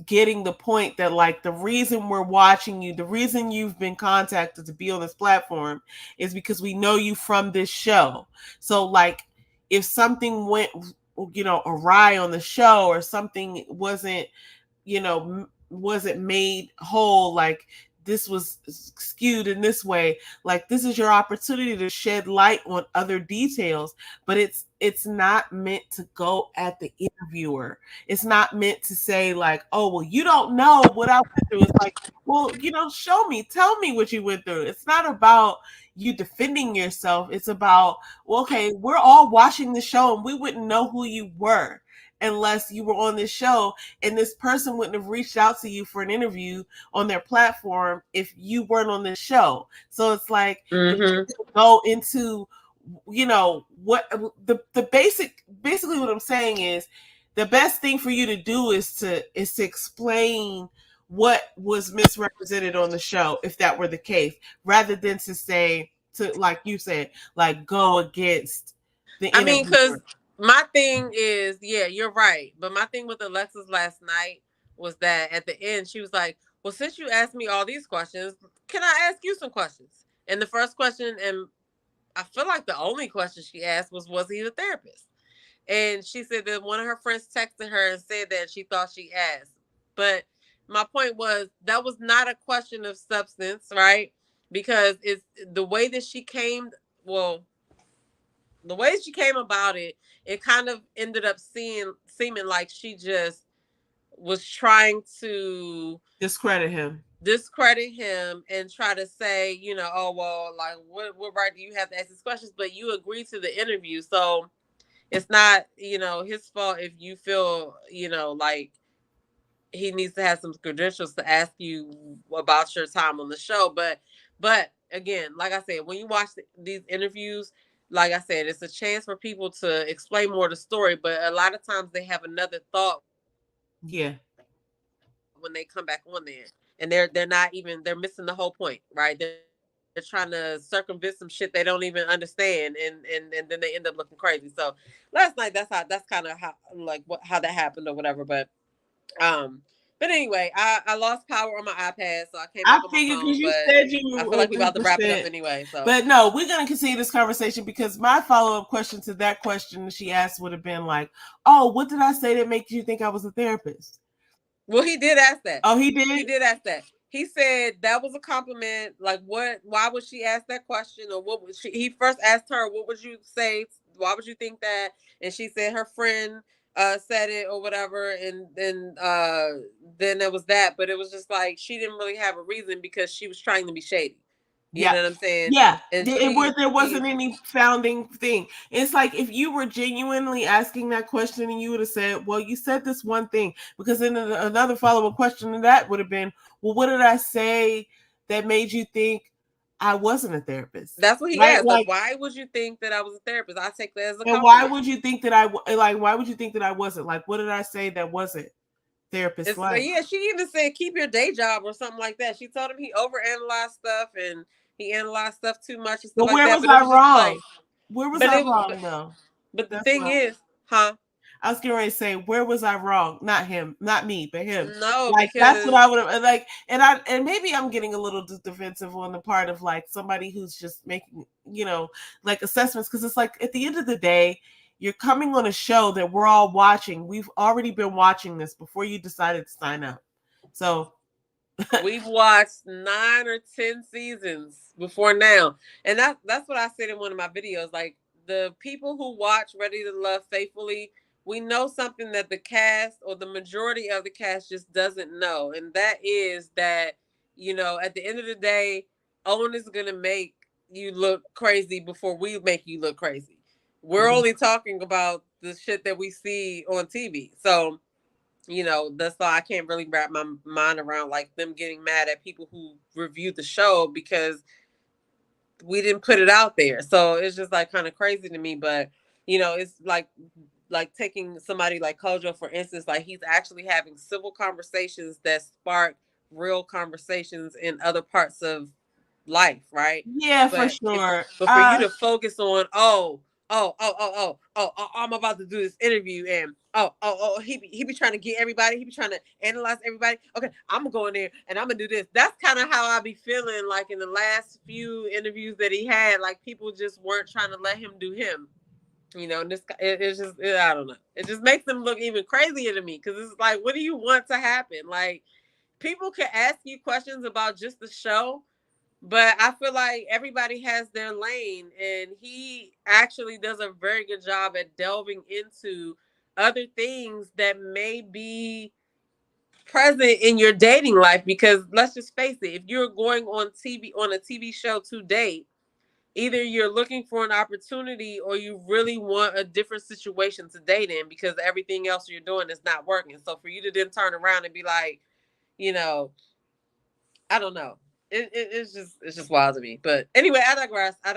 getting the point that, like, the reason we're watching you, the reason you've been contacted to be on this platform is because we know you from this show. So, like, if something went, awry on the show, or something wasn't made whole, like, this was skewed in this way, like, this is your opportunity to shed light on other details. But it's not meant to go at the interviewer. It's not meant to say, like, oh, well, you don't know what I went through. It's like, well, show me, tell me what you went through. It's not about you defending yourself. It's about, well, okay, we're all watching the show and we wouldn't know who you were unless you were on this show, and this person wouldn't have reached out to you for an interview on their platform if you weren't on this show. So it's like, if you go into, what the basically what I'm saying is, the best thing for you to do is to explain what was misrepresented on the show, if that were the case, rather than to say, to, like you said, like, go against the interviewer. I mean, because my thing is, yeah, you're right. But my thing with Alexis last night was that at the end, she was like, well, since you asked me all these questions, can I ask you some questions? And the first question, and I feel like the only question she asked was he the therapist? And she said that one of her friends texted her and said that she thought she asked. But my point was that was not a question of substance, right? Because it's the way that she came. Well, the way she came about it, it kind of ended up seeming like she just was trying to discredit him and try to say, oh well, like what right do you have to ask these questions? But you agreed to the interview, so it's not his fault if you feel like he needs to have some credentials to ask you about your time on the show. But again, like I said, when you watch these interviews, like I said, it's a chance for people to explain more the story, but a lot of times they have another thought. Yeah. When they come back on there, and they're missing the whole point, right? They're trying to circumvent some shit they don't even understand, and then they end up looking crazy. So last night, that's kind of how that happened or whatever. But anyway, I lost power on my iPad, so I came back on my phone. Because you but said you I feel like we're about to wrap it up anyway. So, but no, we're gonna continue this conversation because my follow-up question to that question she asked would have been like, "Oh, what did I say that makes you think I was a therapist?" Well, he did ask that. Oh, he did. He did ask that. He said that was a compliment. Like, what? Why would she ask that question? Or what would she? He first asked her, "What would you say? Why would you think that?" And she said her friend said it or whatever. And then it was that. But it was just like she didn't really have a reason because she was trying to be shady. You know what I'm saying? Yeah. And there wasn't any founding thing. It's like if you were genuinely asking that question and you would have said, well, you said this one thing, because then another follow-up question to that would have been, well, what did I say that made you think I wasn't a therapist? That's what he asked. Like, why would you think that I was a therapist? I take that as a compliment. Why would you think that why would you think that I wasn't? Like, what did I say that wasn't therapist like? Yeah, she even said keep your day job or something like that. She told him he overanalyzed stuff and he analyzed stuff too much and stuff like that. But where was I wrong? Where was I wrong though? But the thing is, huh? I was getting ready to say, where was I wrong? Not him, not me, but him. No, like that's what I would have like. And maybe I'm getting a little defensive on the part of like somebody who's just making like assessments, because it's like at the end of the day, you're coming on a show that we're all watching. We've already been watching this before you decided to sign up. So we've watched 9 or 10 seasons before now. And that's what I said in one of my videos. Like, the people who watch Ready to Love faithfully, we know something that the cast or the majority of the cast just doesn't know. And that is that, at the end of the day, Owen is going to make you look crazy before we make you look crazy. We're only talking about the shit that we see on TV. So, that's why I can't really wrap my mind around like them getting mad at people who reviewed the show because we didn't put it out there. So it's just like kind of crazy to me. But it's like taking somebody like Kojo, for instance, like he's actually having civil conversations that spark real conversations in other parts of life, right? Yeah, for sure. But for you to focus on, I'm about to do this interview, and he be trying to get everybody, he be trying to analyze everybody. Okay, I'm gonna go in there and I'm gonna do this. That's kind of how I be feeling like in the last few interviews that he had, like people just weren't trying to let him do him. It's just, I don't know. It just makes them look even crazier to me because it's like, what do you want to happen? Like, people can ask you questions about just the show, but I feel like everybody has their lane, and he actually does a very good job at delving into other things that may be present in your dating life. Because let's just face it, if you're going on a TV show to date, either you're looking for an opportunity or you really want a different situation to date in because everything else you're doing is not working. So for you to then turn around and be like, I don't know. It's just wild to me. But anyway, I digress. My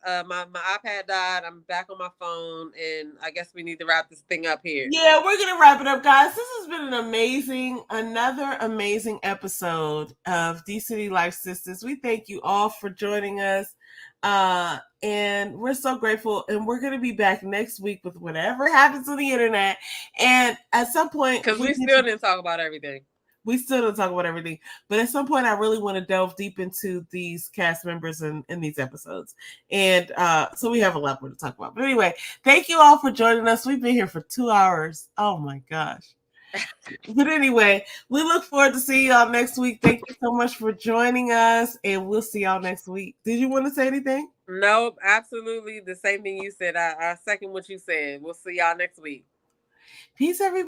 iPad died. I'm back on my phone, and I guess we need to wrap this thing up here. Yeah, we're gonna wrap it up, guys. This has been another amazing episode of D City Life Sisters. We thank you all for joining us. And we're so grateful, and we're gonna be back next week with whatever happens on the internet. And at some point, because we still didn't talk about everything. We still don't talk about everything, but at some point I really want to delve deep into these cast members in these episodes. And so we have a lot more to talk about. But anyway, thank you all for joining us. We've been here for 2 hours. Oh my gosh. But anyway, we look forward to seeing y'all next week. Thank you so much for joining us, and we'll see y'all next week. Did you want to say anything? Nope, absolutely the same thing you said. I second what you said. We'll see y'all next week. Peace, everybody.